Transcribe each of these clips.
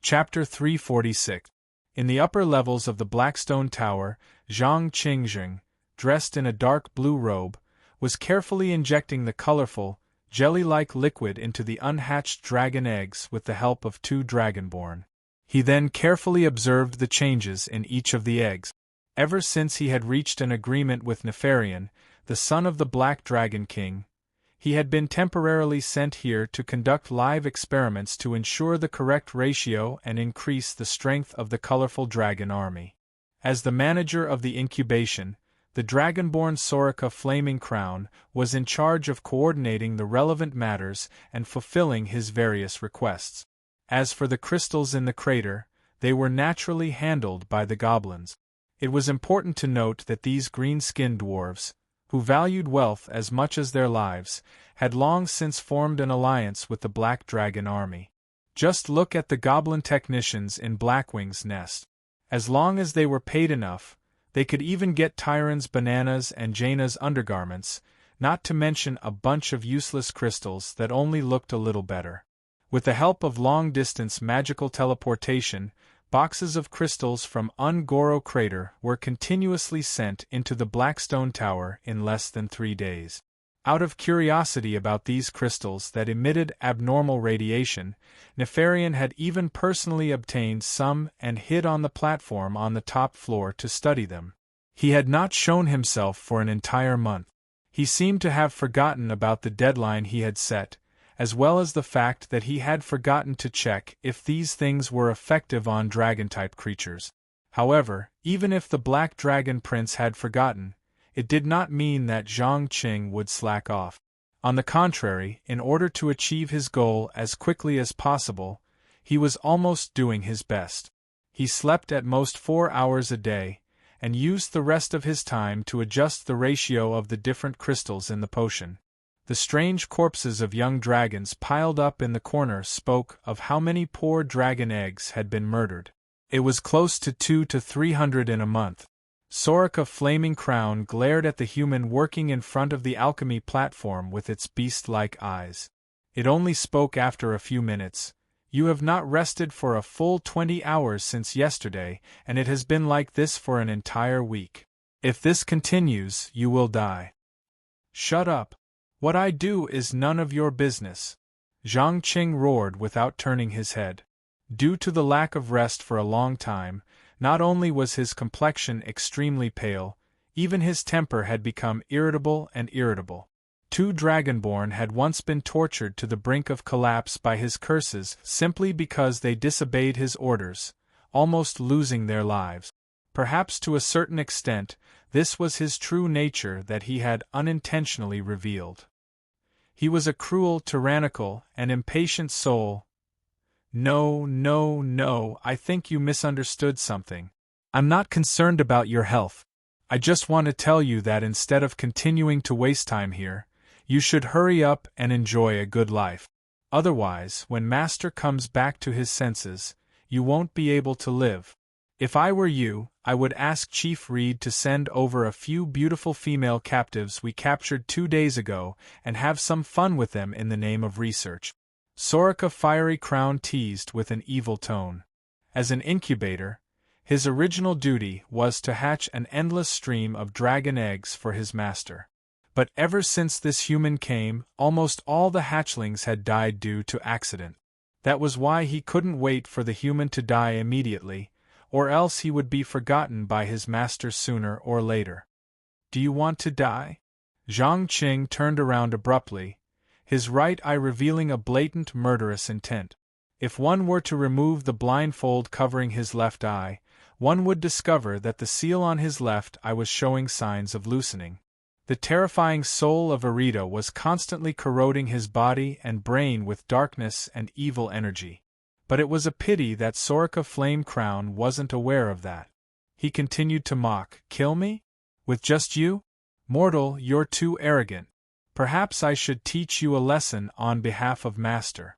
Chapter 346. In the upper levels of the Blackstone Tower, Zhang Qingjing, dressed in a dark blue robe, was carefully injecting the colorful, jelly-like liquid into the unhatched dragon eggs with the help of 2 dragonborn. He then carefully observed the changes in each of the eggs. Ever since he had reached an agreement with Nefarian, the son of the Black Dragon King, he had been temporarily sent here to conduct live experiments to ensure the correct ratio and increase the strength of the colorful dragon army. As the manager of the incubation, the dragonborn Soraka Flaming Crown was in charge of coordinating the relevant matters and fulfilling his various requests. As for the crystals in the crater, they were naturally handled by the goblins. It was important to note that these green-skinned dwarves, who valued wealth as much as their lives, had long since formed an alliance with the Black Dragon Army. Just look at the goblin technicians in Blackwing's nest. As long as they were paid enough, they could even get Tyron's bananas and Jaina's undergarments, not to mention a bunch of useless crystals that only looked a little better. With the help of long-distance magical teleportation, boxes of crystals from Ungoro Crater were continuously sent into the Blackstone Tower in less than 3 days. Out of curiosity about these crystals that emitted abnormal radiation, Nefarian had even personally obtained some and hid on the platform on the top floor to study them. He had not shown himself for an entire month. He seemed to have forgotten about the deadline he had set, as well as the fact that he had forgotten to check if these things were effective on dragon-type creatures. However, even if the Black Dragon Prince had forgotten, it did not mean that Zhang Qing would slack off. On the contrary, in order to achieve his goal as quickly as possible, he was almost doing his best. He slept at most 4 hours a day, and used the rest of his time to adjust the ratio of the different crystals in the potion. The strange corpses of young dragons piled up in the corner spoke of how many poor dragon eggs had been murdered. It was close to 200 to 300 in a month. Soraka Flaming Crown glared at the human working in front of the alchemy platform with its beast-like eyes. It only spoke after a few minutes. "You have not rested for a full 20 hours since yesterday, and it has been like this for an entire week. If this continues, you will die." "Shut up. What I do is none of your business," Zhang Qing roared without turning his head. Due to the lack of rest for a long time, not only was his complexion extremely pale, even his temper had become irritable and irritable. 2 dragonborn had once been tortured to the brink of collapse by his curses simply because they disobeyed his orders, almost losing their lives. Perhaps to a certain extent, this was his true nature that he had unintentionally revealed. He was a cruel, tyrannical, and impatient soul. No, I think you misunderstood something. I'm not concerned about your health. I just want to tell you that instead of continuing to waste time here, you should hurry up and enjoy a good life. Otherwise, when Master comes back to his senses, you won't be able to live. If I were you, I would ask Chief Reed to send over a few beautiful female captives we captured 2 days ago and have some fun with them in the name of research. Soraka Fiery Crown teased with an evil tone. As an incubator, his original duty was to hatch an endless stream of dragon eggs for his master. But ever since this human came, almost all the hatchlings had died due to accident. That was why he couldn't wait for the human to die immediately, or else he would be forgotten by his master sooner or later. "Do you want to die?" Zhang Qing turned around abruptly, his right eye revealing a blatant murderous intent. If one were to remove the blindfold covering his left eye, one would discover that the seal on his left eye was showing signs of loosening. The terrifying soul of Arita was constantly corroding his body and brain with darkness and evil energy. But it was a pity that Soraka Flame Crown wasn't aware of that. He continued to mock. "Kill me? With just you? Mortal, you're too arrogant. Perhaps I should teach you a lesson on behalf of Master."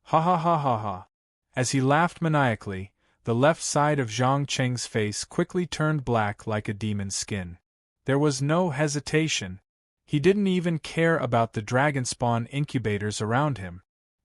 Ha. As he laughed maniacally, the left side of Zhang Qing's face quickly turned black like a demon's skin. There was no hesitation. He didn't even care about the dragon spawn incubators around him.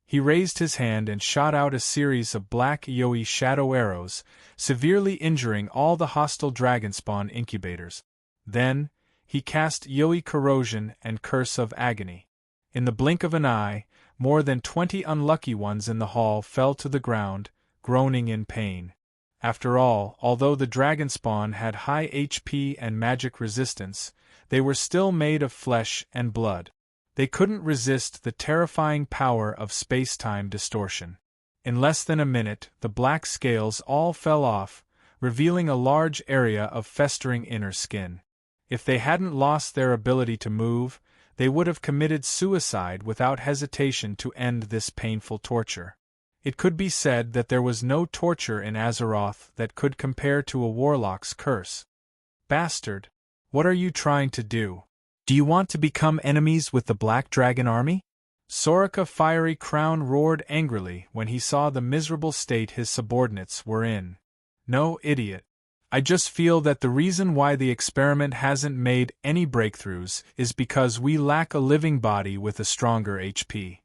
He raised his hand and shot out a series of black Yoi shadow arrows, severely injuring all the hostile dragonspawn incubators. Then, he cast Yoi corrosion and curse of agony. In the blink of an eye, more than 20 unlucky ones in the hall fell to the ground, groaning in pain. After all, although the dragonspawn had high HP and magic resistance, they were still made of flesh and blood. They couldn't resist the terrifying power of space-time distortion. In less than a minute, the black scales all fell off, revealing a large area of festering inner skin. If they hadn't lost their ability to move, they would have committed suicide without hesitation to end this painful torture. It could be said that there was no torture in Azeroth that could compare to a warlock's curse. Bastard! What are you trying to do? Do you want to become enemies with the Black Dragon army? Soraka Fiery Crown roared angrily when he saw the miserable state his subordinates were in. No, idiot. I just feel that the reason why the experiment hasn't made any breakthroughs is because we lack a living body with a stronger HP.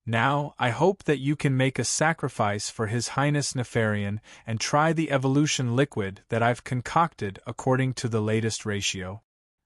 Now, I hope that you can make a sacrifice for His Highness Nefarian and try the evolution liquid that I've concocted according to the latest ratio.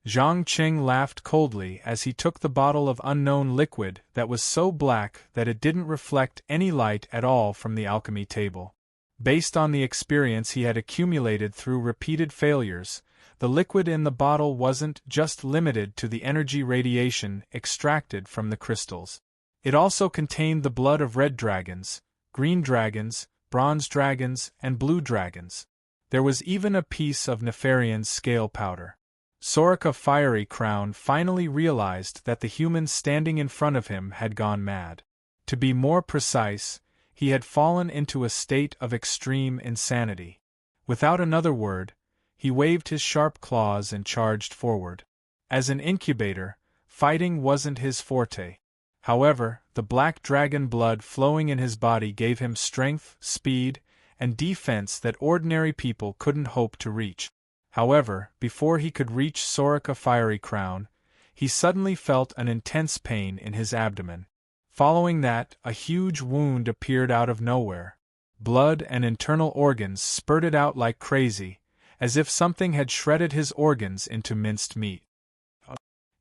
Zhang Qing laughed coldly as he took the bottle of unknown liquid that was so black that it didn't reflect any light at all from the alchemy table. Based on the experience he had accumulated through repeated failures, the liquid in the bottle wasn't just limited to the energy radiation extracted from the crystals. It also contained the blood of red dragons, green dragons, bronze dragons, and blue dragons. There was even a piece of Nefarian's scale powder. Soraka Fiery Crown finally realized that the human standing in front of him had gone mad. To be more precise, he had fallen into a state of extreme insanity. Without another word, he waved his sharp claws and charged forward. As an incubator, fighting wasn't his forte. However, the black dragon blood flowing in his body gave him strength, speed, and defense that ordinary people couldn't hope to reach. However, before he could reach Soraka Fiery Crown, he suddenly felt an intense pain in his abdomen. Following that, a huge wound appeared out of nowhere. Blood and internal organs spurted out like crazy, as if something had shredded his organs into minced meat.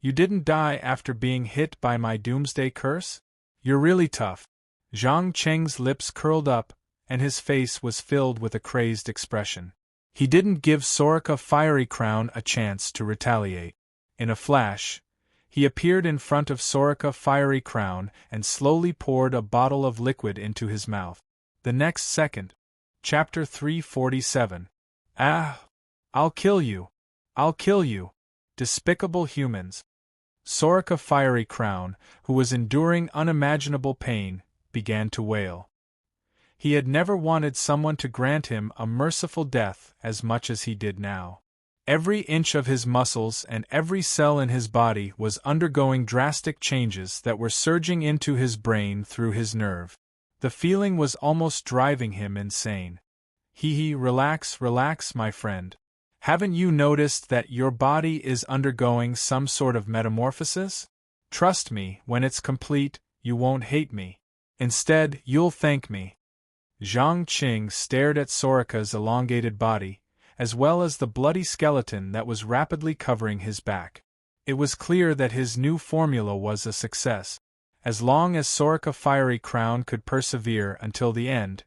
You didn't die after being hit by my doomsday curse? You're really tough. Zhang Cheng's lips curled up, and his face was filled with a crazed expression. He didn't give Soraka Fiery Crown a chance to retaliate. In a flash, he appeared in front of Soraka Fiery Crown and slowly poured a bottle of liquid into his mouth. The next second. Chapter 347. Ah! I'll kill you! I'll kill you! Despicable humans! Soraka Fiery Crown, who was enduring unimaginable pain, began to wail. He had never wanted someone to grant him a merciful death as much as he did now. Every inch of his muscles and every cell in his body was undergoing drastic changes that were surging into his brain through his nerve. The feeling was almost driving him insane. Relax, relax, my friend. Haven't you noticed that your body is undergoing some sort of metamorphosis? Trust me, when it's complete, you won't hate me. Instead, you'll thank me. Zhang Qing stared at Soraka's elongated body, as well as the bloody skeleton that was rapidly covering his back. It was clear that his new formula was a success. As long as Soraka Fiery Crown could persevere until the end,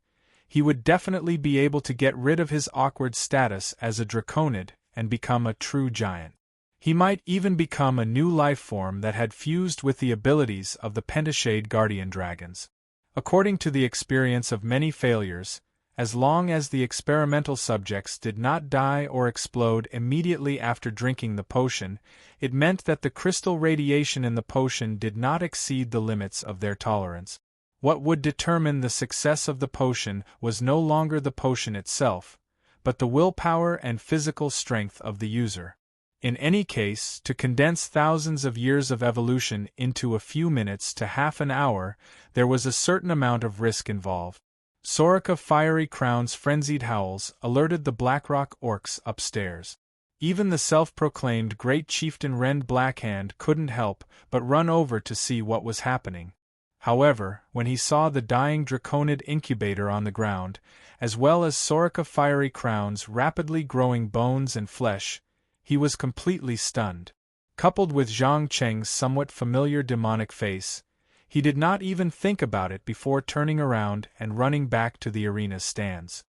he would definitely be able to get rid of his awkward status as a Draconid and become a true giant. He might even become a new life form that had fused with the abilities of the Pentashade Guardian Dragons. According to the experience of many failures, as long as the experimental subjects did not die or explode immediately after drinking the potion, it meant that the crystal radiation in the potion did not exceed the limits of their tolerance. What would determine the success of the potion was no longer the potion itself, but the willpower and physical strength of the user. In any case, to condense thousands of years of evolution into a few minutes to half an hour, there was a certain amount of risk involved. Soraka Fiery Crown's frenzied howls alerted the Blackrock orcs upstairs. Even the self-proclaimed Great Chieftain Rend Blackhand couldn't help but run over to see what was happening. However, when he saw the dying Draconid incubator on the ground, as well as Soraka fiery crowns rapidly growing bones and flesh, he was completely stunned. Coupled with Zhang Cheng's somewhat familiar demonic face, he did not even think about it before turning around and running back to the arena's stands.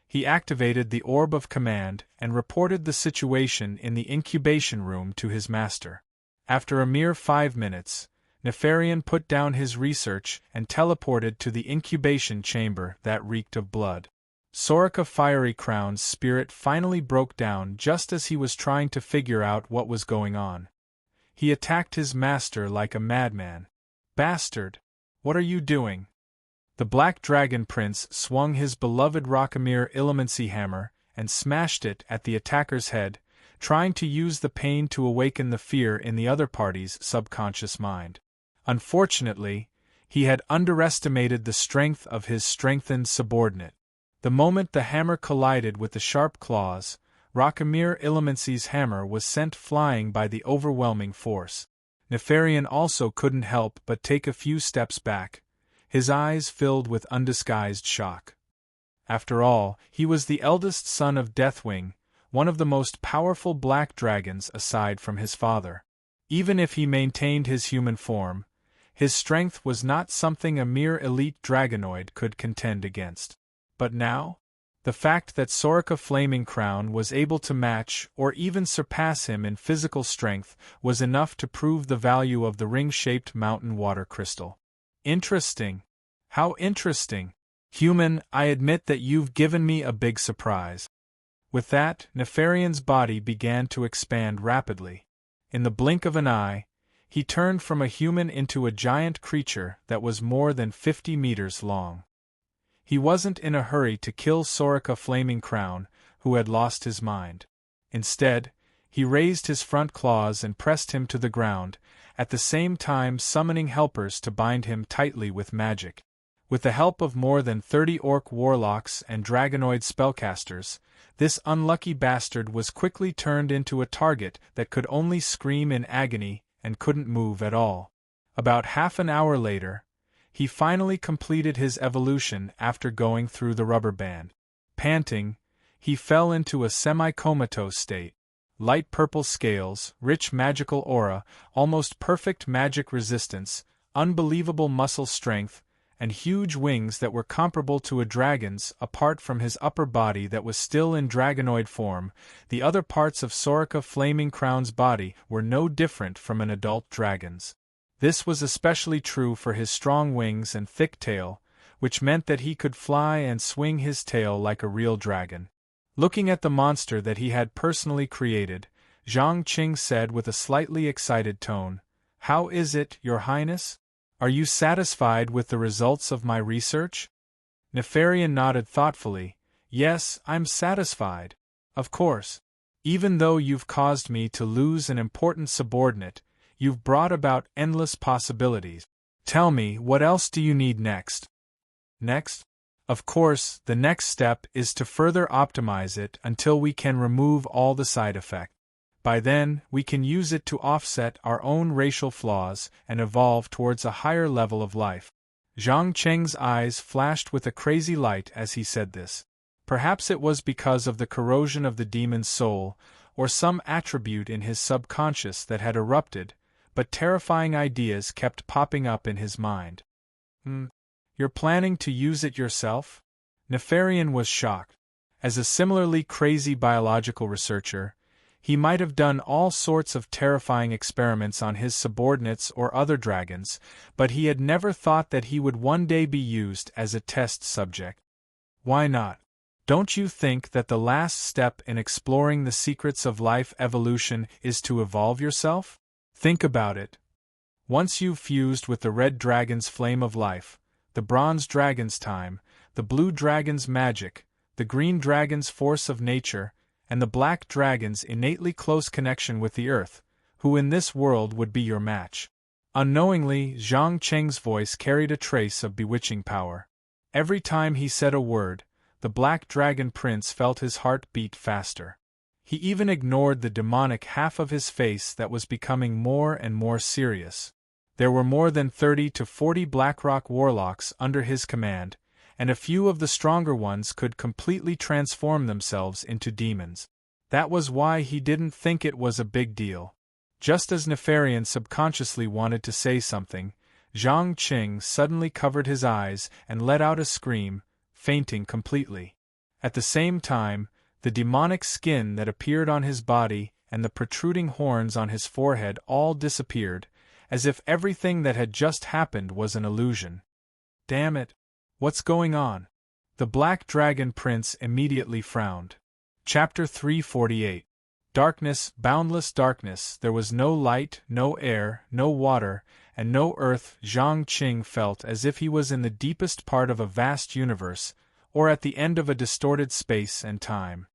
He activated the Orb of Command and reported the situation in the incubation room to his master. After a mere 5 minutes, Nefarian put down his research and teleported to the incubation chamber that reeked of blood. Soraka Fiery Crown's spirit finally broke down just as he was trying to figure out what was going on. He attacked his master like a madman. "Bastard! What are you doing?" The Black Dragon Prince swung his beloved Rockamere Illimancy hammer and smashed it at the attacker's head, trying to use the pain to awaken the fear in the other party's subconscious mind. Unfortunately, he had underestimated the strength of his strengthened subordinate. The moment the hammer collided with the sharp claws, Rockamere Illimancy's hammer was sent flying by the overwhelming force. Nefarian also couldn't help but take a few steps back, his eyes filled with undisguised shock. After all, he was the eldest son of Deathwing, one of the most powerful black dragons aside from his father. Even if he maintained his human form, his strength was not something a mere elite dragonoid could contend against. But now? The fact that Soraka Flaming Crown was able to match or even surpass him in physical strength was enough to prove the value of the ring-shaped mountain water crystal. Interesting. How interesting. Human, I admit that you've given me a big surprise. With that, Nefarian's body began to expand rapidly. In the blink of an eye, he turned from a human into a giant creature that was more than 50 meters long. He wasn't in a hurry to kill Soraka Flaming Crown, who had lost his mind. Instead, he raised his front claws and pressed him to the ground, at the same time summoning helpers to bind him tightly with magic. With the help of more than 30 orc warlocks and dragonoid spellcasters, this unlucky bastard was quickly turned into a target that could only scream in agony and couldn't move at all. About half an hour later, he finally completed his evolution after going through the rubber band. Panting, he fell into a semi-comatose state. Light purple scales, rich magical aura, almost perfect magic resistance, unbelievable muscle strength, and huge wings that were comparable to a dragon's. Apart from his upper body that was still in dragonoid form, the other parts of Soraka Flaming Crown's body were no different from an adult dragon's. This was especially true for his strong wings and thick tail, which meant that he could fly and swing his tail like a real dragon. Looking at the monster that he had personally created, Zhang Qing said with a slightly excited tone, "How is it, Your Highness? Are you satisfied with the results of my research?" Nefarian nodded thoughtfully. "Yes, I'm satisfied. Of course. Even though you've caused me to lose an important subordinate, you've brought about endless possibilities. Tell me, what else do you need next?" "Next? Of course, the next step is to further optimize it until we can remove all the side effects. By then, we can use it to offset our own racial flaws and evolve towards a higher level of life." Zhang Cheng's eyes flashed with a crazy light as he said this. Perhaps it was because of the corrosion of the demon's soul, or some attribute in his subconscious that had erupted, but terrifying ideas kept popping up in his mind. You're planning to use it yourself?" Nefarian was shocked. As a similarly crazy biological researcher, he might have done all sorts of terrifying experiments on his subordinates or other dragons, but he had never thought that he would one day be used as a test subject. Why not? Don't you think that the last step in exploring the secrets of life evolution is to evolve yourself? Think about it. Once you've fused with the red dragon's flame of life, the bronze dragon's time, the blue dragon's magic, the green dragon's force of nature, and the black dragon's innately close connection with the earth, who in this world would be your match? Unknowingly, Zhang Cheng's voice carried a trace of bewitching power. Every time he said a word, the Black Dragon Prince felt his heart beat faster. He even ignored the demonic half of his face that was becoming more and more serious. There were more than 30 to 40 Blackrock warlocks under his command, and a few of the stronger ones could completely transform themselves into demons. That was why he didn't think it was a big deal. Just as Nefarian subconsciously wanted to say something, Zhang Qing suddenly covered his eyes and let out a scream, fainting completely. At the same time, the demonic skin that appeared on his body and the protruding horns on his forehead all disappeared, as if everything that had just happened was an illusion. Damn it! What's going on? The Black Dragon Prince immediately frowned. Chapter 348. Darkness, boundless darkness, there was no light, no air, no water, and no earth. Zhang Qing felt as if he was in the deepest part of a vast universe, or at the end of a distorted space and time.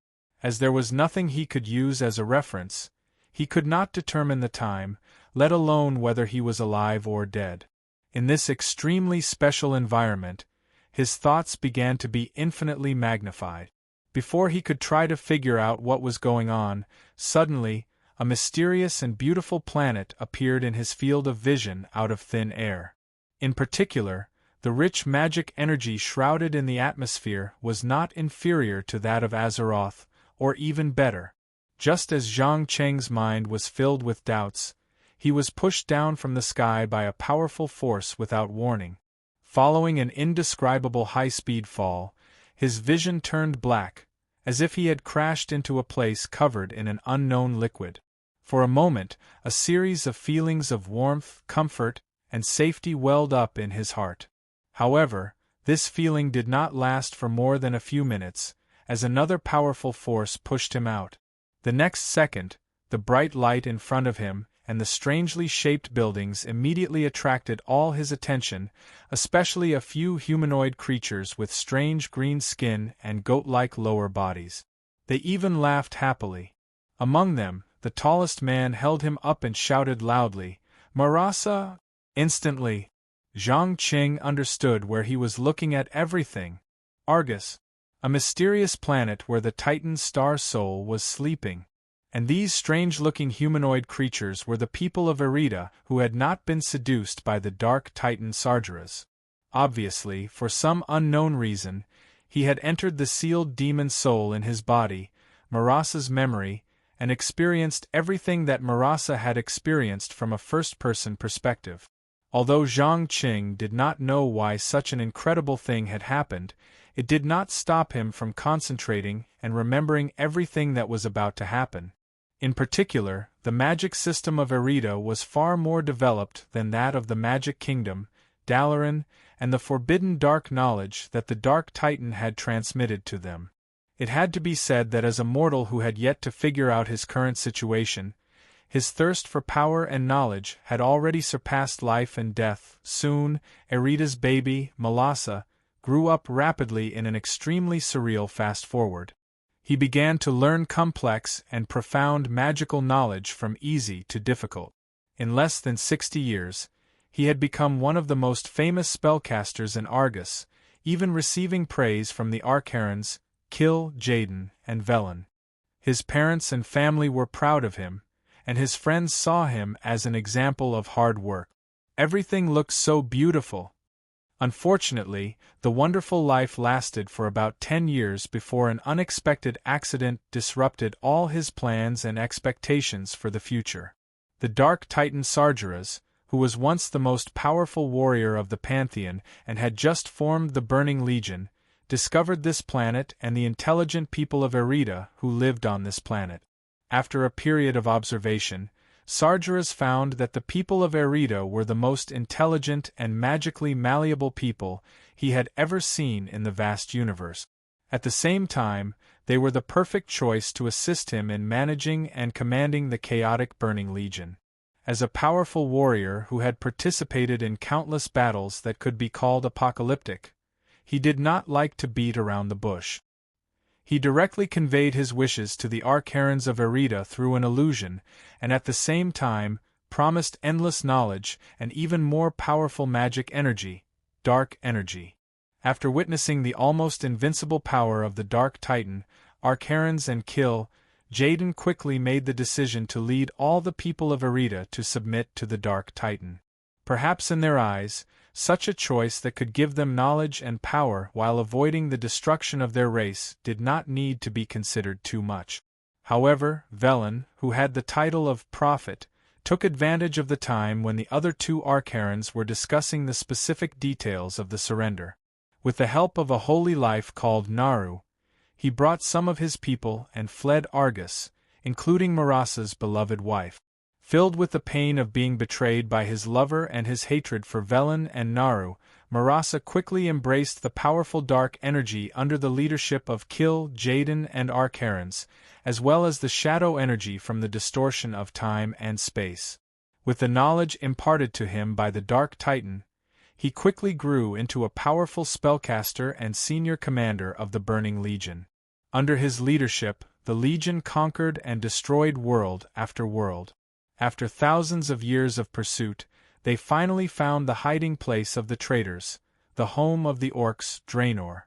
As there was nothing he could use as a reference, he could not determine the time, let alone whether he was alive or dead. In this extremely special environment, his thoughts began to be infinitely magnified. Before he could try to figure out what was going on, suddenly, a mysterious and beautiful planet appeared in his field of vision out of thin air. In particular, the rich magic energy shrouded in the atmosphere was not inferior to that of Azeroth, or even better. Just as Zhang Cheng's mind was filled with doubts, he was pushed down from the sky by a powerful force without warning. Following an indescribable high-speed fall, his vision turned black, as if he had crashed into a place covered in an unknown liquid. For a moment, a series of feelings of warmth, comfort, and safety welled up in his heart. However, this feeling did not last for more than a few minutes, as another powerful force pushed him out. The next second, the bright light in front of him and the strangely shaped buildings immediately attracted all his attention, especially a few humanoid creatures with strange green skin and goat-like lower bodies. They even laughed happily. Among them, the tallest man held him up and shouted loudly, "Marasa!" Instantly, Zhang Qing understood where he was looking at everything. Argus, a mysterious planet where the Titan Star Soul was sleeping. And these strange-looking humanoid creatures were the people of Erida who had not been seduced by the dark Titan Sargeras. Obviously, for some unknown reason, he had entered the sealed demon soul in his body, Marasa's memory, and experienced everything that Marasa had experienced from a first-person perspective. Although Zhang Qing did not know why such an incredible thing had happened, it did not stop him from concentrating and remembering everything that was about to happen. In particular, the magic system of Erida was far more developed than that of the Magic Kingdom, Dalaran, and the forbidden dark knowledge that the Dark Titan had transmitted to them. It had to be said that as a mortal who had yet to figure out his current situation, his thirst for power and knowledge had already surpassed life and death. Soon, Erida's baby, Malasa, grew up rapidly in an extremely surreal fast-forward. He began to learn complex and profound magical knowledge from easy to difficult. In less than 60 years, he had become one of the most famous spellcasters in Argus, even receiving praise from the Archerons, Kill, Jaden, and Velen. His parents and family were proud of him, and his friends saw him as an example of hard work. Everything looked so beautiful. Unfortunately, the wonderful life lasted for about 10 years before an unexpected accident disrupted all his plans and expectations for the future. The Dark Titan Sargeras, who was once the most powerful warrior of the Pantheon and had just formed the Burning Legion, discovered this planet and the intelligent people of Erida who lived on this planet. After a period of observation, Sargeras found that the people of Erida were the most intelligent and magically malleable people he had ever seen in the vast universe. At the same time, they were the perfect choice to assist him in managing and commanding the chaotic Burning Legion. As a powerful warrior who had participated in countless battles that could be called apocalyptic, he did not like to beat around the bush. He directly conveyed his wishes to the Archerons of Erida through an illusion, and at the same time, promised endless knowledge and even more powerful magic energy, dark energy. After witnessing the almost invincible power of the Dark Titan, Archerons and Kill, Jaden quickly made the decision to lead all the people of Erida to submit to the Dark Titan. Perhaps in their eyes, such a choice that could give them knowledge and power while avoiding the destruction of their race did not need to be considered too much. However, Velen, who had the title of prophet, took advantage of the time when the other two Archerons were discussing the specific details of the surrender. With the help of a holy life called Naru, he brought some of his people and fled Argus, including Marasa's beloved wife. Filled with the pain of being betrayed by his lover and his hatred for Velen and Naru, Marasa quickly embraced the powerful dark energy under the leadership of Kil, Jaden, and Archerons, as well as the shadow energy from the distortion of time and space. With the knowledge imparted to him by the Dark Titan, he quickly grew into a powerful spellcaster and senior commander of the Burning Legion. Under his leadership, the Legion conquered and destroyed world after world. After thousands of years of pursuit, they finally found the hiding place of the traitors, the home of the orcs, Draenor.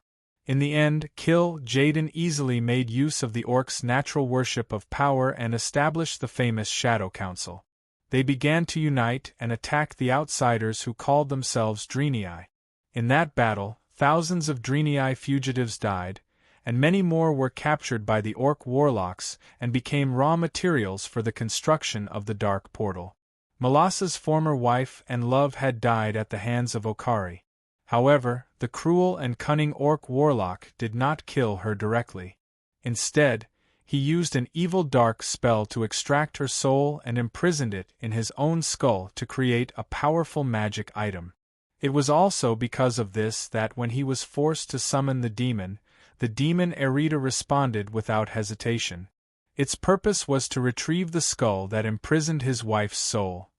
In the end, Kil, Jaden easily made use of the orcs' natural worship of power and established the famous Shadow Council. They began to unite and attack the outsiders who called themselves Draenei. In that battle, thousands of Draenei fugitives died, and many more were captured by the orc warlocks and became raw materials for the construction of the Dark Portal. Melasa's former wife and love had died at the hands of Okari. However, the cruel and cunning orc warlock did not kill her directly. Instead, he used an evil dark spell to extract her soul and imprisoned it in his own skull to create a powerful magic item. It was also because of this that when he was forced to summon the demon Erida responded without hesitation. Its purpose was to retrieve the skull that imprisoned his wife's soul.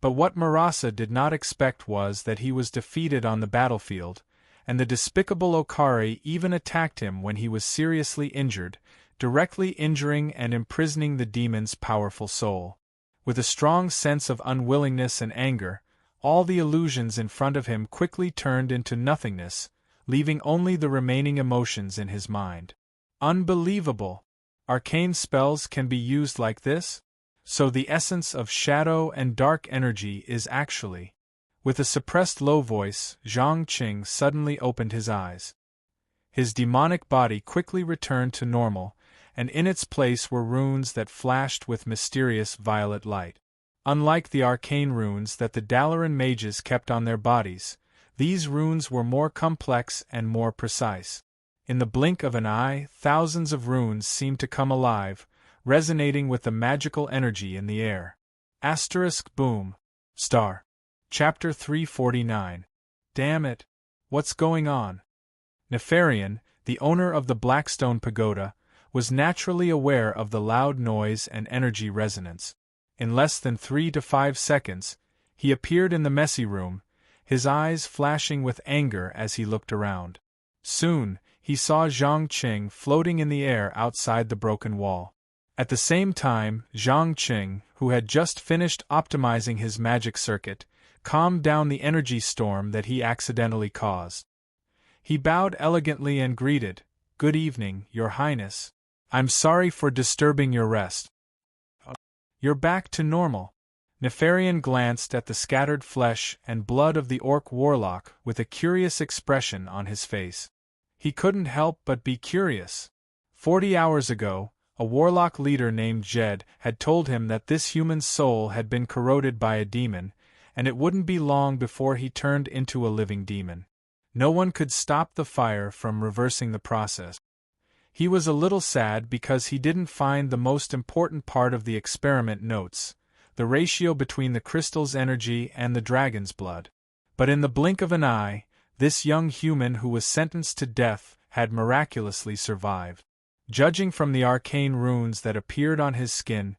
But what Marasa did not expect was that he was defeated on the battlefield, and the despicable Okari even attacked him when he was seriously injured, directly injuring and imprisoning the demon's powerful soul. With a strong sense of unwillingness and anger, all the illusions in front of him quickly turned into nothingness, leaving only the remaining emotions in his mind. Unbelievable! Arcane spells can be used like this? So the essence of shadow and dark energy is actually... With a suppressed low voice, Zhang Qing suddenly opened his eyes. His demonic body quickly returned to normal, and in its place were runes that flashed with mysterious violet light. Unlike the arcane runes that the Dalaran mages kept on their bodies, these runes were more complex and more precise. In the blink of an eye, thousands of runes seemed to come alive, resonating with the magical energy in the air. Boom. Star. Chapter 349. Damn it! What's going on? Nefarian, the owner of the Blackstone Pagoda, was naturally aware of the loud noise and energy resonance. In less than 3 to 5 seconds, he appeared in the messy room, his eyes flashing with anger as he looked around. Soon, he saw Zhang Qing floating in the air outside the broken wall. At the same time, Zhang Qing, who had just finished optimizing his magic circuit, calmed down the energy storm that he accidentally caused. He bowed elegantly and greeted, "Good evening, Your Highness. I'm sorry for disturbing your rest." "You're back to normal." Nefarian glanced at the scattered flesh and blood of the orc warlock with a curious expression on his face. He couldn't help but be curious. 40 hours ago, a warlock leader named Jed had told him that this human soul had been corroded by a demon, and it wouldn't be long before he turned into a living demon. No one could stop the fire from reversing the process. He was a little sad because he didn't find the most important part of the experiment notes, the ratio between the crystal's energy and the dragon's blood. But in the blink of an eye, this young human who was sentenced to death had miraculously survived. Judging from the arcane runes that appeared on his skin,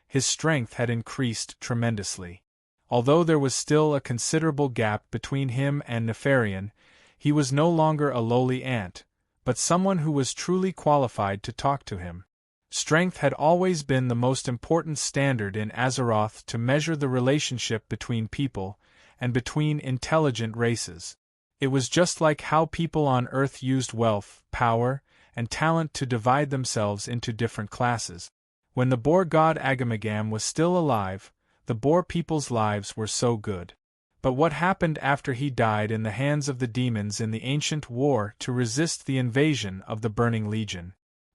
his strength had increased tremendously. Although there was still a considerable gap between him and Nefarian, he was no longer a lowly ant, but someone who was truly qualified to talk to him. Strength had always been the most important standard in Azeroth to measure the relationship between people, and between intelligent races. It was just like how people on Earth used wealth, power, and talent to divide themselves into different classes. When the Boar god Agamagam was still alive, the Boar people's lives were so good. But what happened after he died in the hands of the demons in the ancient war to resist the invasion of the Burning Legion?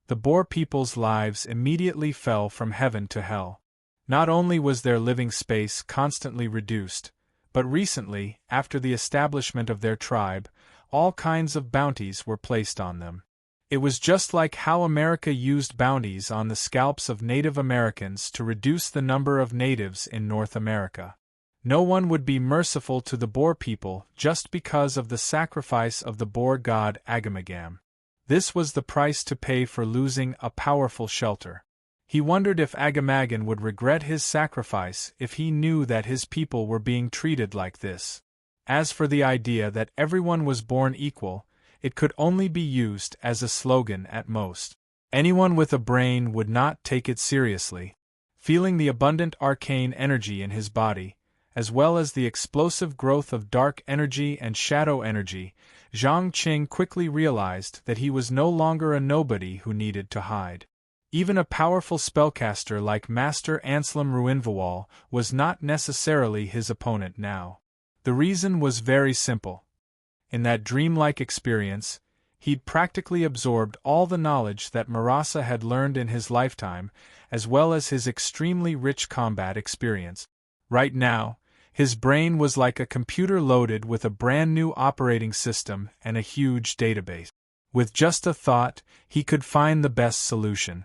The Boar people's lives immediately fell from heaven to hell. Not only was their living space constantly reduced, but recently, after the establishment of their tribe, all kinds of bounties were placed on them. It was just like how America used bounties on the scalps of Native Americans to reduce the number of natives in North America. No one would be merciful to the Boar people just because of the sacrifice of the Boar god Agamagam. This was the price to pay for losing a powerful shelter. He wondered if Agamaggan would regret his sacrifice if he knew that his people were being treated like this. As for the idea that everyone was born equal, it could only be used as a slogan at most. Anyone with a brain would not take it seriously. Feeling the abundant arcane energy in his body, as well as the explosive growth of dark energy and shadow energy, Zhang Qing quickly realized that he was no longer a nobody who needed to hide. Even a powerful spellcaster like Master Anselm Ruinvawal was not necessarily his opponent now. The reason was very simple. In that dreamlike experience, he'd practically absorbed all the knowledge that Marasa had learned in his lifetime, as well as his extremely rich combat experience. Right now, his brain was like a computer loaded with a brand new operating system and a huge database. With just a thought, he could find the best solution.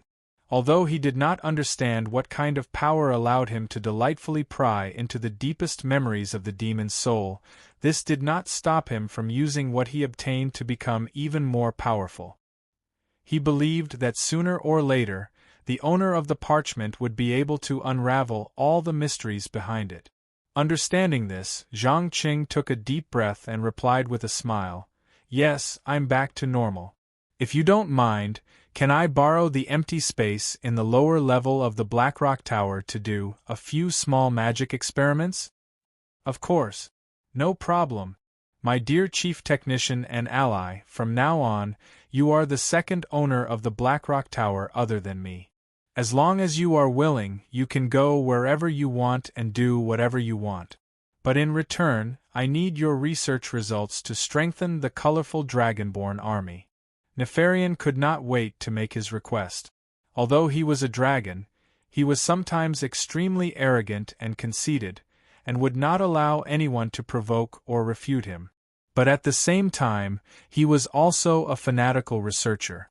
Although he did not understand what kind of power allowed him to delightfully pry into the deepest memories of the demon's soul, this did not stop him from using what he obtained to become even more powerful. He believed that sooner or later, the owner of the parchment would be able to unravel all the mysteries behind it. Understanding this, Zhang Qing took a deep breath and replied with a smile, "Yes, I'm back to normal. If you don't mind, can I borrow the empty space in the lower level of the Blackrock Tower to do a few small magic experiments?" "Of course. No problem. My dear chief technician and ally, from now on, you are the second owner of the Blackrock Tower other than me. As long as you are willing, you can go wherever you want and do whatever you want. But in return, I need your research results to strengthen the colorful Dragonborn army." Nefarian could not wait to make his request. Although he was a dragon, he was sometimes extremely arrogant and conceited, and would not allow anyone to provoke or refute him. But at the same time, he was also a fanatical researcher.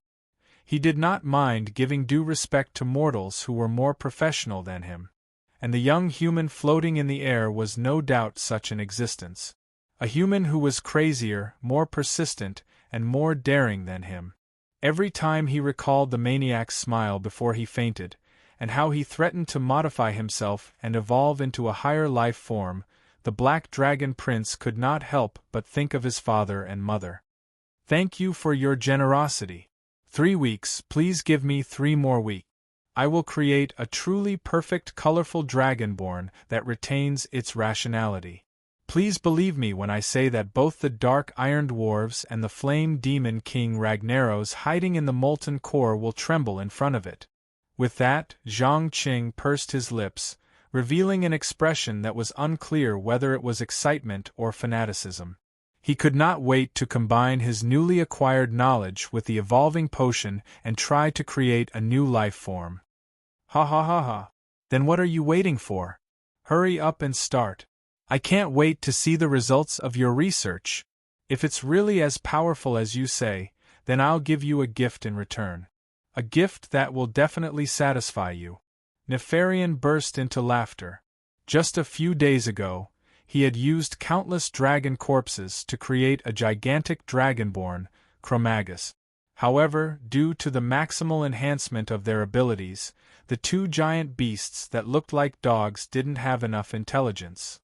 He did not mind giving due respect to mortals who were more professional than him. And the young human floating in the air was no doubt such an existence. A human who was crazier, more persistent, and more daring than him. Every time he recalled the maniac's smile before he fainted, and how he threatened to modify himself and evolve into a higher life form, the Black Dragon Prince could not help but think of his father and mother. "Thank you for your generosity. 3 weeks, please give me 3 more weeks. I will create a truly perfect colorful Dragonborn that retains its rationality. Please believe me when I say that both the dark iron dwarves and the flame demon King Ragnaros hiding in the molten core will tremble in front of it." With that, Zhang Qing pursed his lips, revealing an expression that was unclear whether it was excitement or fanaticism. He could not wait to combine his newly acquired knowledge with the evolving potion and try to create a new life form. "Ha ha ha ha. Then what are you waiting for? Hurry up and start. I can't wait to see the results of your research. If it's really as powerful as you say, then I'll give you a gift in return. A gift that will definitely satisfy you." Nefarian burst into laughter. Just a few days ago, he had used countless dragon corpses to create a gigantic dragonborn, Chromagus. However, due to the maximal enhancement of their abilities, the 2 giant beasts that looked like dogs didn't have enough intelligence.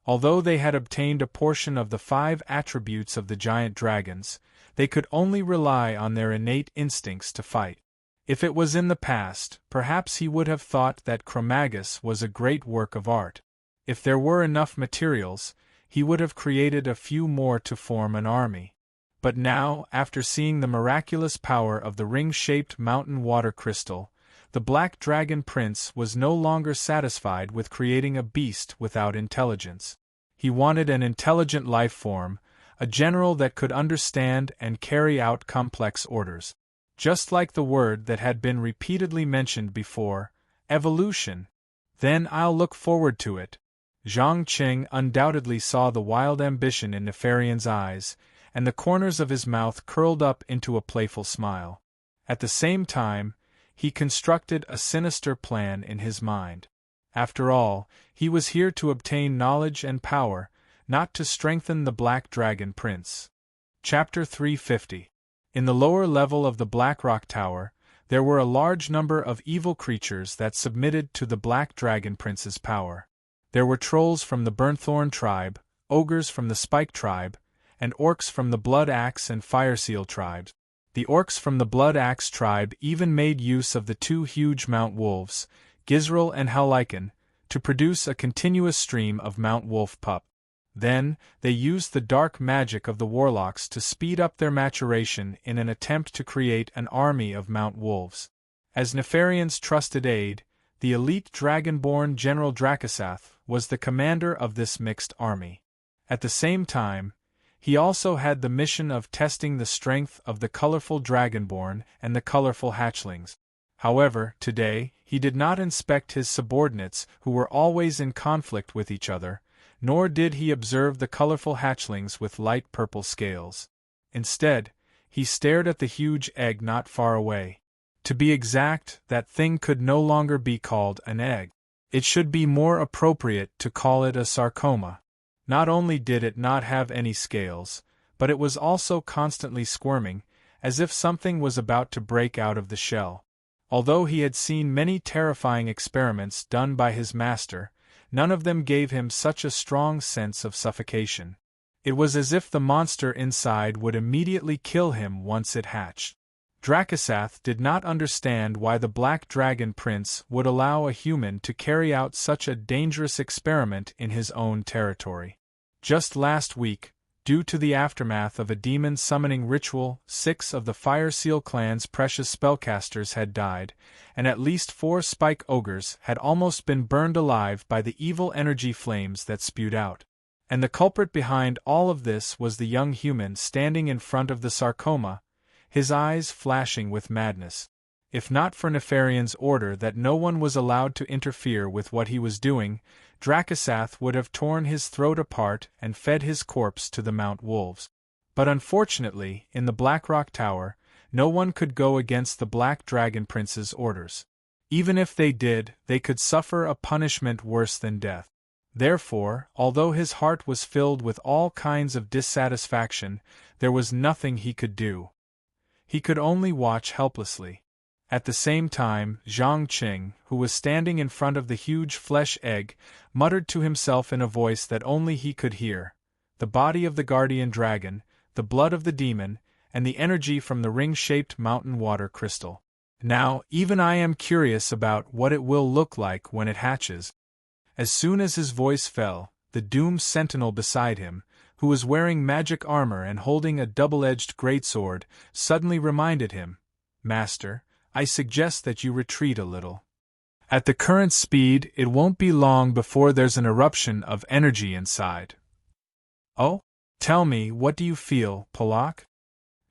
Although they had obtained a portion of the 5 attributes of the giant dragons, they could only rely on their innate instincts to fight. If it was in the past, perhaps he would have thought that Chromagus was a great work of art. If there were enough materials, he would have created a few more to form an army. But now, after seeing the miraculous power of the ring-shaped mountain water crystal, the Black Dragon Prince was no longer satisfied with creating a beast without intelligence. He wanted an intelligent life form, a general that could understand and carry out complex orders. Just like the word that had been repeatedly mentioned before, evolution. Then I'll look forward to it. Zhang Qing undoubtedly saw the wild ambition in Nefarian's eyes, and the corners of his mouth curled up into a playful smile. At the same time, he constructed a sinister plan in his mind. After all, he was here to obtain knowledge and power, not to strengthen the Black Dragon Prince. Chapter 350. In the lower level of the Black Rock Tower, there were a large number of evil creatures that submitted to the Black Dragon Prince's power. There were trolls from the Burnthorn tribe, ogres from the Spike tribe, and orcs from the Blood Axe and Fire Seal tribes. The orcs from the Blood Axe tribe even made use of the two huge Mount Wolves, Gizral and Hallykan, to produce a continuous stream of Mount Wolf pup. Then, they used the dark magic of the warlocks to speed up their maturation in an attempt to create an army of Mount Wolves. As Nefarian's trusted aide, the elite dragonborn General Dracasath was the commander of this mixed army. At the same time, he also had the mission of testing the strength of the colorful dragonborn and the colorful hatchlings. However, today, he did not inspect his subordinates who were always in conflict with each other, nor did he observe the colorful hatchlings with light purple scales. Instead, he stared at the huge egg not far away. To be exact, that thing could no longer be called an egg. It should be more appropriate to call it a sarcoma. Not only did it not have any scales, but it was also constantly squirming, as if something was about to break out of the shell. Although he had seen many terrifying experiments done by his master, none of them gave him such a strong sense of suffocation. It was as if the monster inside would immediately kill him once it hatched. Dracasath did not understand why the Black Dragon Prince would allow a human to carry out such a dangerous experiment in his own territory. Just last week, due to the aftermath of a demon summoning ritual, 6 of the Fire Seal clan's precious spellcasters had died, and at least 4 spike ogres had almost been burned alive by the evil energy flames that spewed out. And the culprit behind all of this was the young human standing in front of the sarcoma, his eyes flashing with madness. If not for Nefarian's order that no one was allowed to interfere with what he was doing, Dracasath would have torn his throat apart and fed his corpse to the Mount Wolves. But unfortunately, in the Black Rock Tower, no one could go against the Black Dragon Prince's orders. Even if they did, they could suffer a punishment worse than death. Therefore, although his heart was filled with all kinds of dissatisfaction, there was nothing he could do. He could only watch helplessly. At the same time, Zhang Qing, who was standing in front of the huge flesh egg, muttered to himself in a voice that only he could hear, "The body of the guardian dragon, the blood of the demon, and the energy from the ring-shaped mountain water crystal. Now, even I am curious about what it will look like when it hatches." As soon as his voice fell, the doomed sentinel beside him, who was wearing magic armor and holding a double-edged greatsword, suddenly reminded him, "Master, I suggest that you retreat a little. At the current speed, it won't be long before there's an eruption of energy inside." "Oh? Tell me, what do you feel, Polak?"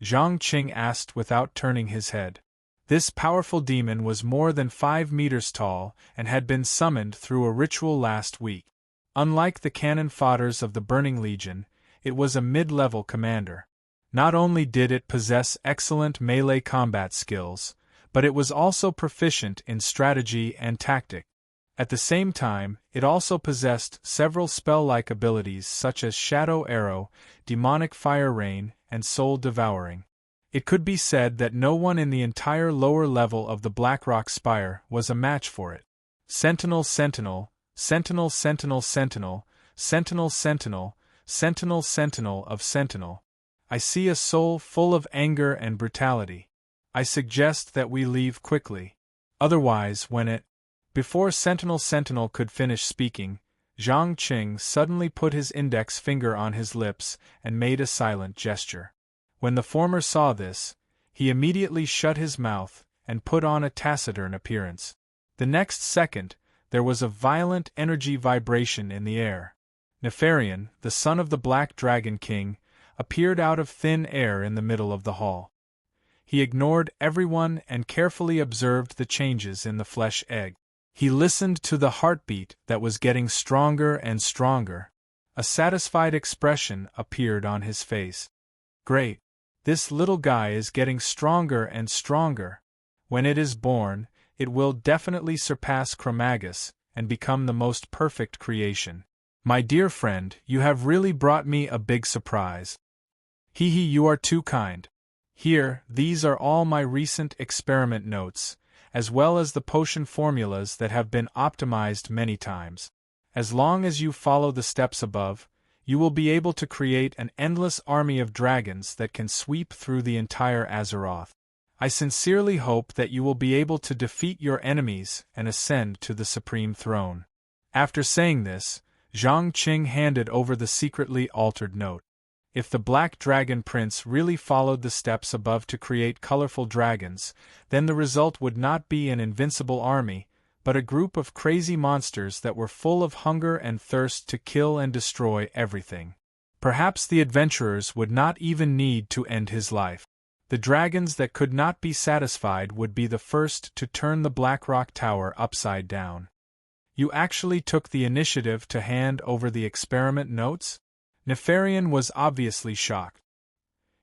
Zhang Qing asked without turning his head. This powerful demon was more than 5 meters tall and had been summoned through a ritual last week. Unlike the cannon fodders of the Burning Legion, it was a mid-level commander. Not only did it possess excellent melee combat skills, but it was also proficient in strategy and tactic. At the same time, it also possessed several spell-like abilities such as Shadow Arrow, Demonic Fire Rain, and Soul Devouring. It could be said that no one in the entire lower level of the Blackrock Spire was a match for it. Sentinel, sentinel, sentinel, sentinel, sentinel, sentinel, sentinel, sentinel, sentinel of sentinel. I see a soul full of anger and brutality. I suggest that we leave quickly. Otherwise, when it... Before Sentinel could finish speaking, Zhang Qing suddenly put his index finger on his lips and made a silent gesture. When the former saw this, he immediately shut his mouth and put on a taciturn appearance. The next second, there was a violent energy vibration in the air. Nefarian, the son of the Black Dragon King, appeared out of thin air in the middle of the hall. He ignored everyone and carefully observed the changes in the flesh egg. He listened to the heartbeat that was getting stronger and stronger. A satisfied expression appeared on his face. Great! This little guy is getting stronger and stronger. When it is born, it will definitely surpass Chromagus and become the most perfect creation. My dear friend, you have really brought me a big surprise. Hee hee, you are too kind. Here, these are all my recent experiment notes, as well as the potion formulas that have been optimized many times. As long as you follow the steps above, you will be able to create an endless army of dragons that can sweep through the entire Azeroth. I sincerely hope that you will be able to defeat your enemies and ascend to the supreme throne. After saying this, Zhang Qing handed over the secretly altered note. If the Black Dragon Prince really followed the steps above to create colorful dragons, then the result would not be an invincible army, but a group of crazy monsters that were full of hunger and thirst to kill and destroy everything. Perhaps the adventurers would not even need to end his life. The dragons that could not be satisfied would be the first to turn the Blackrock Tower upside down. You actually took the initiative to hand over the experiment notes? Nefarian was obviously shocked.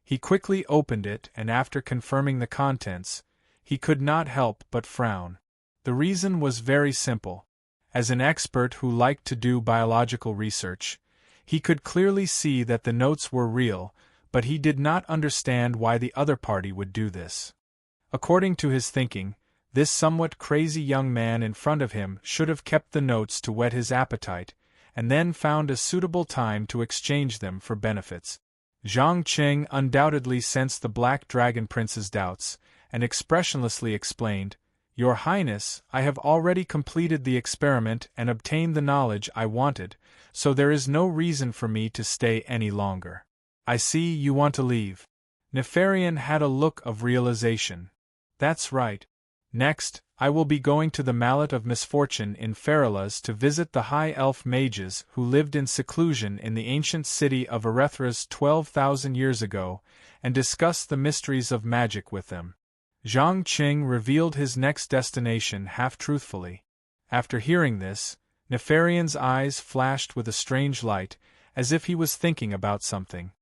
He quickly opened it and after confirming the contents, he could not help but frown. The reason was very simple. As an expert who liked to do biological research, he could clearly see that the notes were real, but he did not understand why the other party would do this. According to his thinking, this somewhat crazy young man in front of him should have kept the notes to whet his appetite, and then found a suitable time to exchange them for benefits. Zhang Qing undoubtedly sensed the Black Dragon Prince's doubts, and expressionlessly explained, "Your Highness, I have already completed the experiment and obtained the knowledge I wanted, so there is no reason for me to stay any longer." "I see you want to leave." Nefarian had a look of realization. "That's right. Next, I will be going to the Mallet of Misfortune in Feralas to visit the High Elf mages who lived in seclusion in the ancient city of Erethras 12,000 years ago, and discuss the mysteries of magic with them." Zhang Qing revealed his next destination half-truthfully. After hearing this, Nefarian's eyes flashed with a strange light, as if he was thinking about something.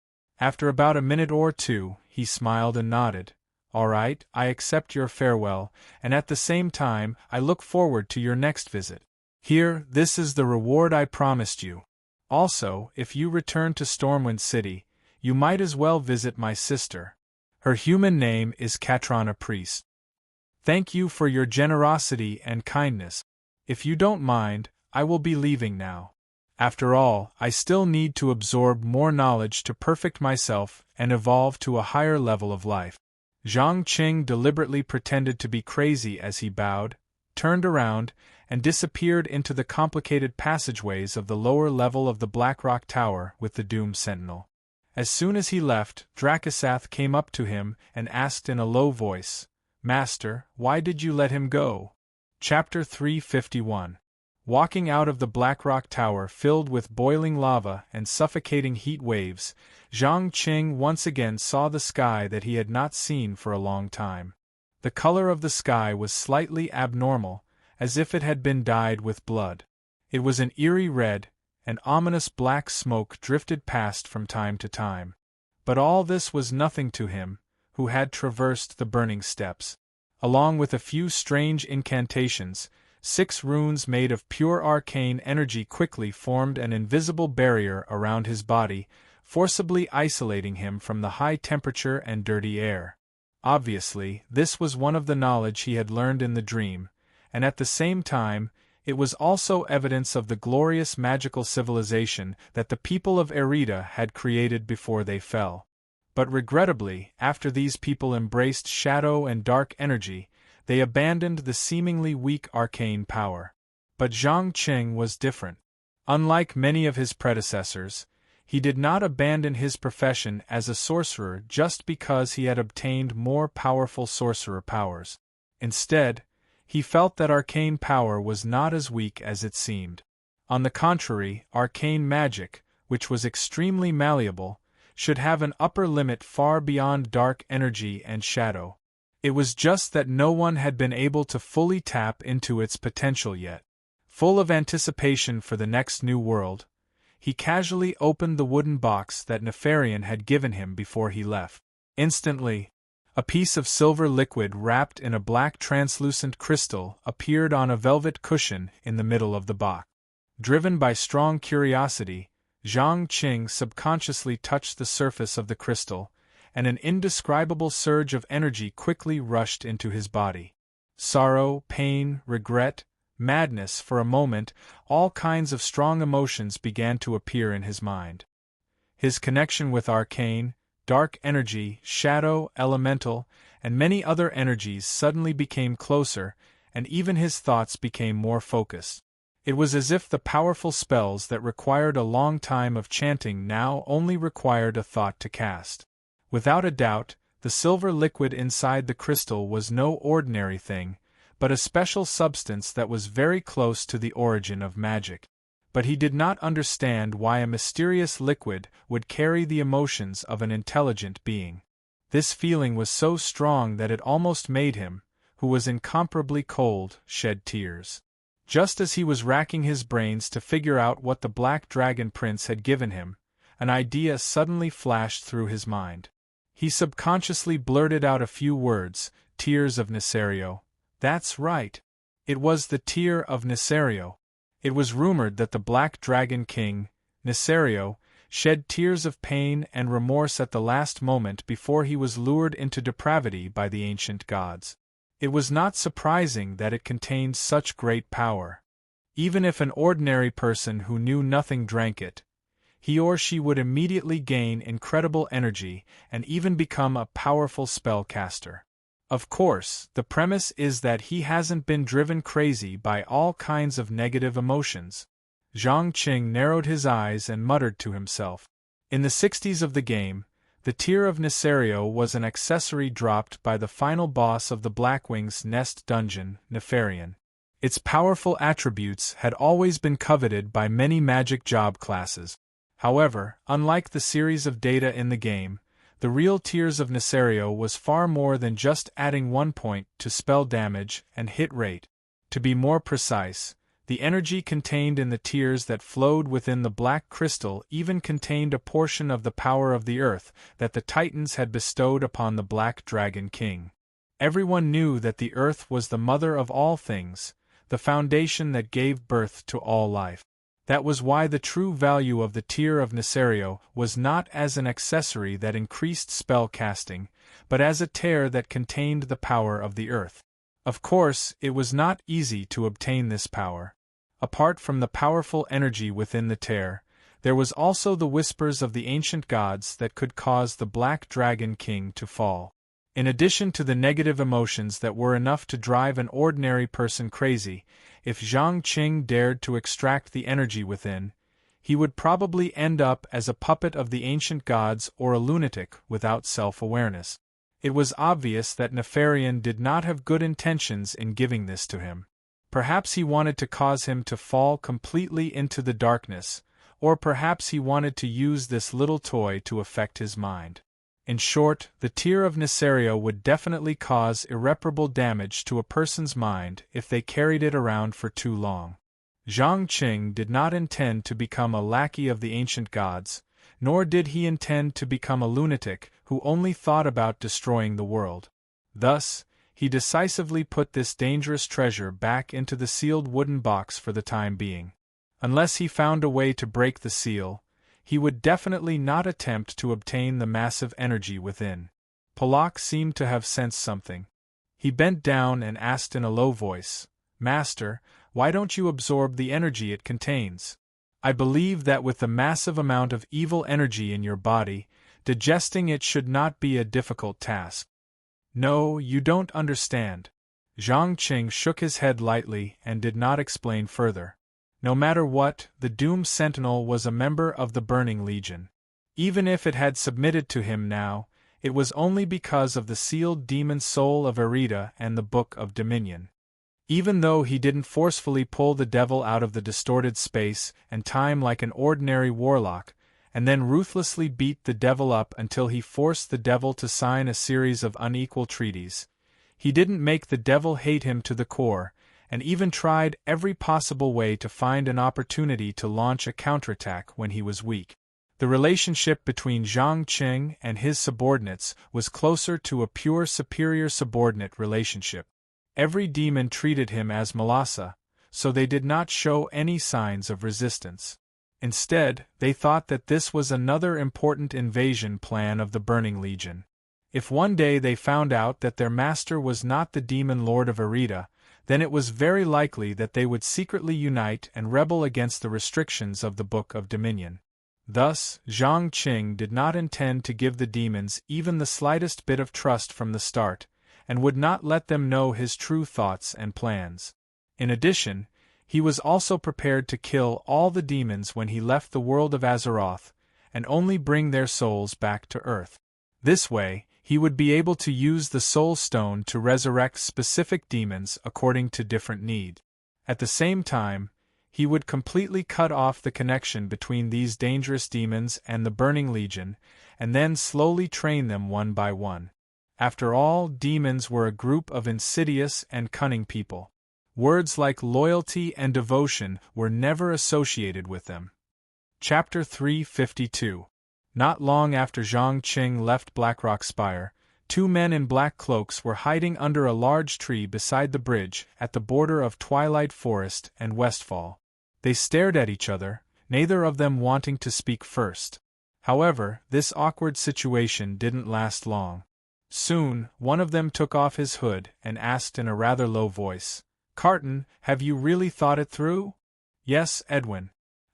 After about a minute or two, he smiled and nodded. "All right, I accept your farewell, and at the same time, I look forward to your next visit. Here, this is the reward I promised you. Also, if you return to Stormwind City, you might as well visit my sister. Her human name is Katrana Priest. Thank you for your generosity and kindness. If you don't mind, I will be leaving now. After all, I still need to absorb more knowledge to perfect myself and evolve to a higher level of life." Zhang Qing deliberately pretended to be crazy as he bowed, turned around, and disappeared into the complicated passageways of the lower level of the Blackrock Tower with the Doom Sentinel. As soon as he left, Drakisath came up to him and asked in a low voice, "Master, why did you let him go?" Chapter 351. Walking out of the Blackrock Tower filled with boiling lava and suffocating heat waves, Zhang Qing once again saw the sky that he had not seen for a long time. The color of the sky was slightly abnormal, as if it had been dyed with blood. It was an eerie red, and ominous black smoke drifted past from time to time. But all this was nothing to him, who had traversed the burning steppes. Along with a few strange incantations, 6 runes made of pure arcane energy quickly formed an invisible barrier around his body, forcibly isolating him from the high temperature and dirty air. Obviously, this was one of the knowledge he had learned in the dream, and at the same time, it was also evidence of the glorious magical civilization that the people of Erida had created before they fell. But regrettably, after these people embraced shadow and dark energy, they abandoned the seemingly weak arcane power. But Zhang Qing was different. Unlike many of his predecessors, he did not abandon his profession as a sorcerer just because he had obtained more powerful sorcerer powers. Instead, he felt that arcane power was not as weak as it seemed. On the contrary, arcane magic, which was extremely malleable, should have an upper limit far beyond dark energy and shadow. It was just that no one had been able to fully tap into its potential yet. Full of anticipation for the next new world, he casually opened the wooden box that Nefarian had given him before he left. Instantly, a piece of silver liquid wrapped in a black translucent crystal appeared on a velvet cushion in the middle of the box. Driven by strong curiosity, Zhang Qing subconsciously touched the surface of the crystal, and an indescribable surge of energy quickly rushed into his body. Sorrow, pain, regret, madness. For a moment, all kinds of strong emotions began to appear in his mind. His connection with arcane, dark energy, shadow, elemental, and many other energies suddenly became closer, and even his thoughts became more focused. It was as if the powerful spells that required a long time of chanting now only required a thought to cast. Without a doubt, the silver liquid inside the crystal was no ordinary thing, but a special substance that was very close to the origin of magic. But he did not understand why a mysterious liquid would carry the emotions of an intelligent being. This feeling was so strong that it almost made him, who was incomparably cold, shed tears. Just as he was racking his brains to figure out what the Black Dragon Prince had given him, an idea suddenly flashed through his mind. He subconsciously blurted out a few words, "Tears of Nesario." That's right. It was the tear of Nesario. It was rumored that the Black Dragon King, Nesario, shed tears of pain and remorse at the last moment before he was lured into depravity by the ancient gods. It was not surprising that it contained such great power. Even if an ordinary person who knew nothing drank it, he or she would immediately gain incredible energy and even become a powerful spellcaster. Of course, the premise is that he hasn't been driven crazy by all kinds of negative emotions. Zhang Qing narrowed his eyes and muttered to himself. In the 60s of the game, the tear of Nesario was an accessory dropped by the final boss of the Blackwing's Nest dungeon, Nefarian. Its powerful attributes had always been coveted by many magic job classes. However, unlike the series of data in the game, the real Tears of Nesario was far more than just adding 1 point to spell damage and hit rate. To be more precise, the energy contained in the tears that flowed within the black crystal even contained a portion of the power of the earth that the Titans had bestowed upon the Black Dragon King. Everyone knew that the earth was the mother of all things, the foundation that gave birth to all life. That was why the true value of the Tear of Nesario was not as an accessory that increased spell casting, but as a tear that contained the power of the earth. Of course, it was not easy to obtain this power. Apart from the powerful energy within the tear, there was also the whispers of the ancient gods that could cause the Black Dragon King to fall. In addition to the negative emotions that were enough to drive an ordinary person crazy, if Zhang Qing dared to extract the energy within, he would probably end up as a puppet of the ancient gods or a lunatic without self-awareness. It was obvious that Nefarian did not have good intentions in giving this to him. Perhaps he wanted to cause him to fall completely into the darkness, or perhaps he wanted to use this little toy to affect his mind. In short, the Tear of Nesario would definitely cause irreparable damage to a person's mind if they carried it around for too long. Zhang Qing did not intend to become a lackey of the ancient gods, nor did he intend to become a lunatic who only thought about destroying the world. Thus, he decisively put this dangerous treasure back into the sealed wooden box for the time being. Unless he found a way to break the seal, he would definitely not attempt to obtain the massive energy within. Polak seemed to have sensed something. He bent down and asked in a low voice, "Master, why don't you absorb the energy it contains? I believe that with the massive amount of evil energy in your body, digesting it should not be a difficult task." "No, you don't understand." Zhang Qing shook his head lightly and did not explain further. No matter what, the Doomed Sentinel was a member of the Burning Legion. Even if it had submitted to him now, it was only because of the sealed demon soul of Erida and the Book of Dominion. Even though he didn't forcefully pull the devil out of the distorted space and time like an ordinary warlock, and then ruthlessly beat the devil up until he forced the devil to sign a series of unequal treaties, he didn't make the devil hate him to the core, and even tried every possible way to find an opportunity to launch a counterattack when he was weak. The relationship between Zhang Qing and his subordinates was closer to a pure superior-subordinate relationship. Every demon treated him as Melassa, so they did not show any signs of resistance. Instead, they thought that this was another important invasion plan of the Burning Legion. If one day they found out that their master was not the demon lord of Arita, then it was very likely that they would secretly unite and rebel against the restrictions of the Book of Dominion. Thus, Zhang Qing did not intend to give the demons even the slightest bit of trust from the start, and would not let them know his true thoughts and plans. In addition, he was also prepared to kill all the demons when he left the world of Azeroth, and only bring their souls back to Earth. This way, he would be able to use the Soul Stone to resurrect specific demons according to different need. At the same time, he would completely cut off the connection between these dangerous demons and the Burning Legion, and then slowly train them one by one. After all, demons were a group of insidious and cunning people. Words like loyalty and devotion were never associated with them. Chapter 352. Not long after Zhang Qing left Blackrock Spire, two men in black cloaks were hiding under a large tree beside the bridge at the border of Twilight Forest and Westfall. They stared at each other, neither of them wanting to speak first. However, this awkward situation didn't last long. Soon, one of them took off his hood and asked in a rather low voice, "Carton, have you really thought it through?" "Yes, Edwin.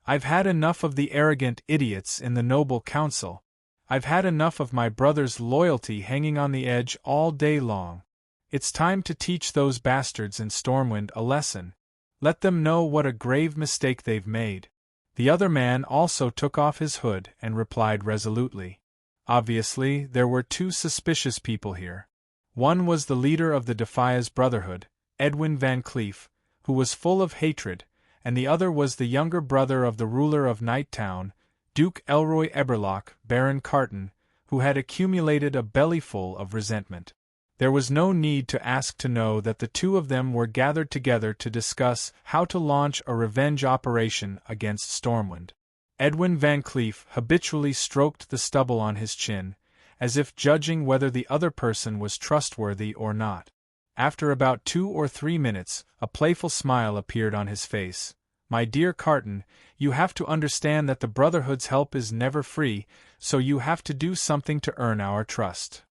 I've had enough of the arrogant idiots in the Noble Council. I've had enough of my brother's loyalty hanging on the edge all day long. It's time to teach those bastards in Stormwind a lesson. Let them know what a grave mistake they've made." The other man also took off his hood and replied resolutely. Obviously, there were two suspicious people here. One was the leader of the Defias Brotherhood, Edwin Van Cleef, who was full of hatred, and the other was the younger brother of the ruler of Nighttown, Duke Elroy Eberlock, Baron Carton, who had accumulated a bellyful of resentment. There was no need to ask to know that the two of them were gathered together to discuss how to launch a revenge operation against Stormwind. Edwin Van Cleef habitually stroked the stubble on his chin, as if judging whether the other person was trustworthy or not. After about 2 or 3 minutes, a playful smile appeared on his face. "My dear Carton, you have to understand that the Brotherhood's help is never free, so you have to do something to earn our trust."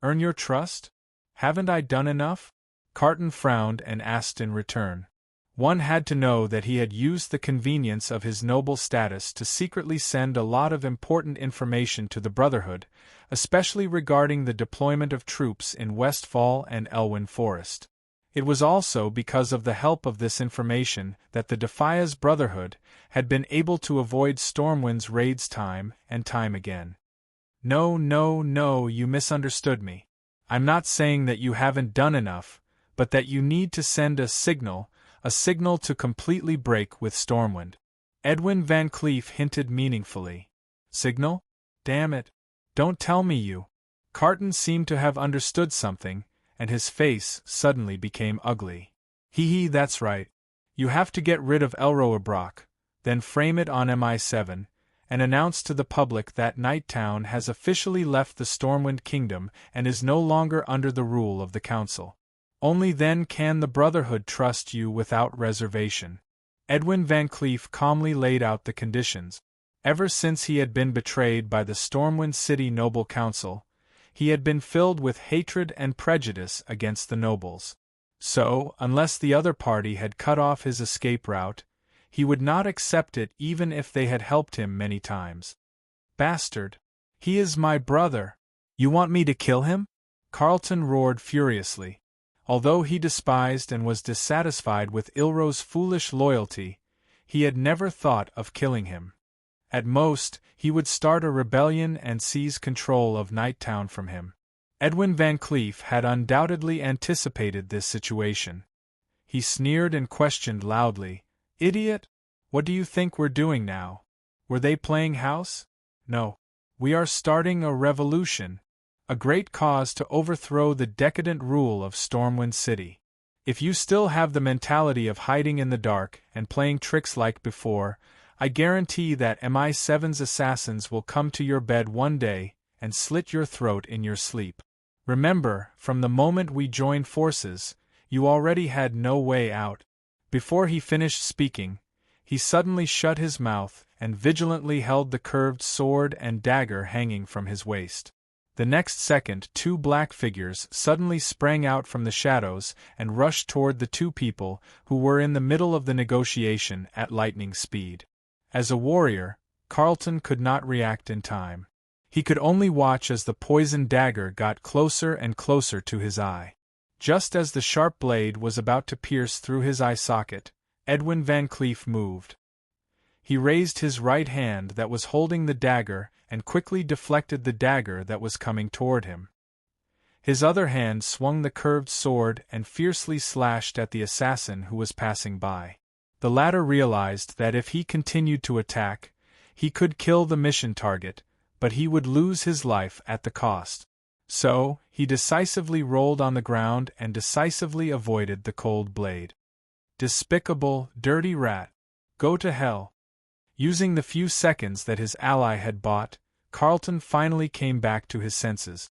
"Earn your trust? Haven't I done enough?" Carton frowned and asked in return. One had to know that he had used the convenience of his noble status to secretly send a lot of important information to the Brotherhood, especially regarding the deployment of troops in Westfall and Elwyn Forest. It was also because of the help of this information that the Defias Brotherhood had been able to avoid Stormwind's raids time and time again. No, you misunderstood me. I'm not saying that you haven't done enough, but that you need to send a signal to completely break with Stormwind." Edwin Van Cleef hinted meaningfully. "Signal? Damn it. Don't tell me you." Carton seemed to have understood something, and his face suddenly became ugly. Hee, that's right. You have to get rid of Elroy Brock, then frame it on MI7, and announce to the public that Nighttown has officially left the Stormwind Kingdom and is no longer under the rule of the Council. Only then can the Brotherhood trust you without reservation. Edwin Van Cleef calmly laid out the conditions. Ever since he had been betrayed by the Stormwind City Noble Council, he had been filled with hatred and prejudice against the nobles. So, unless the other party had cut off his escape route, he would not accept it even if they had helped him many times. "Bastard! He is my brother! You want me to kill him?" Carlton roared furiously. Although he despised and was dissatisfied with Ilro's foolish loyalty, he had never thought of killing him. At most, he would start a rebellion and seize control of Nighttown from him. Edwin Van Cleef had undoubtedly anticipated this situation. He sneered and questioned loudly, "Idiot! What do you think we're doing now? Were they playing house? No. We are starting a revolution. A great cause to overthrow the decadent rule of Stormwind City. If you still have the mentality of hiding in the dark and playing tricks like before, I guarantee that MI7's assassins will come to your bed one day and slit your throat in your sleep. Remember, from the moment we joined forces, you already had no way out." Before he finished speaking, he suddenly shut his mouth and vigilantly held the curved sword and dagger hanging from his waist. The next second, two black figures suddenly sprang out from the shadows and rushed toward the two people who were in the middle of the negotiation at lightning speed. As a warrior, Carlton could not react in time. He could only watch as the poisoned dagger got closer and closer to his eye. Just as the sharp blade was about to pierce through his eye socket, Edwin Van Cleef moved. He raised his right hand that was holding the dagger and quickly deflected the dagger that was coming toward him. His other hand swung the curved sword and fiercely slashed at the assassin who was passing by. The latter realized that if he continued to attack, he could kill the mission target, but he would lose his life at the cost. So, he decisively rolled on the ground and decisively avoided the cold blade. Despicable, dirty rat. Go to hell. Using the few seconds that his ally had bought, Carlton finally came back to his senses.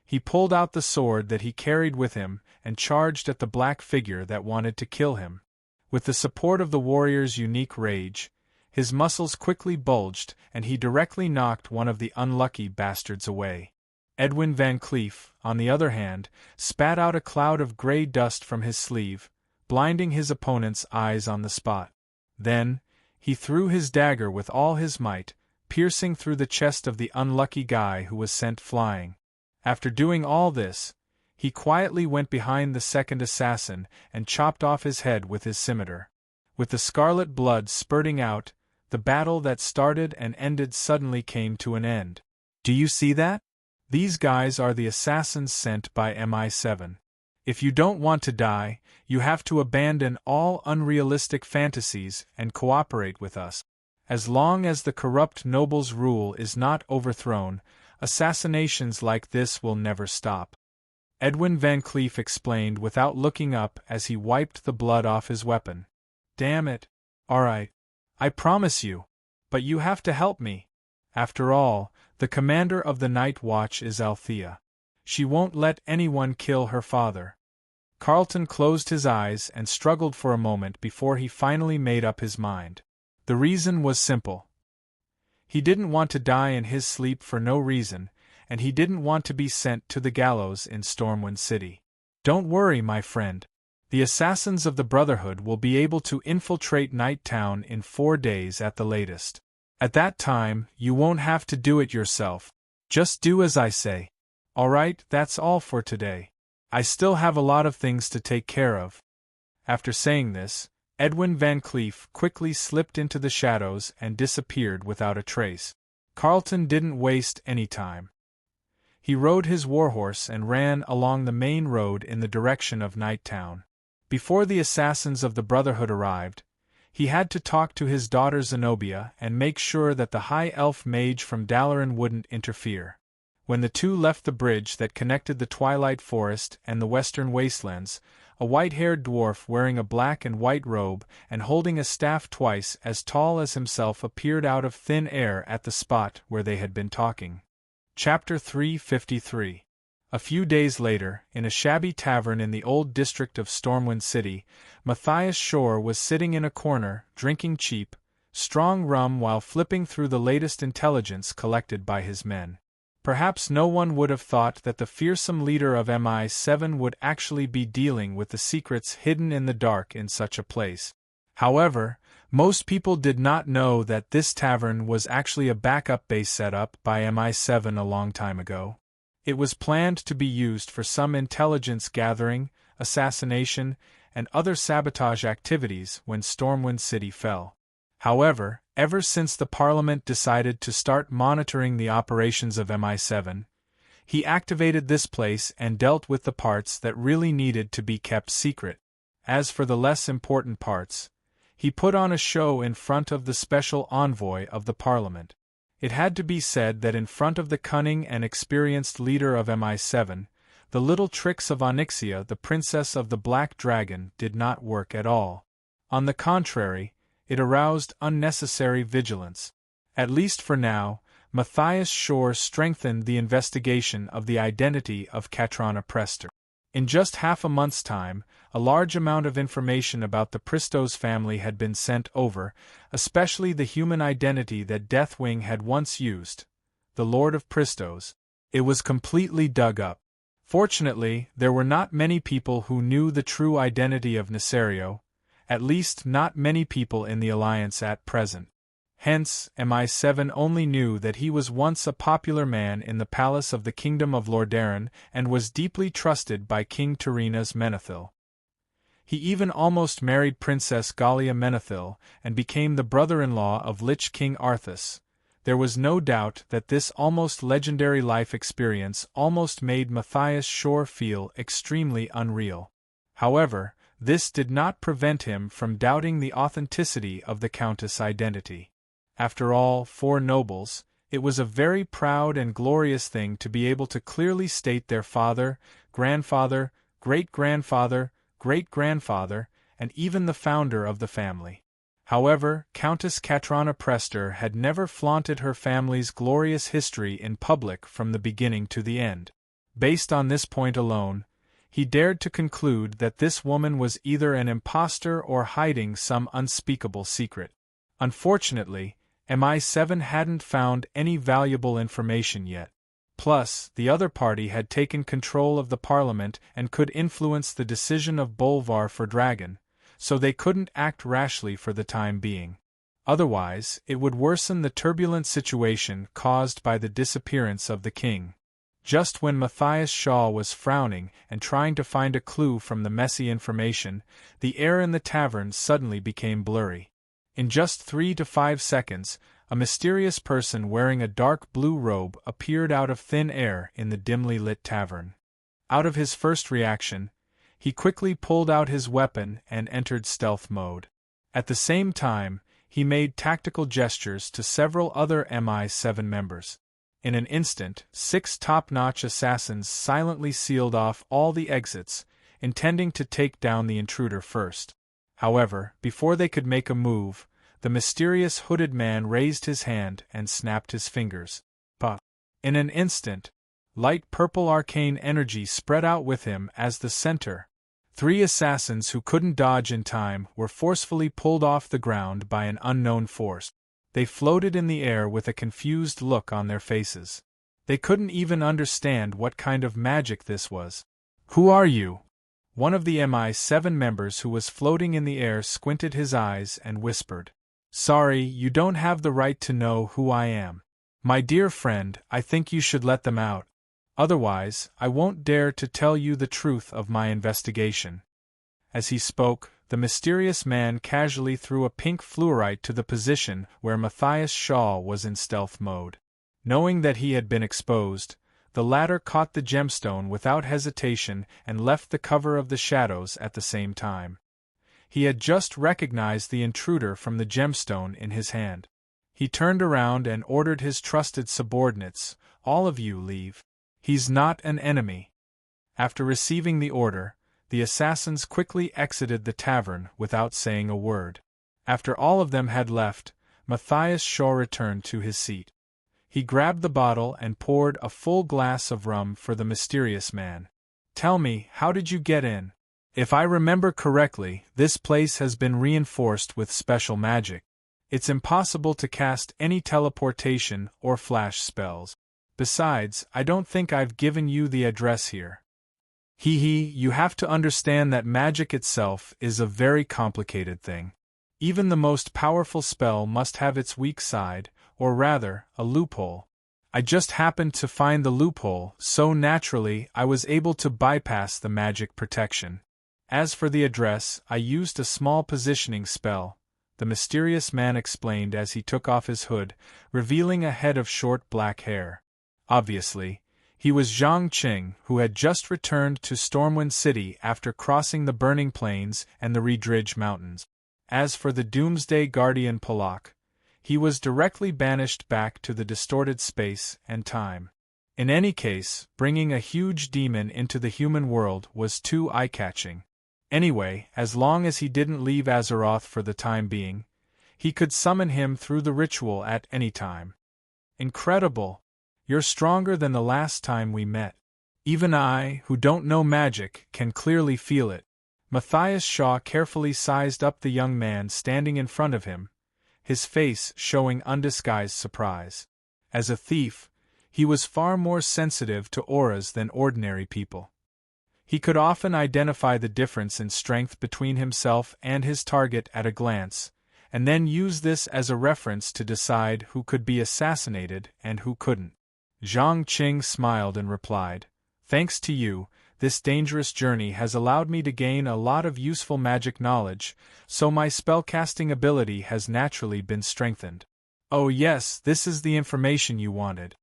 He pulled out the sword that he carried with him and charged at the black figure that wanted to kill him. With the support of the warrior's unique rage, his muscles quickly bulged and he directly knocked one of the unlucky bastards away. Edwin Van Cleef, on the other hand, spat out a cloud of gray dust from his sleeve, blinding his opponent's eyes on the spot. Then, he threw his dagger with all his might, piercing through the chest of the unlucky guy who was sent flying. After doing all this, he quietly went behind the second assassin and chopped off his head with his scimitar. With the scarlet blood spurting out, the battle that started and ended suddenly came to an end. Do you see that? These guys are the assassins sent by MI7. If you don't want to die, you have to abandon all unrealistic fantasies and cooperate with us. As long as the corrupt noble's rule is not overthrown, assassinations like this will never stop. Edwin Van Cleef explained without looking up as he wiped the blood off his weapon. Damn it. All right. I promise you. But you have to help me. After all, the commander of the Night Watch is Althea. She won't let anyone kill her father. Carlton closed his eyes and struggled for a moment before he finally made up his mind. The reason was simple. He didn't want to die in his sleep for no reason, and he didn't want to be sent to the gallows in Stormwind City. Don't worry, my friend. The assassins of the Brotherhood will be able to infiltrate Night Town in 4 days at the latest. At that time, you won't have to do it yourself. Just do as I say. All right, that's all for today. I still have a lot of things to take care of. After saying this, Edwin Van Cleef quickly slipped into the shadows and disappeared without a trace. Carlton didn't waste any time. He rode his warhorse and ran along the main road in the direction of Night Town. Before the assassins of the Brotherhood arrived, he had to talk to his daughter Zenobia and make sure that the high elf mage from Dalaran wouldn't interfere. When the two left the bridge that connected the Twilight Forest and the Western Wastelands, a white-haired dwarf wearing a black and white robe and holding a staff twice as tall as himself appeared out of thin air at the spot where they had been talking. Chapter 353. A few days later, in a shabby tavern in the old district of Stormwind City, Matthias Shore was sitting in a corner, drinking cheap, strong rum while flipping through the latest intelligence collected by his men. Perhaps no one would have thought that the fearsome leader of MI7 would actually be dealing with the secrets hidden in the dark in such a place. However, most people did not know that this tavern was actually a backup base set up by MI7 a long time ago. It was planned to be used for some intelligence gathering, assassination, and other sabotage activities when Stormwind City fell. However, ever since the Parliament decided to start monitoring the operations of MI7, he activated this place and dealt with the parts that really needed to be kept secret. As for the less important parts, he put on a show in front of the special envoy of the Parliament. It had to be said that in front of the cunning and experienced leader of MI7, the little tricks of Onyxia, the princess of the Black Dragon, did not work at all. On the contrary, it aroused unnecessary vigilance. At least for now, Matthias Shore strengthened the investigation of the identity of Katrana Prester. In just half a month's time, a large amount of information about the Pristos family had been sent over, especially the human identity that Deathwing had once used, the Lord of Pristos. It was completely dug up. Fortunately, there were not many people who knew the true identity of Nesario, at least not many people in the Alliance at present. Hence, MI7 only knew that he was once a popular man in the palace of the Kingdom of Lordaeron and was deeply trusted by King Tyrrhena's Menethil. He even almost married Princess Gallia Menethil and became the brother-in-law of Lich King Arthas. There was no doubt that this almost legendary life experience almost made Matthias Shore feel extremely unreal. However, this did not prevent him from doubting the authenticity of the Countess' identity. After all, for nobles, it was a very proud and glorious thing to be able to clearly state their father, grandfather, great-grandfather, great-grandfather, and even the founder of the family. However, Countess Katrana Prester had never flaunted her family's glorious history in public from the beginning to the end. Based on this point alone, he dared to conclude that this woman was either an impostor or hiding some unspeakable secret. Unfortunately, MI7 hadn't found any valuable information yet. Plus, the other party had taken control of the Parliament and could influence the decision of Bolvar for Dragon, so they couldn't act rashly for the time being. Otherwise, it would worsen the turbulent situation caused by the disappearance of the king. Just when Matthias Shaw was frowning and trying to find a clue from the messy information, the air in the tavern suddenly became blurry. In just 3 to 5 seconds, a mysterious person wearing a dark blue robe appeared out of thin air in the dimly lit tavern. Out of his first reaction, he quickly pulled out his weapon and entered stealth mode. At the same time, he made tactical gestures to several other MI7 members. In an instant, 6 top-notch assassins silently sealed off all the exits, intending to take down the intruder first. However, before they could make a move, the mysterious hooded man raised his hand and snapped his fingers. Puff! In an instant, light purple arcane energy spread out with him as the center. 3 assassins who couldn't dodge in time were forcefully pulled off the ground by an unknown force. They floated in the air with a confused look on their faces. They couldn't even understand what kind of magic this was. "Who are you?" One of the MI7 members who was floating in the air squinted his eyes and whispered. "Sorry, you don't have the right to know who I am. My dear friend, I think you should let them out. Otherwise, I won't dare to tell you the truth of my investigation." As he spoke, the mysterious man casually threw a pink fluorite to the position where Matthias Shaw was in stealth mode. Knowing that he had been exposed, the latter caught the gemstone without hesitation and left the cover of the shadows at the same time. He had just recognized the intruder from the gemstone in his hand. He turned around and ordered his trusted subordinates, "All of you leave. He's not an enemy." After receiving the order, the assassins quickly exited the tavern without saying a word. After all of them had left, Matthias Shaw returned to his seat. He grabbed the bottle and poured a full glass of rum for the mysterious man. "Tell me, how did you get in? If I remember correctly, this place has been reinforced with special magic. It's impossible to cast any teleportation or flash spells. Besides, I don't think I've given you the address here." You have to understand that magic itself is a very complicated thing. Even the most powerful spell must have its weak side, or rather, a loophole. I just happened to find the loophole, so naturally I was able to bypass the magic protection. As for the address, I used a small positioning spell, the mysterious man explained as he took off his hood, revealing a head of short black hair. Obviously, He was Zhang Qing, who had just returned to Stormwind City after crossing the Burning Plains and the Redridge Mountains. As for the Doomsday Guardian Polak, he was directly banished back to the distorted space and time. In any case, bringing a huge demon into the human world was too eye-catching. Anyway, as long as he didn't leave Azeroth for the time being, he could summon him through the ritual at any time. Incredible! You're stronger than the last time we met. Even I, who don't know magic, can clearly feel it. Matthias Shaw carefully sized up the young man standing in front of him, his face showing undisguised surprise. As a thief, he was far more sensitive to auras than ordinary people. He could often identify the difference in strength between himself and his target at a glance, and then use this as a reference to decide who could be assassinated and who couldn't. Zhang Qing smiled and replied, "Thanks to you, this dangerous journey has allowed me to gain a lot of useful magic knowledge, so my spellcasting ability has naturally been strengthened." "Oh yes, this is the information you wanted."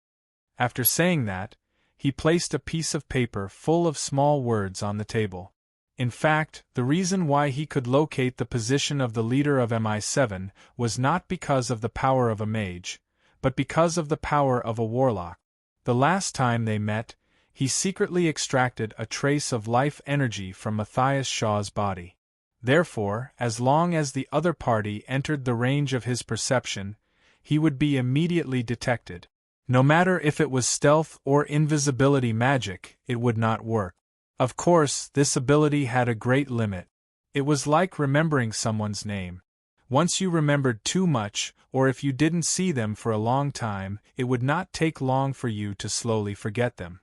After saying that, he placed a piece of paper full of small words on the table. In fact, the reason why he could locate the position of the leader of MI7 was not because of the power of a mage, but because of the power of a warlock. The last time they met, he secretly extracted a trace of life energy from Matthias Shaw's body. Therefore, as long as the other party entered the range of his perception, he would be immediately detected. No matter if it was stealth or invisibility magic, it would not work. Of course, this ability had a great limit. It was like remembering someone's name. Once you remembered too much, or if you didn't see them for a long time, it would not take long for you to slowly forget them.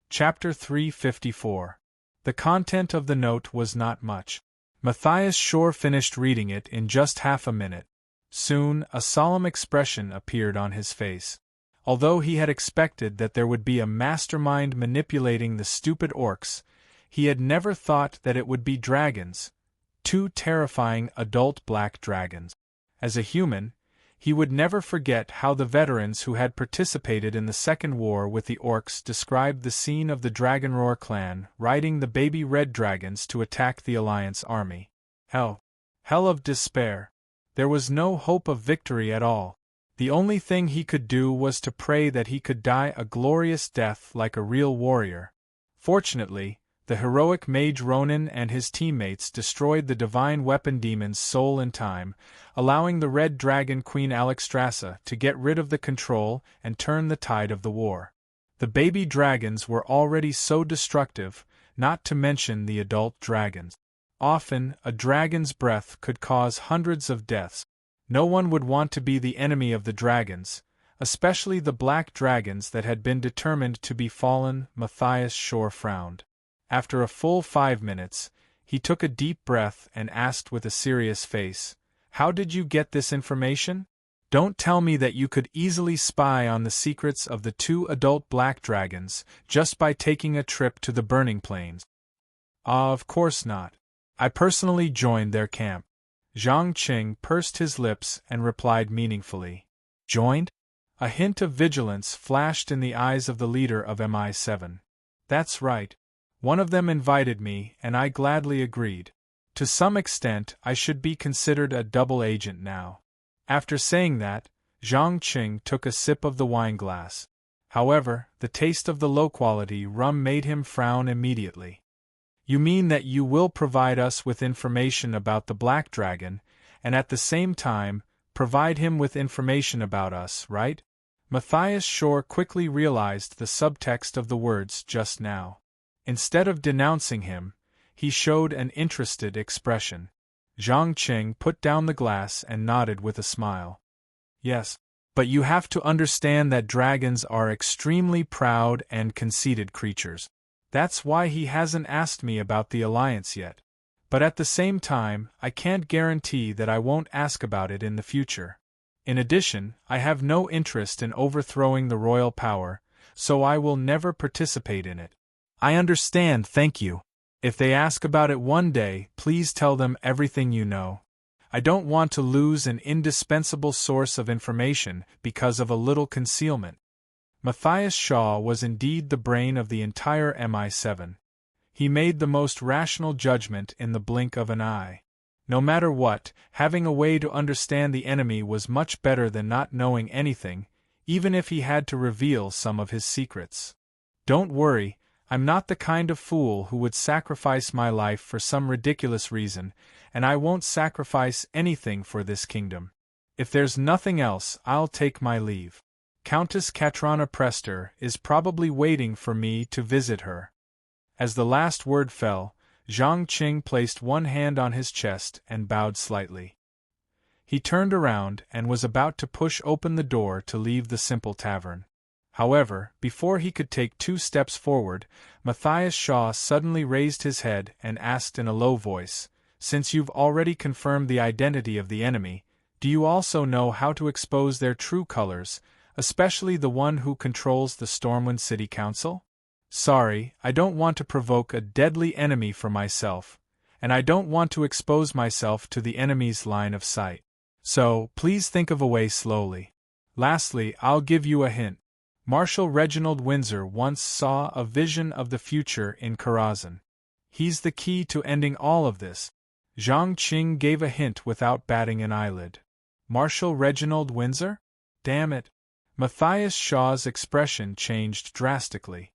Chapter 354. The content of the note was not much. Matthias Shaw finished reading it in just half a minute. Soon, a solemn expression appeared on his face. Although he had expected that there would be a mastermind manipulating the stupid orcs, he had never thought that it would be dragons, two terrifying adult black dragons. As a human, he would never forget how the veterans who had participated in the Second War with the orcs described the scene of the Dragonroar clan riding the baby red dragons to attack the Alliance army. Hell of despair. There was no hope of victory at all. The only thing he could do was to pray that he could die a glorious death like a real warrior. Fortunately, the heroic mage Ronin and his teammates destroyed the divine weapon demon's soul in time, allowing the Red Dragon Queen Alexstrasza to get rid of the control and turn the tide of the war. The baby dragons were already so destructive, not to mention the adult dragons. Often, a dragon's breath could cause hundreds of deaths. No one would want to be the enemy of the dragons, especially the black dragons that had been determined to be fallen. Matthias Shaw frowned. After a full 5 minutes, he took a deep breath and asked with a serious face, "How did you get this information? Don't tell me that you could easily spy on the secrets of the two adult black dragons just by taking a trip to the Burning Plains." Of course not. I personally joined their camp." Zhang Qing pursed his lips and replied meaningfully. "Joined?" A hint of vigilance flashed in the eyes of the leader of MI7. "That's right. One of them invited me, and I gladly agreed. To some extent, I should be considered a double agent now." After saying that, Zhang Qing took a sip of the wineglass. However, the taste of the low-quality rum made him frown immediately. "You mean that you will provide us with information about the Black Dragon, and at the same time, provide him with information about us, right?" Matthias Shaw quickly realized the subtext of the words just now. Instead of denouncing him, he showed an interested expression. Zhang Qing put down the glass and nodded with a smile. "Yes, but you have to understand that dragons are extremely proud and conceited creatures. That's why he hasn't asked me about the Alliance yet. But at the same time, I can't guarantee that I won't ask about it in the future. In addition, I have no interest in overthrowing the royal power, so I will never participate in it." "I understand, thank you. If they ask about it one day, please tell them everything you know. I don't want to lose an indispensable source of information because of a little concealment." Matthias Shaw was indeed the brain of the entire MI7. He made the most rational judgment in the blink of an eye. No matter what, having a way to understand the enemy was much better than not knowing anything, even if he had to reveal some of his secrets. Don't worry, I'm not the kind of fool who would sacrifice my life for some ridiculous reason, and I won't sacrifice anything for this kingdom. If there's nothing else, I'll take my leave. Countess Katrana Prester is probably waiting for me to visit her. As the last word fell, Zhang Qing placed one hand on his chest and bowed slightly. He turned around and was about to push open the door to leave the simple tavern. However, before he could take 2 steps forward, Matthias Shaw suddenly raised his head and asked in a low voice, "Since you've already confirmed the identity of the enemy, do you also know how to expose their true colors, especially the one who controls the Stormwind City Council?" "Sorry, I don't want to provoke a deadly enemy for myself, and I don't want to expose myself to the enemy's line of sight. So, please think of a way slowly. Lastly, I'll give you a hint. Marshal Reginald Windsor once saw a vision of the future in Karazhan. He's the key to ending all of this." Zhang Qing gave a hint without batting an eyelid. Marshal Reginald Windsor? Damn it. Matthias Shaw's expression changed drastically.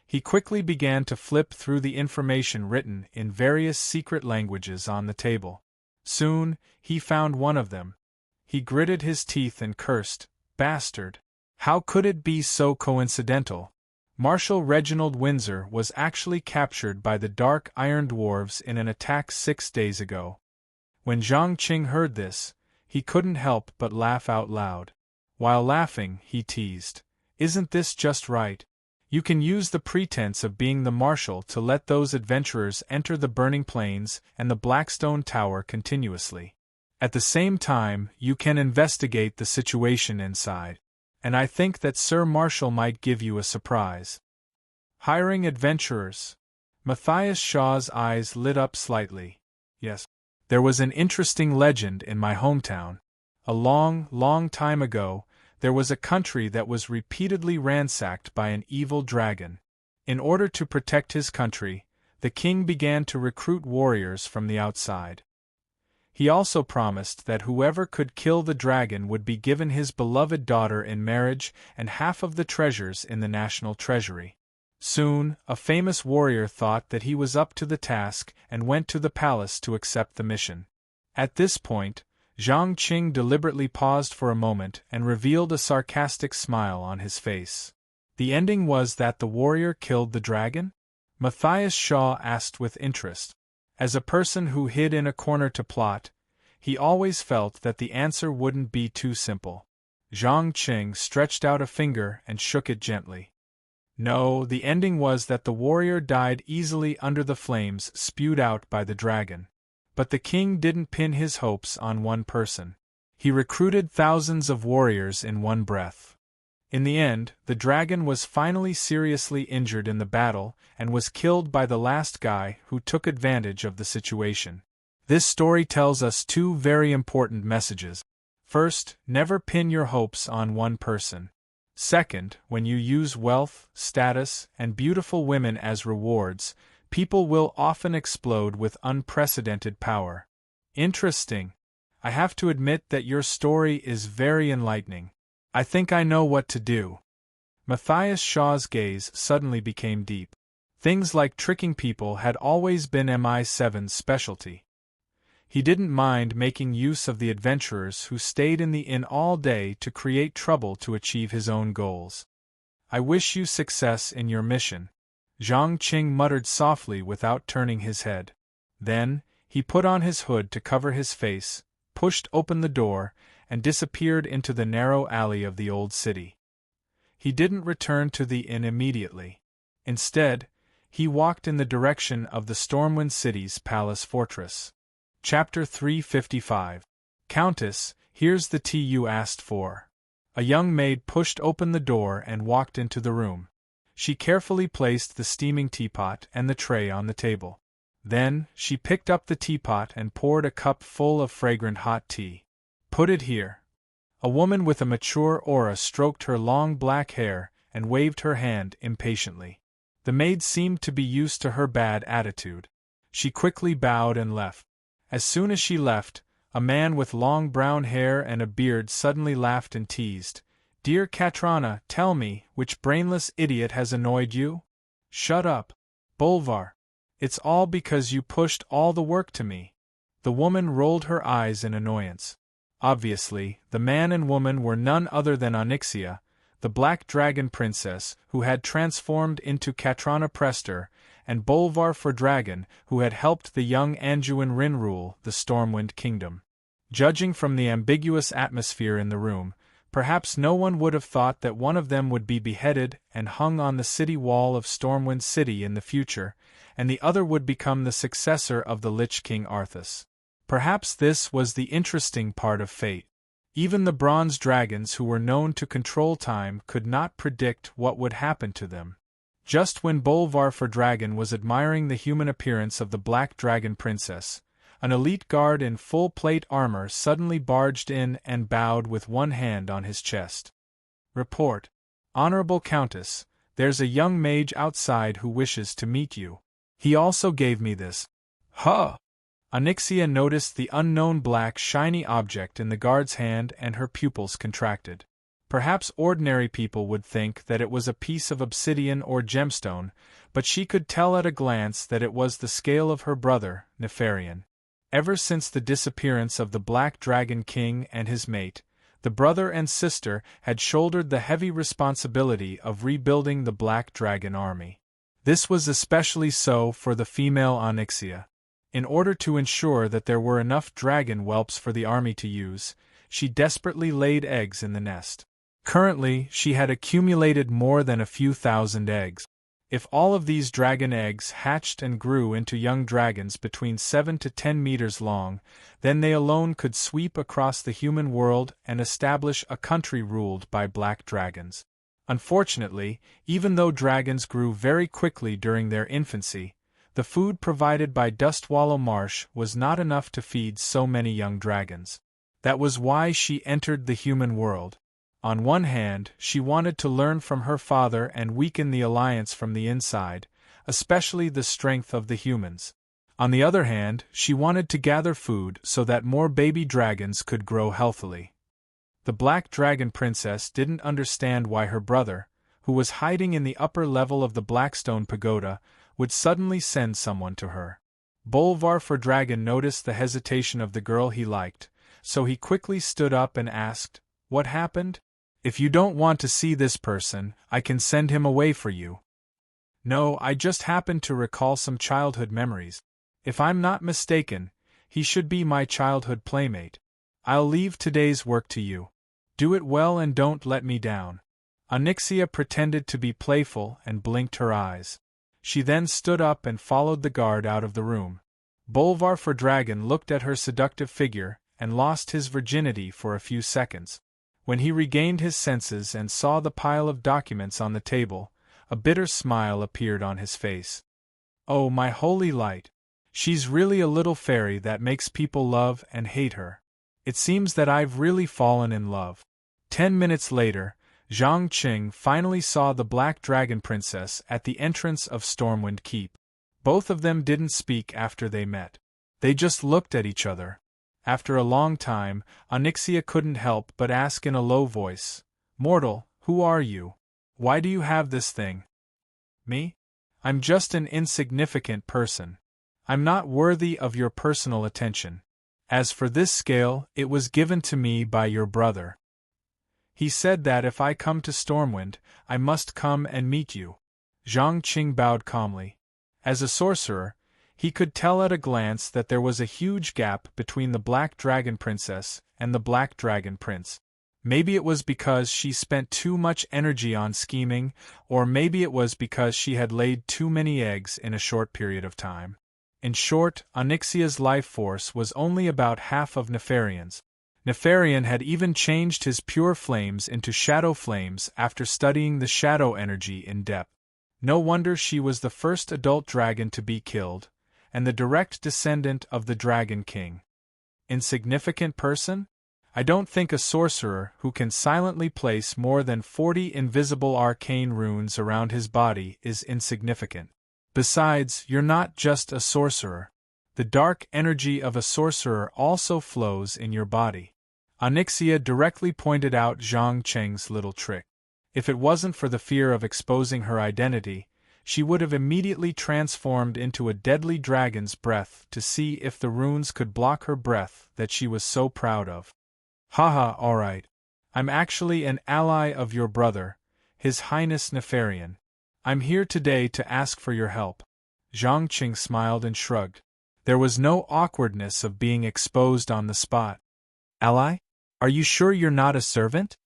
He quickly began to flip through the information written in various secret languages on the table. Soon, he found one of them. He gritted his teeth and cursed, "Bastard! How could it be so coincidental?" Marshal Reginald Windsor was actually captured by the Dark Iron Dwarves in an attack 6 days ago. When Zhang Qing heard this, he couldn't help but laugh out loud. While laughing, he teased, "Isn't this just right? You can use the pretense of being the marshal to let those adventurers enter the Burning Plains and the Blackstone Tower continuously. At the same time, you can investigate the situation inside. And I think that Sir Marshal might give you a surprise." Hiring adventurers. Matthias Shaw's eyes lit up slightly. Yes. There was an interesting legend in my hometown. A long, long time ago, there was a country that was repeatedly ransacked by an evil dragon. In order to protect his country, the king began to recruit warriors from the outside. He also promised that whoever could kill the dragon would be given his beloved daughter in marriage and half of the treasures in the national treasury. Soon, a famous warrior thought that he was up to the task and went to the palace to accept the mission. At this point, Zhang Qing deliberately paused for a moment and revealed a sarcastic smile on his face. "The ending was that the warrior killed the dragon?" Matthias Shaw asked with interest. As a person who hid in a corner to plot, he always felt that the answer wouldn't be too simple. Zhang Qing stretched out a finger and shook it gently. "No, the ending was that the warrior died easily under the flames spewed out by the dragon. But the king didn't pin his hopes on one person. He recruited thousands of warriors in one breath. In the end, the dragon was finally seriously injured in the battle and was killed by the last guy who took advantage of the situation. This story tells us 2 very important messages. First, never pin your hopes on one person. Second, when you use wealth, status, and beautiful women as rewards, people will often explode with unprecedented power." Interesting. I have to admit that your story is very enlightening. I think I know what to do. Matthias Shaw's gaze suddenly became deep. Things like tricking people had always been MI7's specialty. He didn't mind making use of the adventurers who stayed in the inn all day to create trouble to achieve his own goals. "I wish you success in your mission," Zhang Qing muttered softly without turning his head. Then, he put on his hood to cover his face, pushed open the door, and disappeared into the narrow alley of the old city. He didn't return to the inn immediately. Instead, he walked in the direction of the Stormwind City's palace fortress. Chapter 355. "Countess, here's the tea you asked for." A young maid pushed open the door and walked into the room. She carefully placed the steaming teapot and the tray on the table. Then, she picked up the teapot and poured a cup full of fragrant hot tea. "Put it here." A woman with a mature aura stroked her long black hair and waved her hand impatiently. The maid seemed to be used to her bad attitude. She quickly bowed and left. As soon as she left, a man with long brown hair and a beard suddenly laughed and teased. "Dear Katrana, tell me, which brainless idiot has annoyed you?" "Shut up, Bolvar. It's all because you pushed all the work to me." The woman rolled her eyes in annoyance. Obviously, the man and woman were none other than Onyxia, the Black Dragon Princess, who had transformed into Katrana Prester, and Bolvar for Dragon, who had helped the young Anduin Rin rule the Stormwind Kingdom. Judging from the ambiguous atmosphere in the room, perhaps no one would have thought that one of them would be beheaded and hung on the city wall of Stormwind City in the future, and the other would become the successor of the Lich King Arthas. Perhaps this was the interesting part of fate. Even the bronze dragons who were known to control time could not predict what would happen to them. Just when Bolvar for Dragon was admiring the human appearance of the Black Dragon Princess, an elite guard in full plate armor suddenly barged in and bowed with one hand on his chest. "Report. Honorable Countess, there's a young mage outside who wishes to meet you. He also gave me this." "Huh!" Onyxia noticed the unknown black shiny object in the guard's hand and her pupils contracted. Perhaps ordinary people would think that it was a piece of obsidian or gemstone, but she could tell at a glance that it was the scale of her brother, Nefarian. Ever since the disappearance of the Black Dragon King and his mate, the brother and sister had shouldered the heavy responsibility of rebuilding the Black Dragon army. This was especially so for the female Onyxia. In order to ensure that there were enough dragon whelps for the army to use, she desperately laid eggs in the nest. Currently, she had accumulated more than a few thousand eggs. If all of these dragon eggs hatched and grew into young dragons between 7 to 10 meters long, then they alone could sweep across the human world and establish a country ruled by black dragons. Unfortunately, even though dragons grew very quickly during their infancy, the food provided by Dustwallow Marsh was not enough to feed so many young dragons. That was why she entered the human world. On one hand, she wanted to learn from her father and weaken the alliance from the inside, especially the strength of the humans. On the other hand, she wanted to gather food so that more baby dragons could grow healthily. The Black Dragon Princess didn't understand why her brother, who was hiding in the upper level of the Blackstone Pagoda, would suddenly send someone to her. Bolvar for Dragon noticed the hesitation of the girl he liked, so he quickly stood up and asked, "What happened? If you don't want to see this person, I can send him away for you." "No, I just happened to recall some childhood memories. If I'm not mistaken, he should be my childhood playmate. I'll leave today's work to you. Do it well and don't let me down." Onyxia pretended to be playful and blinked her eyes. She then stood up and followed the guard out of the room. Bolvar for Dragon looked at her seductive figure and lost his virginity for a few seconds. When he regained his senses and saw the pile of documents on the table, a bitter smile appeared on his face. "Oh, my holy light! She's really a little fairy that makes people love and hate her. It seems that I've really fallen in love." 10 minutes later, Zhang Qing finally saw the Black Dragon Princess at the entrance of Stormwind Keep. Both of them didn't speak after they met. They just looked at each other. After a long time, Onyxia couldn't help but ask in a low voice, "Mortal, who are you? Why do you have this thing?" "Me? I'm just an insignificant person. I'm not worthy of your personal attention. As for this scale, it was given to me by your brother. He said that if I come to Stormwind, I must come and meet you." Zhang Qing bowed calmly. As a sorcerer, he could tell at a glance that there was a huge gap between the Black Dragon Princess and the Black Dragon Prince. Maybe it was because she spent too much energy on scheming, or maybe it was because she had laid too many eggs in a short period of time. In short, Onyxia's life force was only about half of Nefarian's. Nefarian had even changed his pure flames into shadow flames after studying the shadow energy in depth. No wonder she was the first adult dragon to be killed, and the direct descendant of the Dragon King. Insignificant person? I don't think a sorcerer who can silently place more than 40 invisible arcane runes around his body is insignificant. Besides, you're not just a sorcerer. The dark energy of a sorcerer also flows in your body. Onyxia directly pointed out Zhang Cheng's little trick. If it wasn't for the fear of exposing her identity, she would have immediately transformed into a deadly dragon's breath to see if the runes could block her breath that she was so proud of. Haha, alright. I'm actually an ally of your brother, His Highness Nefarian. I'm here today to ask for your help. Zhang Qing smiled and shrugged. There was no awkwardness of being exposed on the spot. Ally? Are you sure you're not a servant?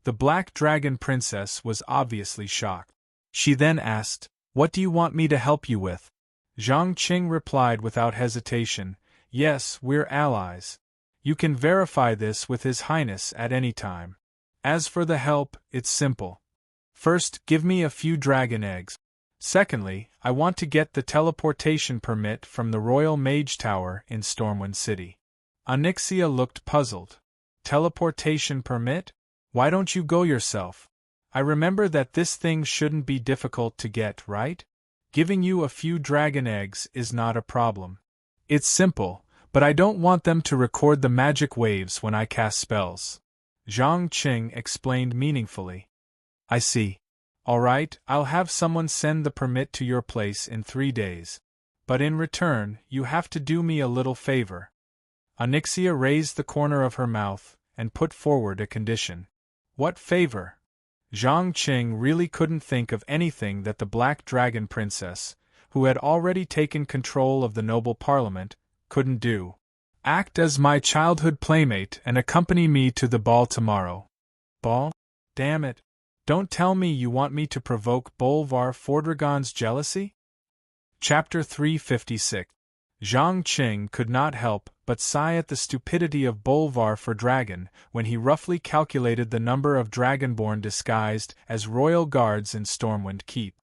The Black Dragon Princess was obviously shocked. She then asked, What do you want me to help you with? Zhang Qing replied without hesitation, Yes, we're allies. You can verify this with His Highness at any time. As for the help, it's simple. First, give me a few dragon eggs. Secondly, I want to get the teleportation permit from the Royal Mage Tower in Stormwind City. Onyxia looked puzzled. Teleportation permit? Why don't you go yourself? I remember that this thing shouldn't be difficult to get, right? Giving you a few dragon eggs is not a problem. It's simple, but I don't want them to record the magic waves when I cast spells. Zhang Qing explained meaningfully. I see. Alright, I'll have someone send the permit to your place in 3 days. But in return, you have to do me a little favor. Onyxia raised the corner of her mouth and put forward a condition. What favor? Zhang Qing really couldn't think of anything that the Black Dragon Princess, who had already taken control of the noble parliament, couldn't do. Act as my childhood playmate and accompany me to the ball tomorrow. Ball? Damn it. Don't tell me you want me to provoke Bolvar Fordragon's jealousy? Chapter 356. Zhang Qing could not help but sigh at the stupidity of Bolvar Fordragon when he roughly calculated the number of Dragonborn disguised as royal guards in Stormwind Keep.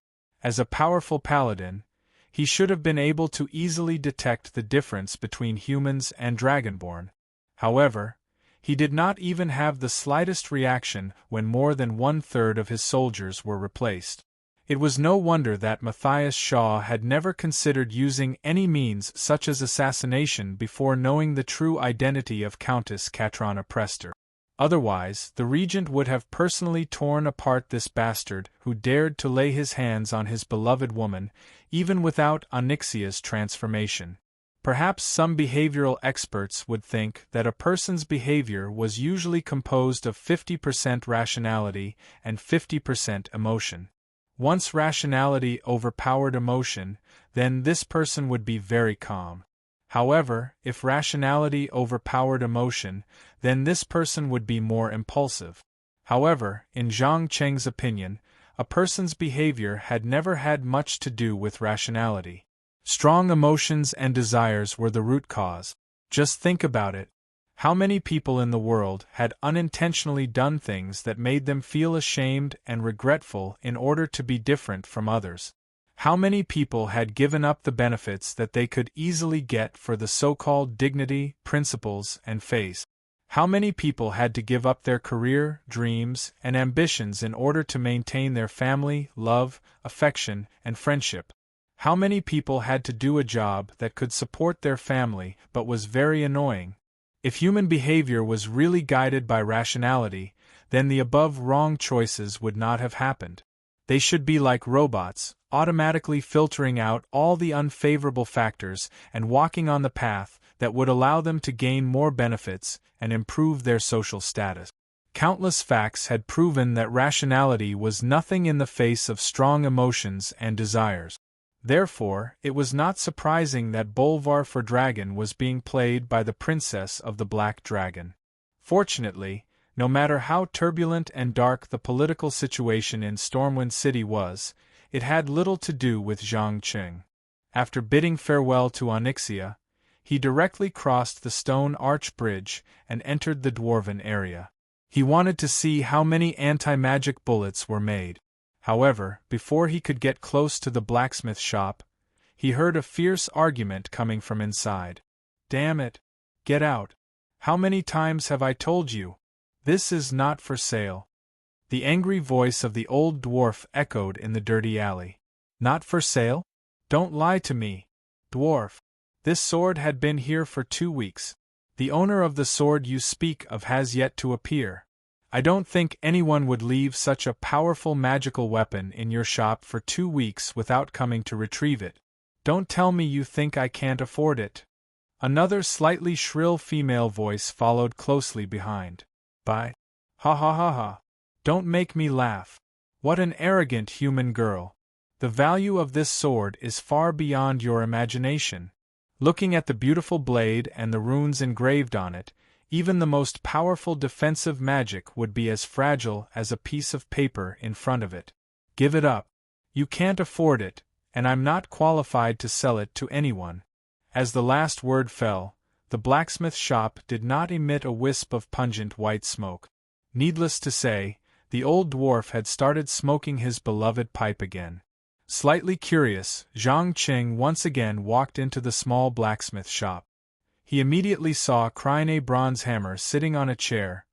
As a powerful paladin, he should have been able to easily detect the difference between humans and Dragonborn. However, he did not even have the slightest reaction when more than 1/3 of his soldiers were replaced. It was no wonder that Matthias Shaw had never considered using any means such as assassination before knowing the true identity of Countess Katrana Prester. Otherwise, the regent would have personally torn apart this bastard who dared to lay his hands on his beloved woman, even without Onyxia's transformation. Perhaps some behavioral experts would think that a person's behavior was usually composed of 50% rationality and 50% emotion. Once rationality overpowered emotion, then this person would be very calm. However, if rationality overpowered emotion, then this person would be more impulsive. However, in Zhang Cheng's opinion, a person's behavior had never had much to do with rationality. Strong emotions and desires were the root cause. Just think about it. How many people in the world had unintentionally done things that made them feel ashamed and regretful in order to be different from others? How many people had given up the benefits that they could easily get for the so-called dignity, principles, and faith? How many people had to give up their career, dreams, and ambitions in order to maintain their family, love, affection, and friendship? How many people had to do a job that could support their family but was very annoying? If human behavior was really guided by rationality, then the above wrong choices would not have happened. They should be like robots, automatically filtering out all the unfavorable factors and walking on the path that would allow them to gain more benefits and improve their social status. Countless facts had proven that rationality was nothing in the face of strong emotions and desires. Therefore, it was not surprising that Bolvar Fordragon was being played by the Princess of the Black Dragon. Fortunately, no matter how turbulent and dark the political situation in Stormwind City was, it had little to do with Zhang Qing. After bidding farewell to Onyxia, he directly crossed the stone arch bridge and entered the dwarven area. He wanted to see how many anti-magic bullets were made. However, before he could get close to the blacksmith shop, he heard a fierce argument coming from inside. Damn it! Get out! How many times have I told you? This is not for sale. The angry voice of the old dwarf echoed in the dirty alley. Not for sale? Don't lie to me, dwarf. This sword had been here for 2 weeks. The owner of the sword you speak of has yet to appear. I don't think anyone would leave such a powerful magical weapon in your shop for 2 weeks without coming to retrieve it. Don't tell me you think I can't afford it. Another slightly shrill female voice followed closely behind. Ha ha ha ha. Don't make me laugh. What an arrogant human girl. The value of this sword is far beyond your imagination. Looking at the beautiful blade and the runes engraved on it, even the most powerful defensive magic would be as fragile as a piece of paper in front of it. Give it up. You can't afford it, and I'm not qualified to sell it to anyone. As the last word fell, the blacksmith shop did not emit a wisp of pungent white smoke. Needless to say, the old dwarf had started smoking his beloved pipe again. Slightly curious, Zhang Qing once again walked into the small blacksmith shop. He immediately saw Crine Bronze Hammer sitting on a chair,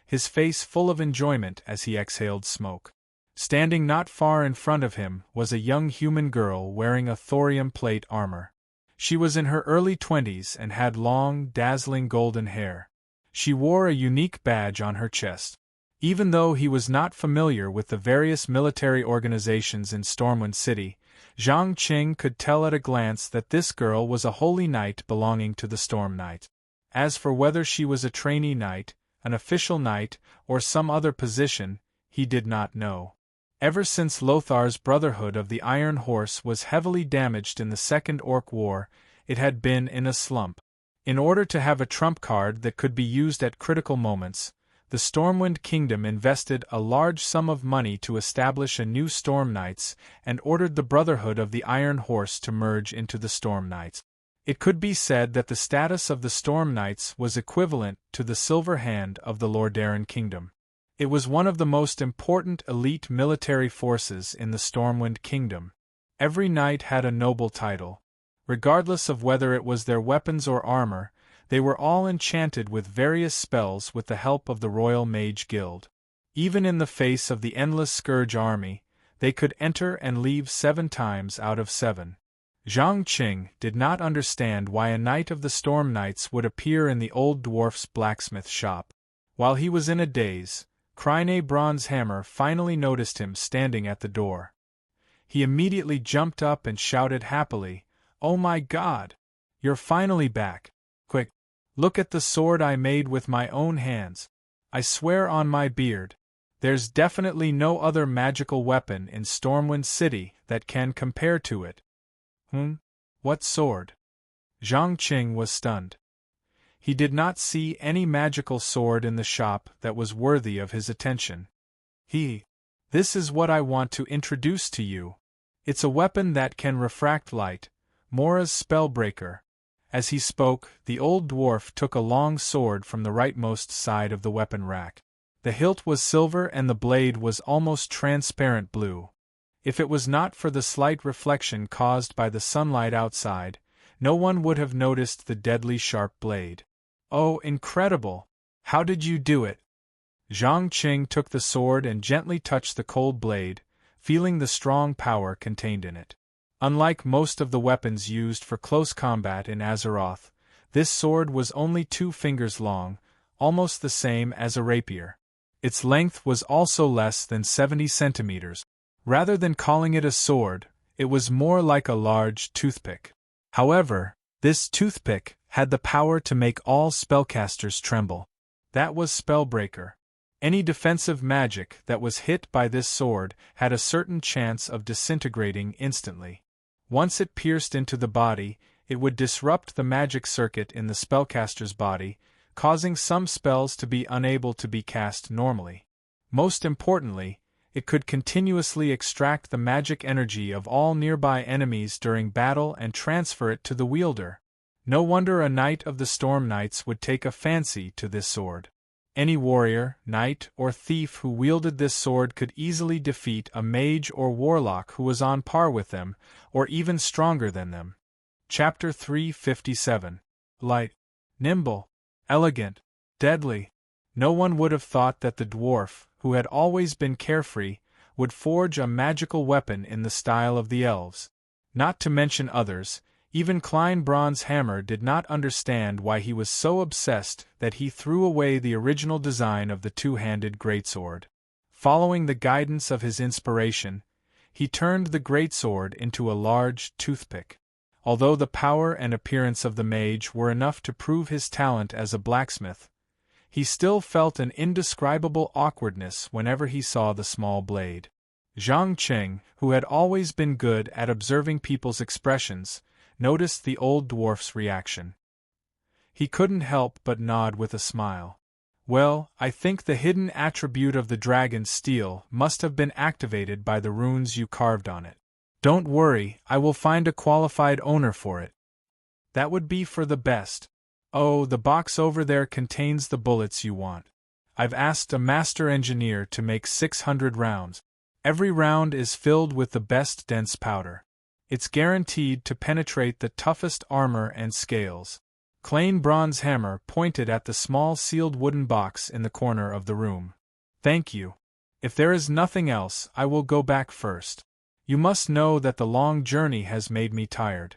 his face full of enjoyment as he exhaled smoke. Standing not far in front of him was a young human girl wearing a thorium plate armor. She was in her early 20s and had long, dazzling golden hair. She wore a unique badge on her chest. Even though he was not familiar with the various military organizations in Stormwind City, Zhang Qing could tell at a glance that this girl was a holy knight belonging to the Storm Knight. As for whether she was a trainee knight, an official knight, or some other position, he did not know. Ever since Lothar's Brotherhood of the Iron Horse was heavily damaged in the Second Orc War, it had been in a slump. In order to have a trump card that could be used at critical moments, the Stormwind Kingdom invested a large sum of money to establish a new Storm Knights and ordered the Brotherhood of the Iron Horse to merge into the Storm Knights. It could be said that the status of the Storm Knights was equivalent to the Silver Hand of the Lordaeron Kingdom. It was one of the most important elite military forces in the Stormwind Kingdom. Every knight had a noble title. Regardless of whether it was their weapons or armor, they were all enchanted with various spells with the help of the Royal Mage Guild. Even in the face of the endless Scourge army, they could enter and leave 7 times out of 7. Zhang Qing did not understand why a knight of the Storm Knights would appear in the old dwarf's blacksmith shop. While he was in a daze, Crine Bronze Hammer finally noticed him standing at the door. He immediately jumped up and shouted happily, "Oh my God! You're finally back! Quick, look at the sword I made with my own hands. I swear on my beard, there's definitely no other magical weapon in Stormwind City that can compare to it." What sword? Zhang Qing was stunned. He did not see any magical sword in the shop that was worthy of his attention. This is what I want to introduce to you. It's a weapon that can refract light, Mora's Spellbreaker. As he spoke, the old dwarf took a long sword from the rightmost side of the weapon rack. The hilt was silver and the blade was almost transparent blue. If it was not for the slight reflection caused by the sunlight outside, no one would have noticed the deadly sharp blade. Oh, incredible! How did you do it? Zhang Qing took the sword and gently touched the cold blade, feeling the strong power contained in it. Unlike most of the weapons used for close combat in Azeroth, this sword was only 2 fingers long, almost the same as a rapier. Its length was also less than 70 centimeters. Rather than calling it a sword, it was more like a large toothpick. However, this toothpick had the power to make all spellcasters tremble. That was Spellbreaker. Any defensive magic that was hit by this sword had a certain chance of disintegrating instantly. Once it pierced into the body, it would disrupt the magic circuit in the spellcaster's body, causing some spells to be unable to be cast normally. Most importantly, it could continuously extract the magic energy of all nearby enemies during battle and transfer it to the wielder. No wonder a knight of the Storm Knights would take a fancy to this sword. Any warrior, knight, or thief who wielded this sword could easily defeat a mage or warlock who was on par with them, or even stronger than them. Chapter 357. Light. Nimble. Elegant. Deadly. No one would have thought that the dwarf, who had always been carefree, would forge a magical weapon in the style of the elves. Not to mention others, even Klein Bronze Hammer did not understand why he was so obsessed that he threw away the original design of the two-handed greatsword. Following the guidance of his inspiration, he turned the greatsword into a large toothpick. Although the power and appearance of the mage were enough to prove his talent as a blacksmith, he still felt an indescribable awkwardness whenever he saw the small blade. Zhang Qing, who had always been good at observing people's expressions, noticed the old dwarf's reaction. He couldn't help but nod with a smile. Well, I think the hidden attribute of the dragon's steel must have been activated by the runes you carved on it. Don't worry, I will find a qualified owner for it. That would be for the best. Oh, the box over there contains the bullets you want. I've asked a master engineer to make 600 rounds. Every round is filled with the best dense powder. It's guaranteed to penetrate the toughest armor and scales. Klein Bronze Hammer pointed at the small sealed wooden box in the corner of the room. Thank you. If there is nothing else, I will go back first. You must know that the long journey has made me tired.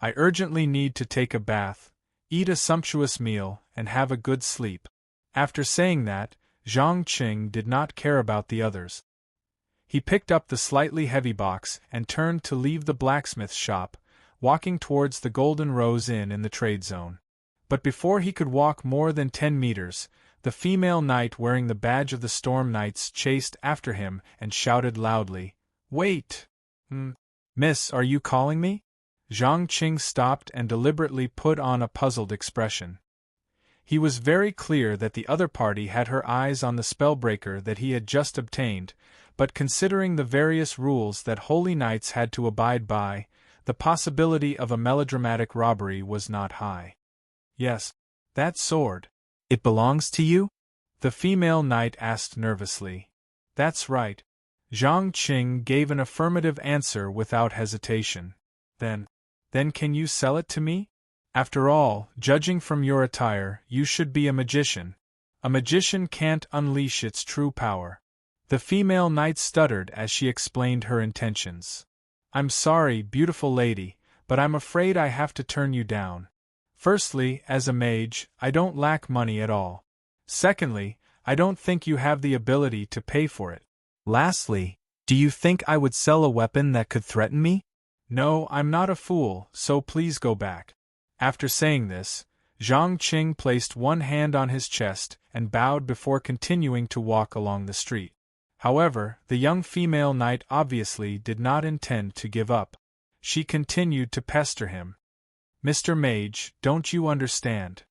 I urgently need to take a bath, eat a sumptuous meal, and have a good sleep. After saying that, Zhang Qing did not care about the others. He picked up the slightly heavy box and turned to leave the blacksmith's shop, walking towards the Golden Rose Inn in the trade zone. But before he could walk more than 10 meters, the female knight wearing the badge of the Storm Knights chased after him and shouted loudly, "Wait! Miss, are you calling me?" Zhang Qing stopped and deliberately put on a puzzled expression. He was very clear that the other party had her eyes on the spellbreaker that he had just obtained, but considering the various rules that holy knights had to abide by, the possibility of a melodramatic robbery was not high. "Yes, that sword. It belongs to you?" the female knight asked nervously. "That's right." Zhang Qing gave an affirmative answer without hesitation. Then can you sell it to me? After all, judging from your attire, you should be a magician. A magician can't unleash its true power. The female knight stuttered as she explained her intentions. "I'm sorry, beautiful lady, but I'm afraid I have to turn you down. Firstly, as a mage, I don't lack money at all. Secondly, I don't think you have the ability to pay for it. Lastly, do you think I would sell a weapon that could threaten me? No, I'm not a fool, so please go back." After saying this, Zhang Qing placed one hand on his chest and bowed before continuing to walk along the street. However, the young female knight obviously did not intend to give up. She continued to pester him. "Mr. Mage, don't you understand?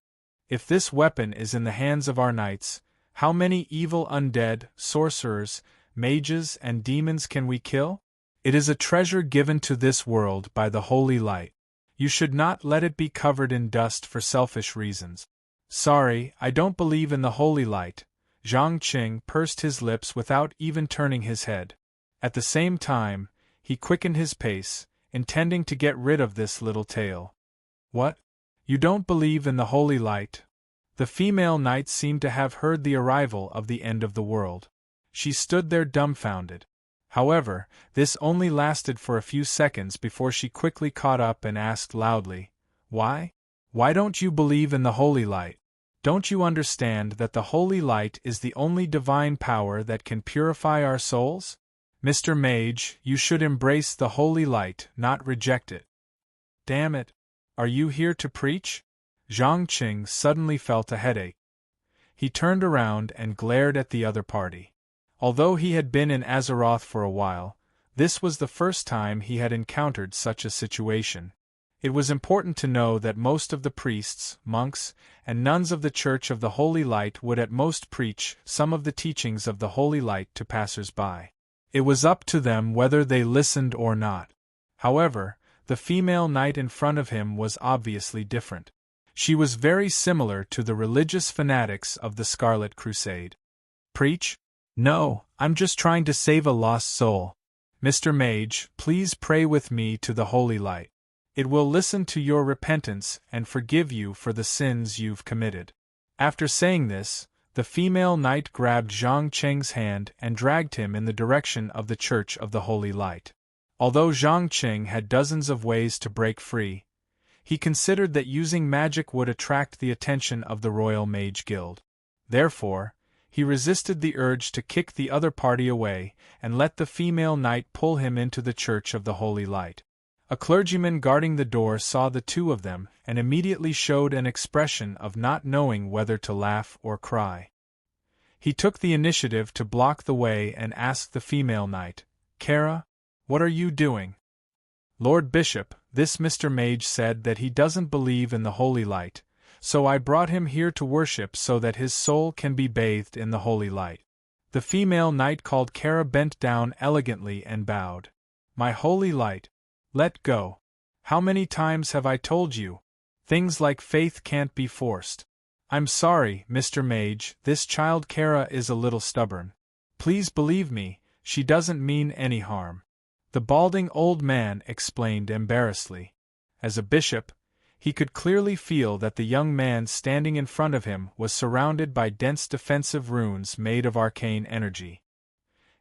If this weapon is in the hands of our knights, how many evil undead, sorcerers, mages, and demons can we kill? It is a treasure given to this world by the holy light. You should not let it be covered in dust for selfish reasons." "Sorry, I don't believe in the holy light." Zhang Qing pursed his lips without even turning his head. At the same time, he quickened his pace, intending to get rid of this little tale. "What? You don't believe in the holy light?" The female knight seemed to have heard the arrival of the end of the world. She stood there dumbfounded. However, this only lasted for a few seconds before she quickly caught up and asked loudly, "Why? Why don't you believe in the holy light? Don't you understand that the holy light is the only divine power that can purify our souls? Mr. Mage, you should embrace the holy light, not reject it." "Damn it! Are you here to preach?" Zhang Qing suddenly felt a headache. He turned around and glared at the other party. Although he had been in Azeroth for a while, this was the first time he had encountered such a situation. It was important to know that most of the priests, monks, and nuns of the Church of the Holy Light would at most preach some of the teachings of the Holy Light to passers-by. It was up to them whether they listened or not. However, the female knight in front of him was obviously different. She was very similar to the religious fanatics of the Scarlet Crusade. "Preach? No, I'm just trying to save a lost soul. Mr. Mage, please pray with me to the Holy Light. It will listen to your repentance and forgive you for the sins you've committed." After saying this, the female knight grabbed Zhang Qing's hand and dragged him in the direction of the Church of the Holy Light. Although Zhang Qing had dozens of ways to break free, he considered that using magic would attract the attention of the Royal Mage Guild. Therefore, he resisted the urge to kick the other party away and let the female knight pull him into the Church of the Holy Light. A clergyman guarding the door saw the two of them and immediately showed an expression of not knowing whether to laugh or cry. He took the initiative to block the way and asked the female knight, "Kara, what are you doing?" "Lord Bishop, this Mr. Mage said that he doesn't believe in the Holy Light, so I brought him here to worship so that his soul can be bathed in the Holy Light." The female knight called Kara bent down elegantly and bowed. "My Holy Light, let go. How many times have I told you? Things like faith can't be forced." "I'm sorry, Mr. Mage, this child Kara is a little stubborn. Please believe me, she doesn't mean any harm," the balding old man explained embarrassedly. As a bishop, he could clearly feel that the young man standing in front of him was surrounded by dense defensive runes made of arcane energy.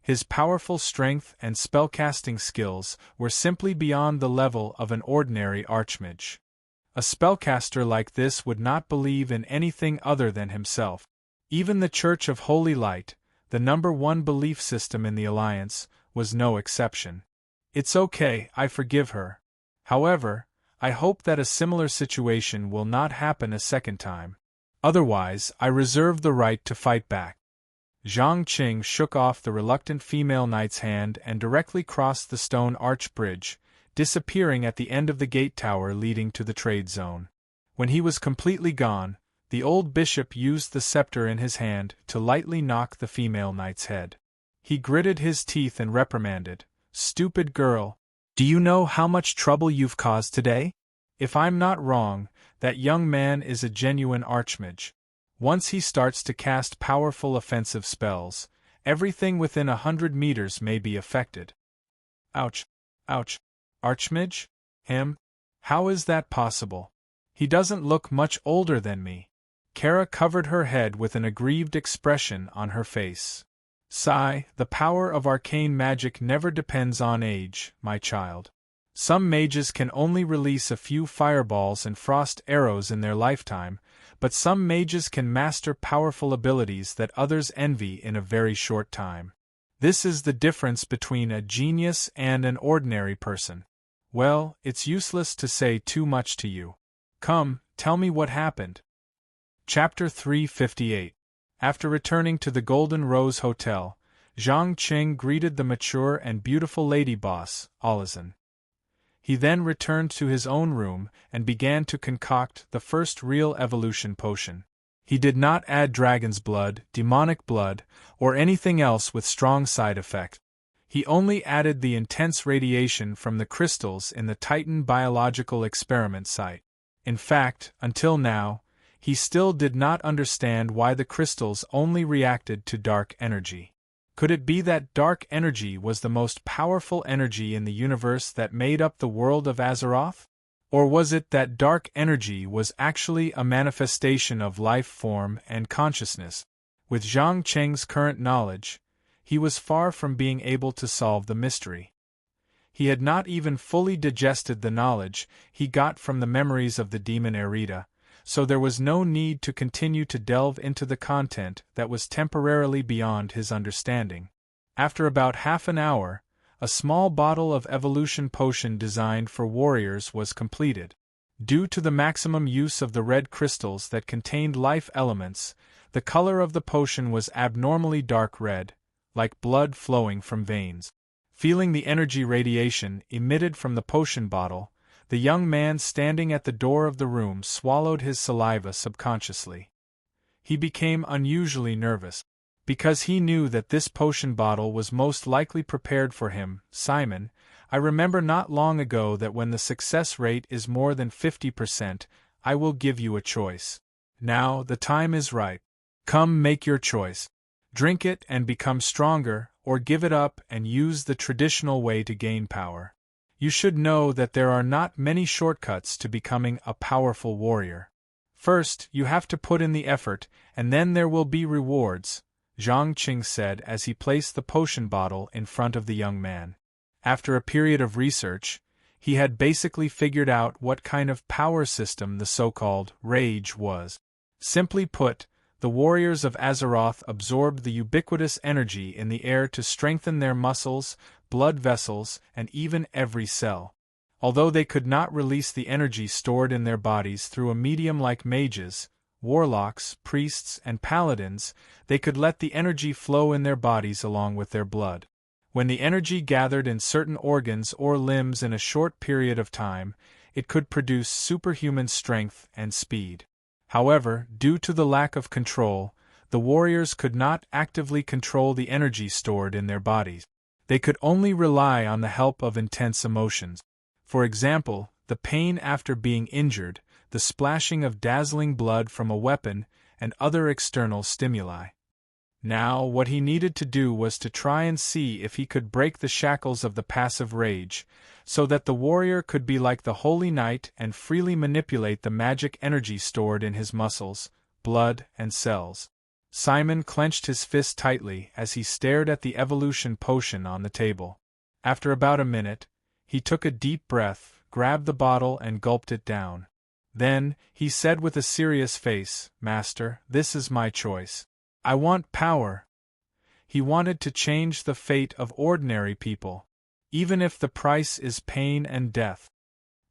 His powerful strength and spellcasting skills were simply beyond the level of an ordinary archmage. A spellcaster like this would not believe in anything other than himself. Even the Church of Holy Light, the #1 belief system in the Alliance, was no exception. "It's okay, I forgive her. However, I hope that a similar situation will not happen a second time. Otherwise, I reserve the right to fight back." Zhang Qing shook off the reluctant female knight's hand and directly crossed the stone arch bridge, disappearing at the end of the gate tower leading to the trade zone. When he was completely gone, the old bishop used the scepter in his hand to lightly knock the female knight's head. He gritted his teeth and reprimanded, "Stupid girl, do you know how much trouble you've caused today? If I'm not wrong, that young man is a genuine archmage. Once he starts to cast powerful offensive spells, everything within 100 meters may be affected." "Ouch. Ouch. Archmage? Him? How is that possible? He doesn't look much older than me." Kara covered her head with an aggrieved expression on her face. "Sigh, the power of arcane magic never depends on age, my child. Some mages can only release a few fireballs and frost arrows in their lifetime, but some mages can master powerful abilities that others envy in a very short time. This is the difference between a genius and an ordinary person. Well, it's useless to say too much to you. Come, tell me what happened." Chapter 358. After returning to the Golden Rose Hotel, Zhang Qing greeted the mature and beautiful lady boss, Alazan. He then returned to his own room and began to concoct the first real evolution potion. He did not add dragon's blood, demonic blood, or anything else with strong side effect. He only added the intense radiation from the crystals in the Titan biological experiment site. In fact, until now, he still did not understand why the crystals only reacted to dark energy. Could it be that dark energy was the most powerful energy in the universe that made up the world of Azeroth? Or was it that dark energy was actually a manifestation of life form and consciousness? With Zhang Qing's current knowledge, he was far from being able to solve the mystery. He had not even fully digested the knowledge he got from the memories of the demon Erida, so there was no need to continue to delve into the content that was temporarily beyond his understanding. After about half an hour, a small bottle of evolution potion designed for warriors was completed. Due to the maximum use of the red crystals that contained life elements, the color of the potion was abnormally dark red, like blood flowing from veins. Feeling the energy radiation emitted from the potion bottle, the young man standing at the door of the room swallowed his saliva subconsciously. He became unusually nervous, because he knew that this potion bottle was most likely prepared for him. "Simon, I remember not long ago that when the success rate is more than 50%, I will give you a choice. Now the time is right. Come, make your choice. Drink it and become stronger, or give it up and use the traditional way to gain power. You should know that there are not many shortcuts to becoming a powerful warrior. First, you have to put in the effort, and then there will be rewards, Zhang Qing said as he placed the potion bottle in front of the young man. After a period of research, he had basically figured out what kind of power system the so-called rage was. Simply put, the warriors of Azeroth absorbed the ubiquitous energy in the air to strengthen their muscles, blood vessels, and even every cell. Although they could not release the energy stored in their bodies through a medium like mages, warlocks, priests, and paladins, they could let the energy flow in their bodies along with their blood. When the energy gathered in certain organs or limbs in a short period of time, it could produce superhuman strength and speed. However, due to the lack of control, the warriors could not actively control the energy stored in their bodies. They could only rely on the help of intense emotions. For example, the pain after being injured, the splashing of dazzling blood from a weapon, and other external stimuli. Now, what he needed to do was to try and see if he could break the shackles of the passive rage, so that the warrior could be like the Holy Knight and freely manipulate the magic energy stored in his muscles, blood, and cells. Simon clenched his fist tightly as he stared at the evolution potion on the table. After about a minute, he took a deep breath, grabbed the bottle and gulped it down. Then, he said with a serious face, "Master, this is my choice. I want power." He wanted to change the fate of ordinary people, even if the price is pain and death.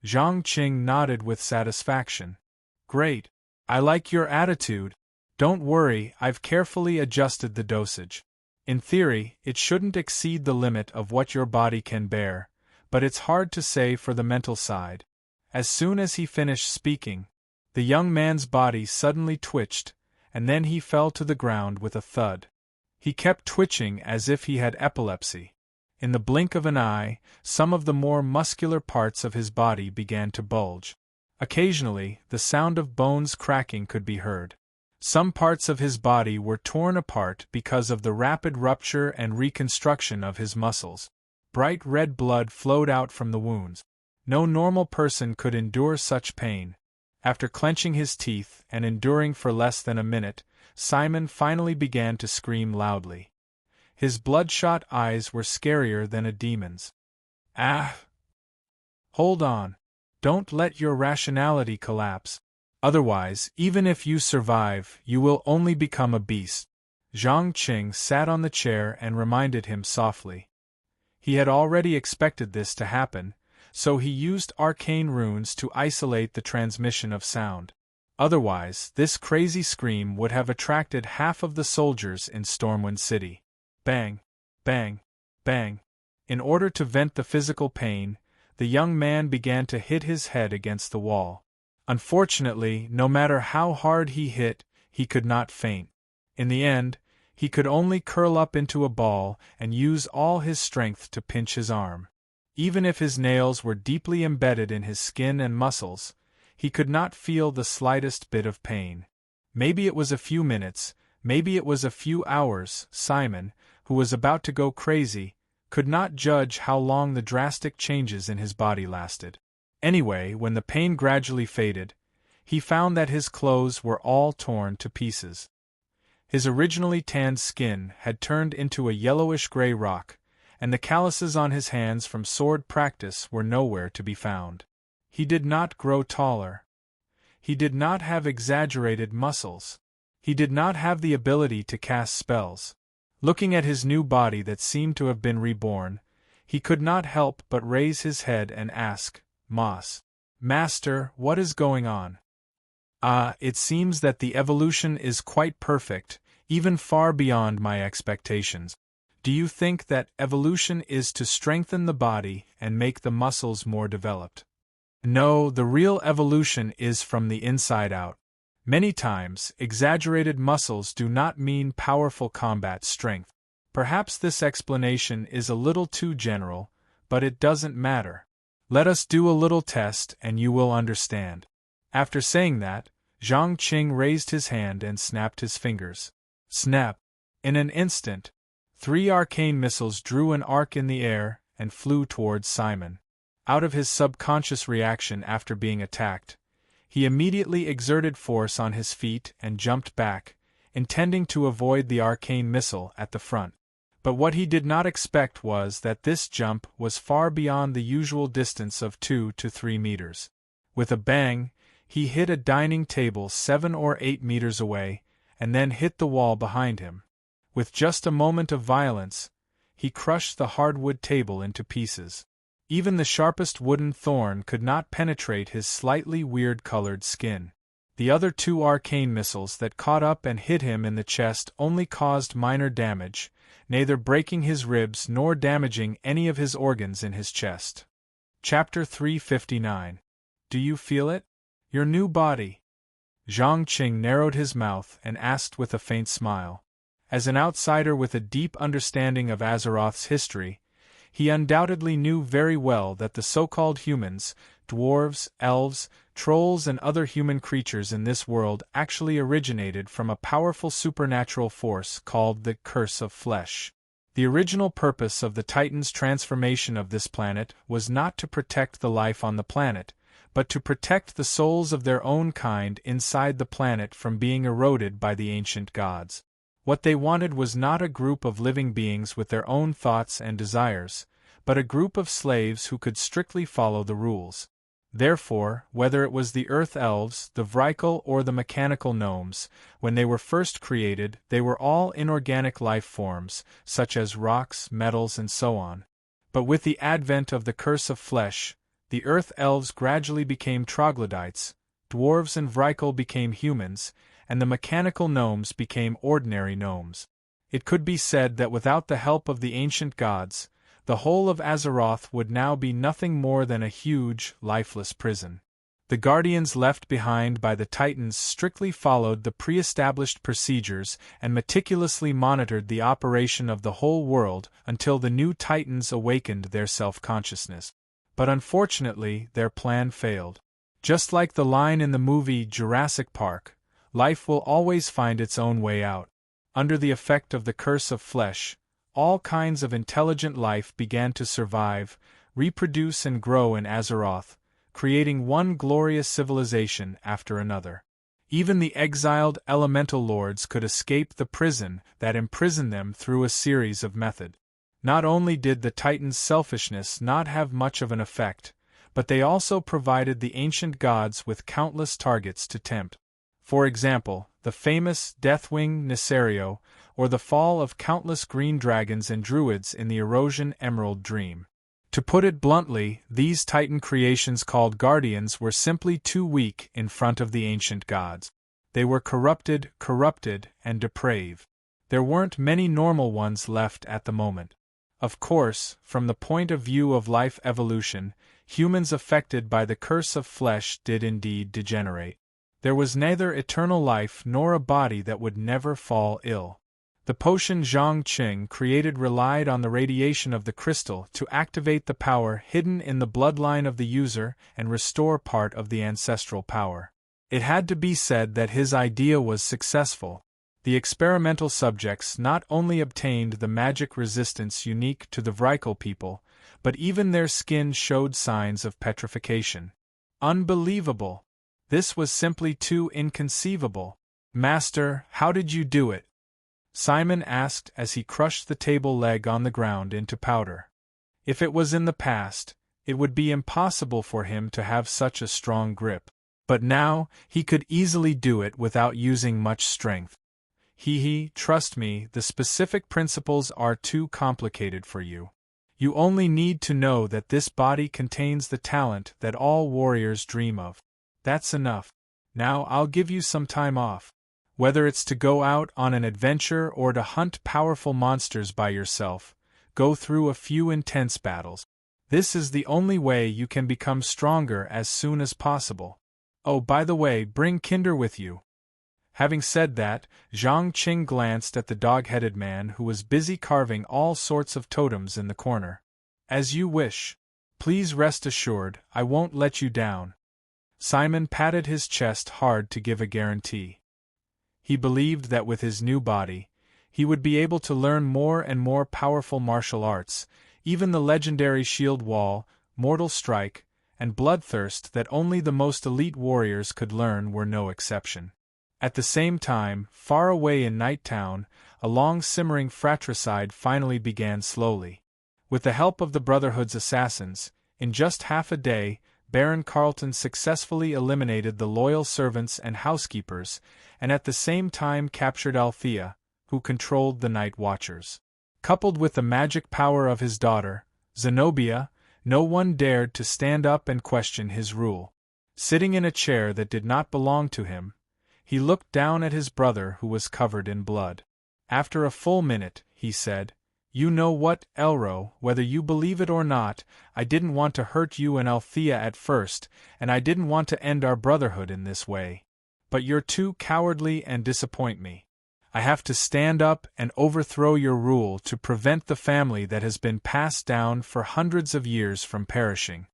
Zhang Qing nodded with satisfaction. "Great. I like your attitude. Don't worry, I've carefully adjusted the dosage. In theory, it shouldn't exceed the limit of what your body can bear, but it's hard to say for the mental side." As soon as he finished speaking, the young man's body suddenly twitched, and then he fell to the ground with a thud. He kept twitching as if he had epilepsy. In the blink of an eye, some of the more muscular parts of his body began to bulge. Occasionally, the sound of bones cracking could be heard. Some parts of his body were torn apart because of the rapid rupture and reconstruction of his muscles. Bright red blood flowed out from the wounds. No normal person could endure such pain. After clenching his teeth and enduring for less than a minute, Simon finally began to scream loudly. His bloodshot eyes were scarier than a demon's. "Ah! Hold on. Don't let your rationality collapse. Otherwise, even if you survive, you will only become a beast." Zhang Qing sat on the chair and reminded him softly. He had already expected this to happen, so he used arcane runes to isolate the transmission of sound. Otherwise, this crazy scream would have attracted half of the soldiers in Stormwind City. Bang! Bang! Bang! In order to vent the physical pain, the young man began to hit his head against the wall. Unfortunately, no matter how hard he hit, he could not faint. In the end, he could only curl up into a ball and use all his strength to pinch his arm. Even if his nails were deeply embedded in his skin and muscles, he could not feel the slightest bit of pain. Maybe it was a few minutes, maybe it was a few hours. Simon, who was about to go crazy, could not judge how long the drastic changes in his body lasted. Anyway, when the pain gradually faded, he found that his clothes were all torn to pieces. His originally tanned skin had turned into a yellowish-gray rock, and the calluses on his hands from sword practice were nowhere to be found. He did not grow taller. He did not have exaggerated muscles. He did not have the ability to cast spells. Looking at his new body that seemed to have been reborn, he could not help but raise his head and ask, "Master, what is going on?" It seems that the evolution is quite perfect, even far beyond my expectations. Do you think that evolution is to strengthen the body and make the muscles more developed? No, the real evolution is from the inside out. Many times, exaggerated muscles do not mean powerful combat strength. Perhaps this explanation is a little too general, but it doesn't matter. Let us do a little test and you will understand. After saying that, Zhang Qing raised his hand and snapped his fingers. Snap! In an instant, 3 arcane missiles drew an arc in the air and flew towards Simon. Out of his subconscious reaction after being attacked, He immediately exerted force on his feet and jumped back, intending to avoid the arcane missile at the front. But what he did not expect was that this jump was far beyond the usual distance of 2 to 3 meters. With a bang, he hit a dining table 7 or 8 meters away, and then hit the wall behind him. With just a moment of violence, he crushed the hardwood table into pieces. Even the sharpest wooden thorn could not penetrate his slightly weird-colored skin. The other 2 arcane missiles that caught up and hit him in the chest only caused minor damage, neither breaking his ribs nor damaging any of his organs in his chest. Chapter 359. Do you feel it? Your new body? Zhang Qing narrowed his mouth and asked with a faint smile. As an outsider with a deep understanding of Azeroth's history, he undoubtedly knew very well that the so-called humans, dwarves, elves, trolls and other human creatures in this world actually originated from a powerful supernatural force called the Curse of Flesh. The original purpose of the Titan's transformation of this planet was not to protect the life on the planet, but to protect the souls of their own kind inside the planet from being eroded by the ancient gods. What they wanted was not a group of living beings with their own thoughts and desires, but a group of slaves who could strictly follow the rules. Therefore, whether it was the Earth Elves, the Vrykul or the mechanical gnomes, when they were first created, they were all inorganic life forms, such as rocks, metals and so on. But with the advent of the Curse of Flesh, the Earth Elves gradually became troglodytes, dwarves and Vrykul became humans, and the mechanical gnomes became ordinary gnomes. It could be said that without the help of the ancient gods, the whole of Azeroth would now be nothing more than a huge, lifeless prison. The guardians left behind by the Titans strictly followed the pre-established procedures and meticulously monitored the operation of the whole world until the new Titans awakened their self-consciousness. But unfortunately, their plan failed. Just like the line in the movie Jurassic Park, life will always find its own way out. Under the effect of the Curse of Flesh, all kinds of intelligent life began to survive, reproduce and grow in Azeroth, creating one glorious civilization after another. Even the exiled elemental lords could escape the prison that imprisoned them through a series of methods. Not only did the Titans' selfishness not have much of an effect, but they also provided the ancient gods with countless targets to tempt. For example, the famous Deathwing Nesario, or the fall of countless green dragons and druids in the Erosion Emerald Dream. To put it bluntly, these Titan creations called Guardians were simply too weak in front of the ancient gods. They were corrupted, and depraved. There weren't many normal ones left at the moment. Of course, from the point of view of life evolution, humans affected by the Curse of Flesh did indeed degenerate. There was neither eternal life nor a body that would never fall ill. The potion Zhang Qing created relied on the radiation of the crystal to activate the power hidden in the bloodline of the user and restore part of the ancestral power. It had to be said that his idea was successful. The experimental subjects not only obtained the magic resistance unique to the Vrykul people, but even their skin showed signs of petrification. Unbelievable! This was simply too inconceivable. Master, how did you do it? Simon asked as he crushed the table leg on the ground into powder. If it was in the past, it would be impossible for him to have such a strong grip. But now, he could easily do it without using much strength. Trust me, the specific principles are too complicated for you. You only need to know that this body contains the talent that all warriors dream of. That's enough. Now I'll give you some time off. Whether it's to go out on an adventure or to hunt powerful monsters by yourself, go through a few intense battles. This is the only way you can become stronger as soon as possible. Oh, by the way, bring Kinder with you. Having said that, Zhang Qing glanced at the dog-headed man who was busy carving all sorts of totems in the corner. As you wish. Please rest assured, I won't let you down. Simon patted his chest hard to give a guarantee. He believed that with his new body, he would be able to learn more and more powerful martial arts, even the legendary Shield Wall, Mortal Strike, and bloodthirst that only the most elite warriors could learn were no exception. At the same time, far away in Night Town, a long simmering fratricide finally began slowly. With the help of the Brotherhood's assassins, in just half a day, Baron Carlton successfully eliminated the loyal servants and housekeepers, and at the same time captured Althea, who controlled the Night Watchers. Coupled with the magic power of his daughter, Zenobia, no one dared to stand up and question his rule. Sitting in a chair that did not belong to him, he looked down at his brother who was covered in blood. After a full minute, he said, "You know what, Elro, whether you believe it or not, I didn't want to hurt you and Althea at first, and I didn't want to end our brotherhood in this way. But you're too cowardly and disappoint me. I have to stand up and overthrow your rule to prevent the family that has been passed down for hundreds of years from perishing."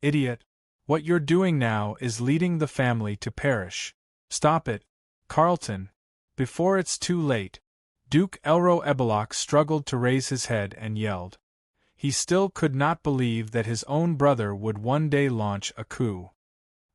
"Idiot! What you're doing now is leading the family to perish. Stop it, Carlton, before it's too late." Duke Elro Ebelock struggled to raise his head and yelled. He still could not believe that his own brother would one day launch a coup.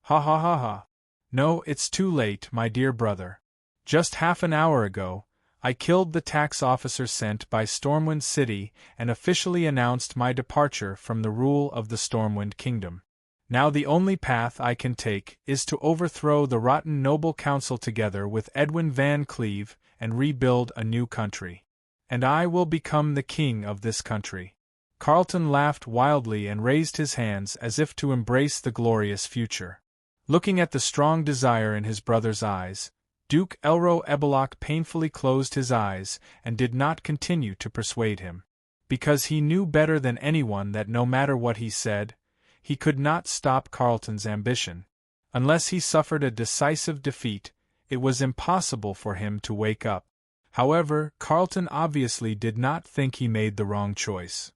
"Ha ha ha ha. No, it's too late, my dear brother. Just half an hour ago, I killed the tax officer sent by Stormwind City and officially announced my departure from the rule of the Stormwind Kingdom. Now the only path I can take is to overthrow the rotten noble council together with Edwin Van Cleve and rebuild a new country. And I will become the king of this country." Carlton laughed wildly and raised his hands as if to embrace the glorious future. Looking at the strong desire in his brother's eyes, Duke Elro Ebelock painfully closed his eyes and did not continue to persuade him. Because he knew better than anyone that no matter what he said, he could not stop Carlton's ambition. Unless he suffered a decisive defeat, it was impossible for him to wake up. However, Carlton obviously did not think he made the wrong choice.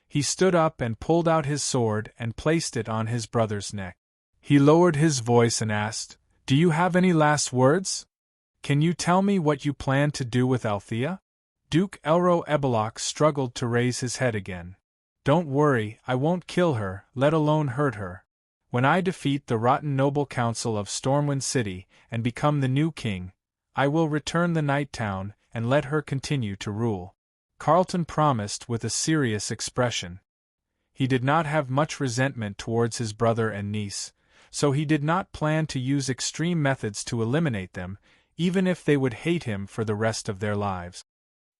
He stood up and pulled out his sword and placed it on his brother's neck. He lowered his voice and asked, "Do you have any last words? Can you tell me what you plan to do with Althea?" Duke Elro Ebelock struggled to raise his head again. "Don't worry, I won't kill her, let alone hurt her. When I defeat the rotten noble council of Stormwind City and become the new king, I will return the Night Town and let her continue to rule," Carlton promised with a serious expression. He did not have much resentment towards his brother and niece, so he did not plan to use extreme methods to eliminate them, even if they would hate him for the rest of their lives.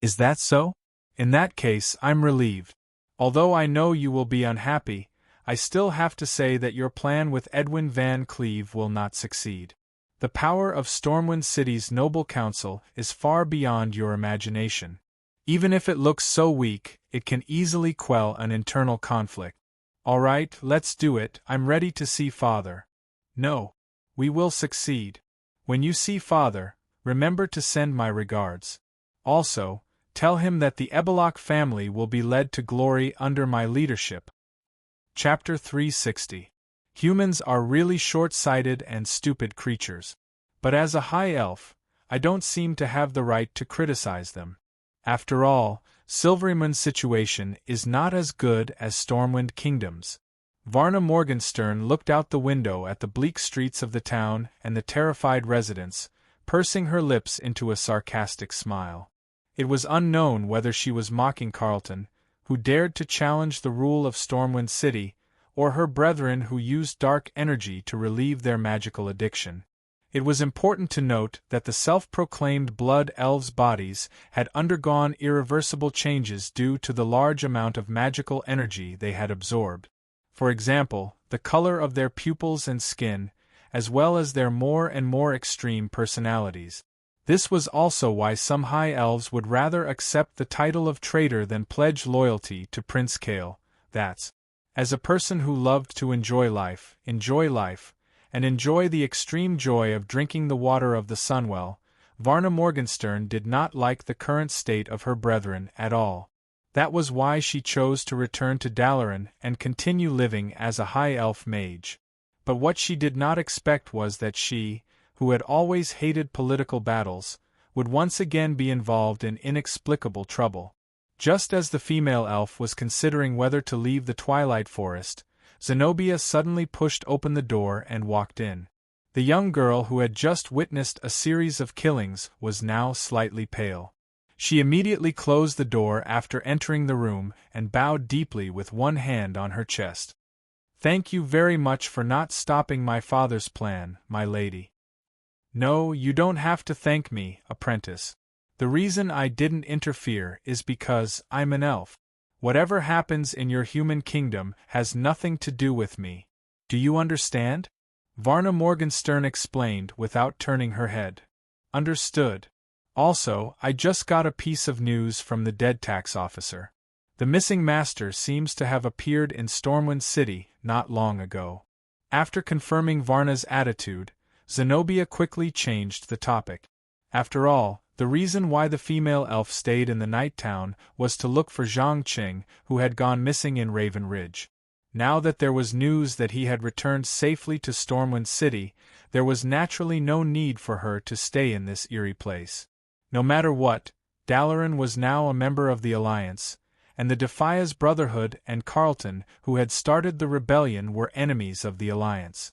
"Is that so? In that case, I'm relieved. Although I know you will be unhappy, I still have to say that your plan with Edwin Van Cleve will not succeed. The power of Stormwind City's noble council is far beyond your imagination. Even if it looks so weak, it can easily quell an internal conflict. All right, let's do it. I'm ready to see Father." "No. We will succeed. When you see Father, remember to send my regards. Also, tell him that the Ebelock family will be led to glory under my leadership." Chapter 360. Humans are really short-sighted and stupid creatures. But as a high elf, I don't seem to have the right to criticize them. After all, Silverymoon's situation is not as good as Stormwind Kingdom's. Varna Morgenstern looked out the window at the bleak streets of the town and the terrified residents, pursing her lips into a sarcastic smile. It was unknown whether she was mocking Carlton, who dared to challenge the rule of Stormwind City, or her brethren who used dark energy to relieve their magical addiction. It was important to note that the self-proclaimed blood elves' bodies had undergone irreversible changes due to the large amount of magical energy they had absorbed. For example, the color of their pupils and skin, as well as their more and more extreme personalities. This was also why some high elves would rather accept the title of traitor than pledge loyalty to Prince Kale. That's, as a person who loved to enjoy life, and enjoy the extreme joy of drinking the water of the Sunwell, Varna Morgenstern did not like the current state of her brethren at all. That was why she chose to return to Dalaran and continue living as a high elf mage. But what she did not expect was that she, who had always hated political battles, would once again be involved in inexplicable trouble. Just as the female elf was considering whether to leave the Twilight Forest, Zenobia suddenly pushed open the door and walked in. The young girl who had just witnessed a series of killings was now slightly pale. She immediately closed the door after entering the room and bowed deeply with one hand on her chest. "Thank you very much for not stopping my father's plan, my lady." "No, you don't have to thank me, apprentice. The reason I didn't interfere is because I'm an elf. Whatever happens in your human kingdom has nothing to do with me. Do you understand?" Varna Morgenstern explained without turning her head. "Understood. Also, I just got a piece of news from the dead tax officer. The missing master seems to have appeared in Stormwind City not long ago." After confirming Varna's attitude, Zenobia quickly changed the topic. After all, the reason why the female elf stayed in the night town was to look for Zhang Qing, who had gone missing in Raven Ridge. Now that there was news that he had returned safely to Stormwind City, there was naturally no need for her to stay in this eerie place. No matter what, Dalaran was now a member of the Alliance, and the Defias Brotherhood and Carlton, who had started the rebellion, were enemies of the Alliance.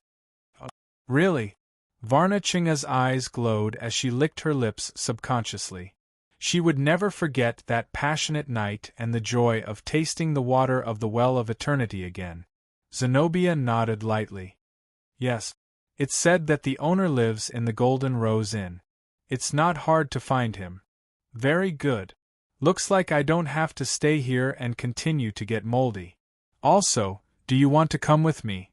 Really? Varna Chinga's eyes glowed as she licked her lips subconsciously. She would never forget that passionate night and the joy of tasting the water of the Well of Eternity again. Zenobia nodded lightly. "Yes. It's said that the owner lives in the Golden Rose Inn. It's not hard to find him." "Very good. Looks like I don't have to stay here and continue to get moldy. Also, do you want to come with me?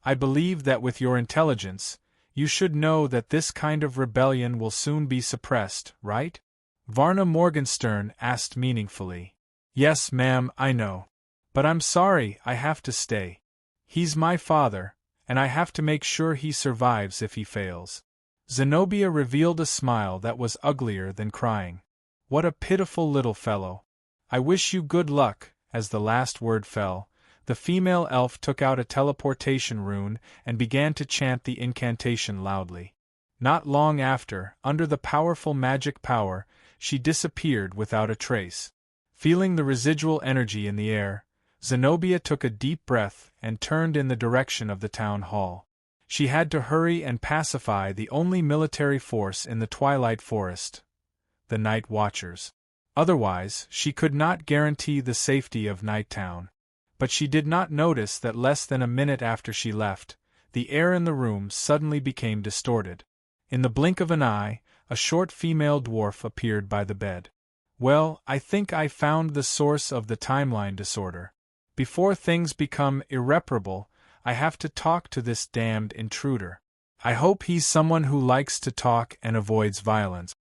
I believe that with your intelligence, you should know that this kind of rebellion will soon be suppressed, right?" Varna Morgenstern asked meaningfully. "Yes, ma'am, I know. But I'm sorry I have to stay. He's my father, and I have to make sure he survives if he fails." Zenobia revealed a smile that was uglier than crying. "What a pitiful little fellow. I wish you good luck." As the last word fell, the female elf took out a teleportation rune and began to chant the incantation loudly. Not long after, under the powerful magic power, she disappeared without a trace. Feeling the residual energy in the air, Zenobia took a deep breath and turned in the direction of the town hall. She had to hurry and pacify the only military force in the Twilight Forest, the Night Watchers. Otherwise, she could not guarantee the safety of Nighttown. But she did not notice that less than a minute after she left, the air in the room suddenly became distorted. In the blink of an eye, a short female dwarf appeared by the bed. "Well, I think I found the source of the timeline disorder. Before things become irreparable, I have to talk to this damned intruder. I hope he's someone who likes to talk and avoids violence."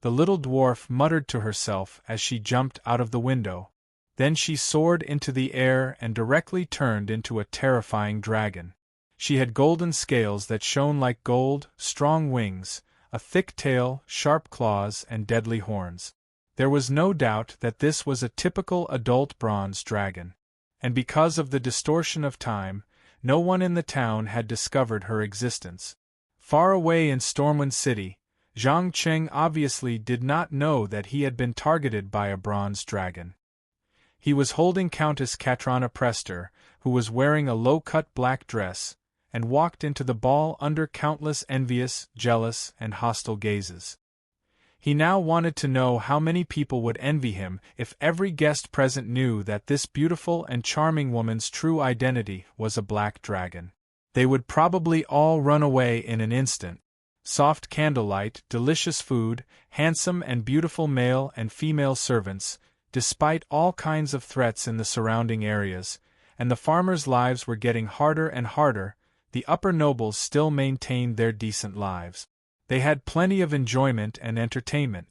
The little dwarf muttered to herself as she jumped out of the window. Then she soared into the air and directly turned into a terrifying dragon. She had golden scales that shone like gold, strong wings, a thick tail, sharp claws, and deadly horns. There was no doubt that this was a typical adult bronze dragon. And because of the distortion of time, no one in the town had discovered her existence. Far away in Stormwind City, Zhang Qing obviously did not know that he had been targeted by a bronze dragon. He was holding Countess Katrana Prester, who was wearing a low-cut black dress, and walked into the ball under countless envious, jealous, and hostile gazes. He now wanted to know how many people would envy him if every guest present knew that this beautiful and charming woman's true identity was a black dragon. They would probably all run away in an instant. Soft candlelight, delicious food, handsome and beautiful male and female servants, despite all kinds of threats in the surrounding areas, and the farmers' lives were getting harder and harder, the upper nobles still maintained their decent lives. They had plenty of enjoyment and entertainment.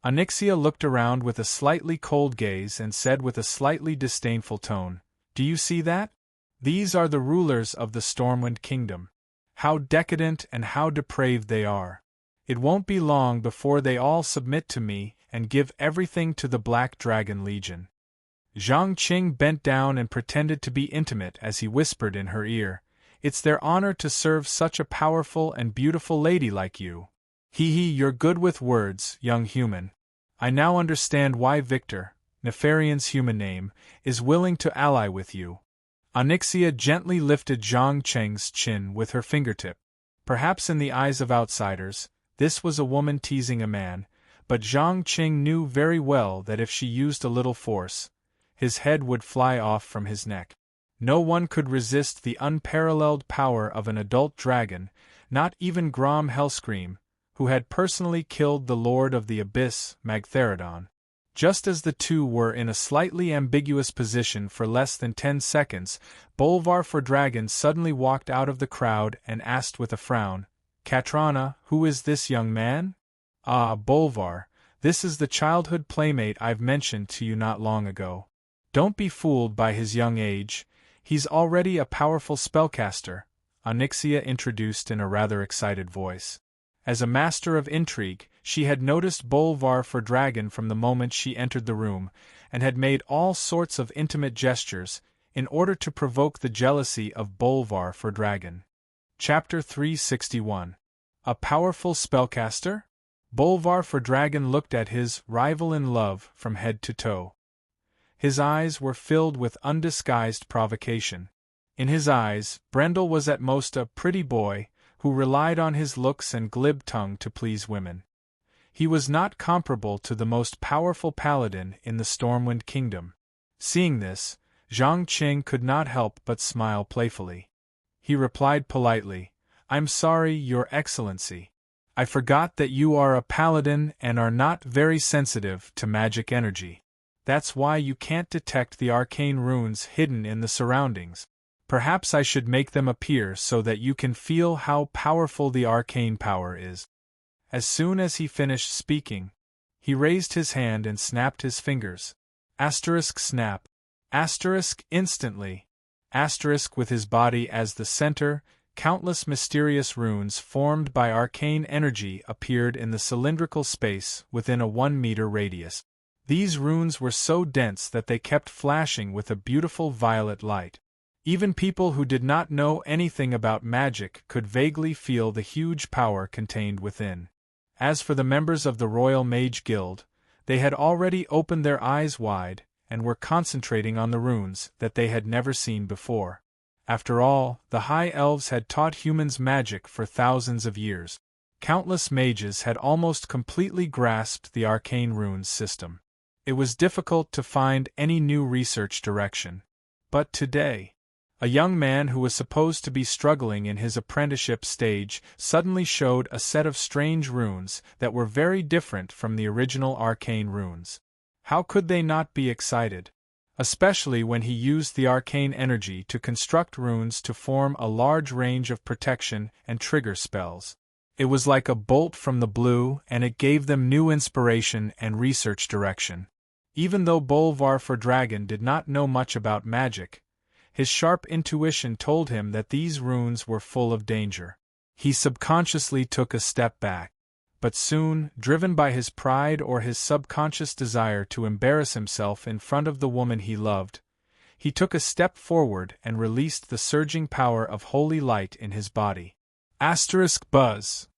Onyxia looked around with a slightly cold gaze and said with a slightly disdainful tone, "Do you see that? These are the rulers of the Stormwind Kingdom. How decadent and how depraved they are. It won't be long before they all submit to me and give everything to the Black Dragon Legion." Zhang Qing bent down and pretended to be intimate as he whispered in her ear, "It's their honor to serve such a powerful and beautiful lady like you. You're good with words, young human. I now understand why Victor, Nefarian's human name, is willing to ally with you. Onyxia gently lifted Zhang Cheng's chin with her fingertip. Perhaps in the eyes of outsiders, this was a woman teasing a man, but Zhang Qing knew very well that if she used a little force, his head would fly off from his neck. No one could resist the unparalleled power of an adult dragon, not even Grom Hellscream, who had personally killed the Lord of the Abyss, Magtheridon. Just as the two were in a slightly ambiguous position for less than 10 seconds, Bolvar for Dragon suddenly walked out of the crowd and asked with a frown, "Katrana, who is this young man?" "Ah, Bolvar, this is the childhood playmate I've mentioned to you not long ago. Don't be fooled by his young age, he's already a powerful spellcaster," Onyxia introduced in a rather excited voice. As a master of intrigue, she had noticed Bolvar for Dragon from the moment she entered the room, and had made all sorts of intimate gestures, in order to provoke the jealousy of Bolvar for Dragon. Chapter 361. A powerful spellcaster? Bolvar for Dragon looked at his rival in love from head to toe. His eyes were filled with undisguised provocation. In his eyes, Brendel was at most a pretty boy, who relied on his looks and glib tongue to please women. He was not comparable to the most powerful paladin in the Stormwind Kingdom. Seeing this, Zhang Qing could not help but smile playfully. He replied politely, "I'm sorry, Your Excellency. I forgot that you are a paladin and are not very sensitive to magic energy. That's why you can't detect the arcane runes hidden in the surroundings. Perhaps I should make them appear so that you can feel how powerful the arcane power is." As soon as he finished speaking, he raised his hand and snapped his fingers. Snap. Instantly. With his body as the center, countless mysterious runes formed by arcane energy appeared in the cylindrical space within a 1-meter radius. These runes were so dense that they kept flashing with a beautiful violet light. Even people who did not know anything about magic could vaguely feel the huge power contained within. As for the members of the Royal Mage Guild, they had already opened their eyes wide and were concentrating on the runes that they had never seen before. After all, the High Elves had taught humans magic for thousands of years. Countless mages had almost completely grasped the arcane runes system. It was difficult to find any new research direction. But today, a young man who was supposed to be struggling in his apprenticeship stage suddenly showed a set of strange runes that were very different from the original arcane runes. How could they not be excited? Especially when he used the arcane energy to construct runes to form a large range of protection and trigger spells. It was like a bolt from the blue, and it gave them new inspiration and research direction. Even though Bolvar for Dragon did not know much about magic, his sharp intuition told him that these runes were full of danger. He subconsciously took a step back. But soon, driven by his pride or his subconscious desire to embarrass himself in front of the woman he loved, he took a step forward and released the surging power of holy light in his body. Buzz.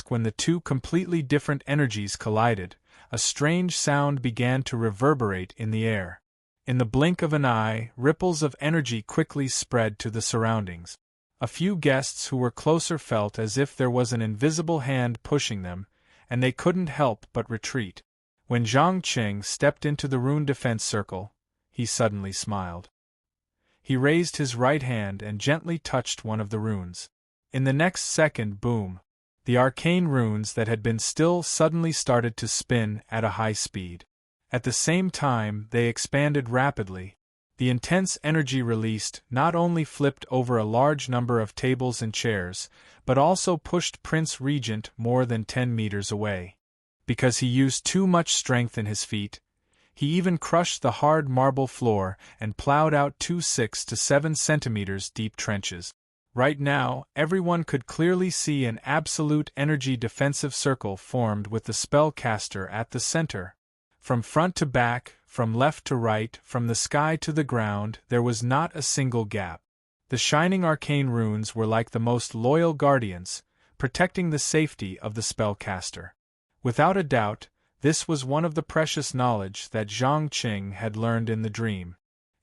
When the two completely different energies collided, a strange sound began to reverberate in the air. In the blink of an eye, ripples of energy quickly spread to the surroundings. A few guests who were closer felt as if there was an invisible hand pushing them, and they couldn't help but retreat. When Zhang Qing stepped into the rune defense circle, he suddenly smiled. He raised his right hand and gently touched one of the runes. In the next second, boom! The arcane runes that had been still suddenly started to spin at a high speed. At the same time, they expanded rapidly. The intense energy released not only flipped over a large number of tables and chairs, but also pushed Prince Regent more than 10 meters away. Because he used too much strength in his feet, he even crushed the hard marble floor and plowed out 2 6 to 7 centimeters deep trenches. Right now, everyone could clearly see an absolute energy defensive circle formed with the spellcaster at the center. From front to back, from left to right, from the sky to the ground, there was not a single gap. The shining arcane runes were like the most loyal guardians, protecting the safety of the spellcaster. Without a doubt, this was one of the precious knowledge that Zhang Qing had learned in the dream.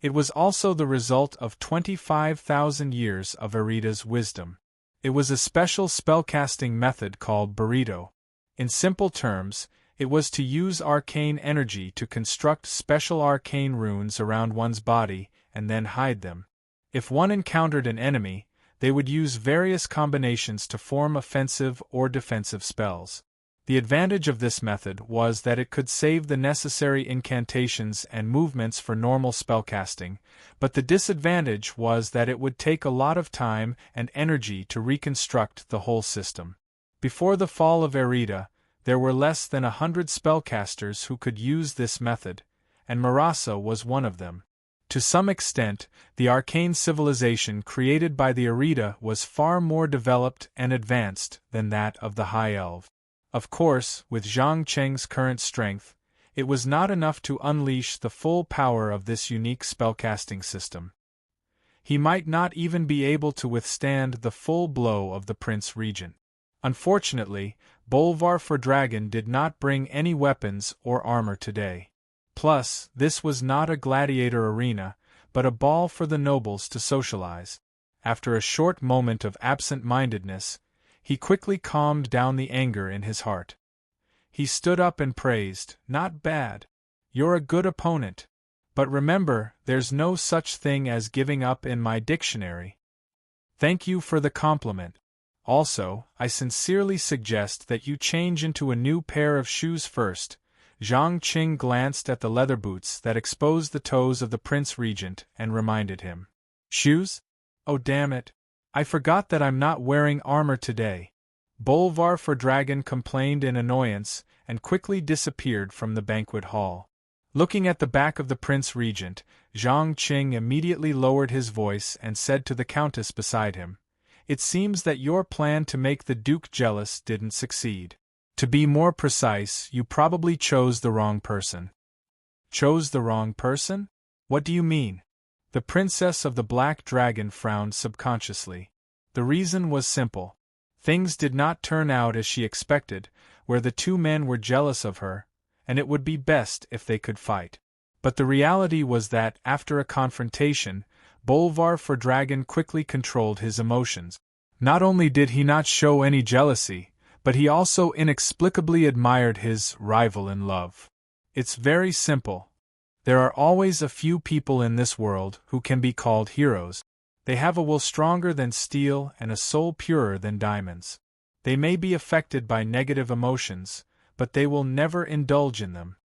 It was also the result of 25,000 years of Erida's wisdom. It was a special spellcasting method called burrito. In simple terms, it was to use arcane energy to construct special arcane runes around one's body and then hide them. If one encountered an enemy, they would use various combinations to form offensive or defensive spells. The advantage of this method was that it could save the necessary incantations and movements for normal spellcasting, but the disadvantage was that it would take a lot of time and energy to reconstruct the whole system. Before the fall of Erida, there were less than 100 spellcasters who could use this method, and Marasa was one of them. To some extent, the arcane civilization created by the Erida was far more developed and advanced than that of the High Elf. Of course, with Zhang Cheng's current strength, it was not enough to unleash the full power of this unique spellcasting system. He might not even be able to withstand the full blow of the Prince Regent. Unfortunately, Bolvar for Dragon did not bring any weapons or armor today. Plus, this was not a gladiator arena, but a ball for the nobles to socialize. After a short moment of absent-mindedness, he quickly calmed down the anger in his heart. He stood up and praised, "Not bad. You're a good opponent. But remember, there's no such thing as giving up in my dictionary. Thank you for the compliment. Also, I sincerely suggest that you change into a new pair of shoes first." Zhang Qing glanced at the leather boots that exposed the toes of the Prince Regent and reminded him. "Shoes? Oh damn it. I forgot that I'm not wearing armor today." Bolvar for Dragon complained in annoyance and quickly disappeared from the banquet hall. Looking at the back of the Prince Regent, Zhang Qing immediately lowered his voice and said to the Countess beside him, "It seems that your plan to make the Duke jealous didn't succeed. To be more precise, you probably chose the wrong person." "Chose the wrong person? What do you mean?" The Princess of the Black Dragon frowned subconsciously. The reason was simple. Things did not turn out as she expected, where the two men were jealous of her, and it would be best if they could fight. But the reality was that, after a confrontation, Bolvar for Dragon quickly controlled his emotions. Not only did he not show any jealousy, but he also inexplicably admired his rival in love. It's very simple. There are always a few people in this world who can be called heroes. They have a will stronger than steel and a soul purer than diamonds. They may be affected by negative emotions, but they will never indulge in them.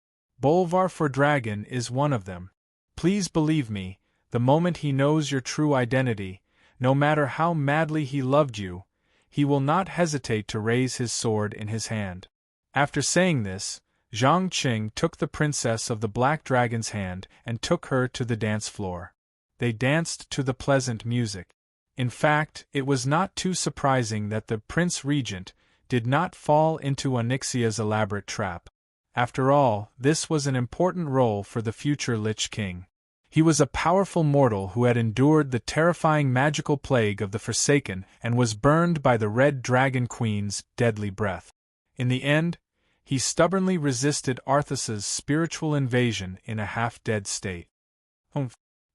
Bolvar for Dragon is one of them. Please believe me, the moment he knows your true identity, no matter how madly he loved you, he will not hesitate to raise his sword in his hand. After saying this, Zhang Qing took the Princess of the Black Dragon's hand and took her to the dance floor. They danced to the pleasant music. In fact, it was not too surprising that the Prince Regent did not fall into Onyxia's elaborate trap. After all, this was an important role for the future Lich King. He was a powerful mortal who had endured the terrifying magical plague of the Forsaken and was burned by the Red Dragon Queen's deadly breath. In the end, he stubbornly resisted Arthas's spiritual invasion in a half-dead state.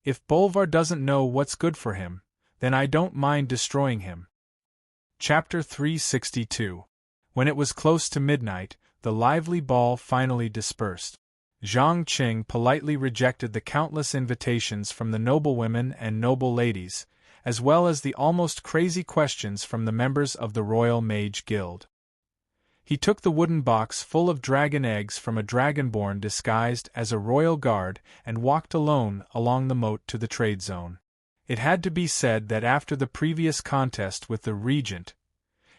If Bolvar doesn't know what's good for him, then I don't mind destroying him. Chapter 362. When it was close to midnight, the lively ball finally dispersed. Zhang Qing politely rejected the countless invitations from the noblewomen and noble ladies, as well as the almost crazy questions from the members of the Royal Mage Guild. He took the wooden box full of dragon eggs from a dragonborn disguised as a royal guard and walked alone along the moat to the trade zone. It had to be said that after the previous contest with the Regent,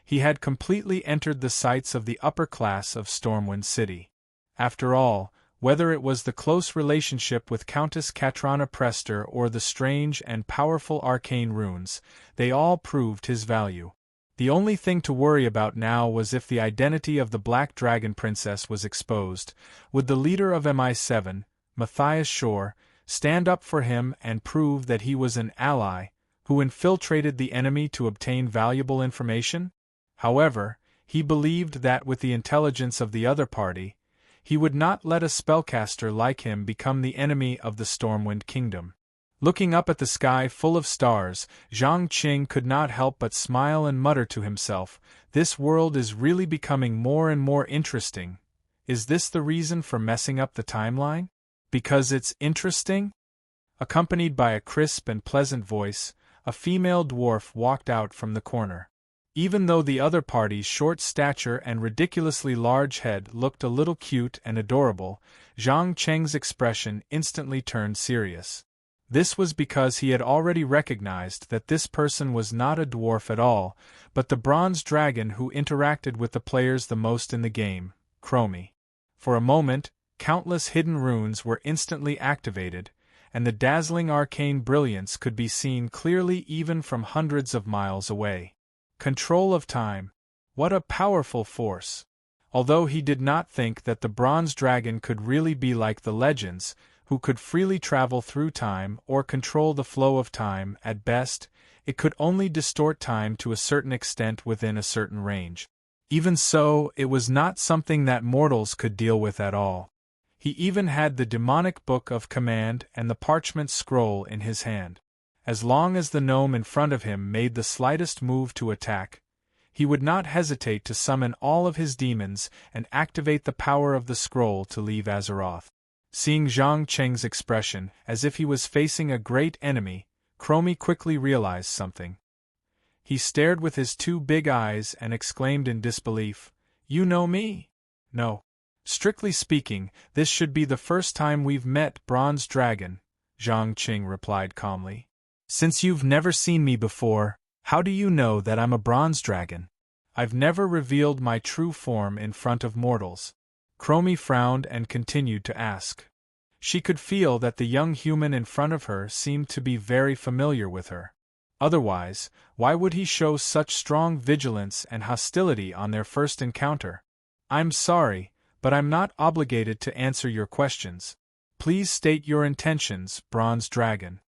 he had completely entered the sights of the upper class of Stormwind City. After all, whether it was the close relationship with Countess Katrana Prester or the strange and powerful arcane runes, they all proved his value. The only thing to worry about now was if the identity of the Black Dragon Princess was exposed. Would the leader of MI7, Matthias Shore, stand up for him and prove that he was an ally who infiltrated the enemy to obtain valuable information? However, he believed that with the intelligence of the other party, he would not let a spellcaster like him become the enemy of the Stormwind Kingdom. Looking up at the sky full of stars, Zhang Qing could not help but smile and mutter to himself, "This world is really becoming more and more interesting. Is this the reason for messing up the timeline? Because it's interesting?" Accompanied by a crisp and pleasant voice, a female dwarf walked out from the corner. Even though the other party's short stature and ridiculously large head looked a little cute and adorable, Zhang Cheng's expression instantly turned serious. This was because he had already recognized that this person was not a dwarf at all, but the bronze dragon who interacted with the players the most in the game, Chromie. For a moment, countless hidden runes were instantly activated, and the dazzling arcane brilliance could be seen clearly even from hundreds of miles away. Control of time. What a powerful force! Although he did not think that the bronze dragon could really be like the legends, who could freely travel through time or control the flow of time, at best, it could only distort time to a certain extent within a certain range. Even so, it was not something that mortals could deal with at all. He even had the demonic book of command and the parchment scroll in his hand. As long as the gnome in front of him made the slightest move to attack, he would not hesitate to summon all of his demons and activate the power of the scroll to leave Azeroth. Seeing Zhang Cheng's expression, as if he was facing a great enemy, Chromie quickly realized something. He stared with his two big eyes and exclaimed in disbelief, "You know me?" "No. Strictly speaking, this should be the first time we've met, Bronze Dragon," Zhang Qing replied calmly. "Since you've never seen me before, how do you know that I'm a bronze dragon? I've never revealed my true form in front of mortals." Chromie frowned and continued to ask. She could feel that the young human in front of her seemed to be very familiar with her. Otherwise, why would he show such strong vigilance and hostility on their first encounter? "I'm sorry, but I'm not obligated to answer your questions. Please state your intentions, Bronze Dragon."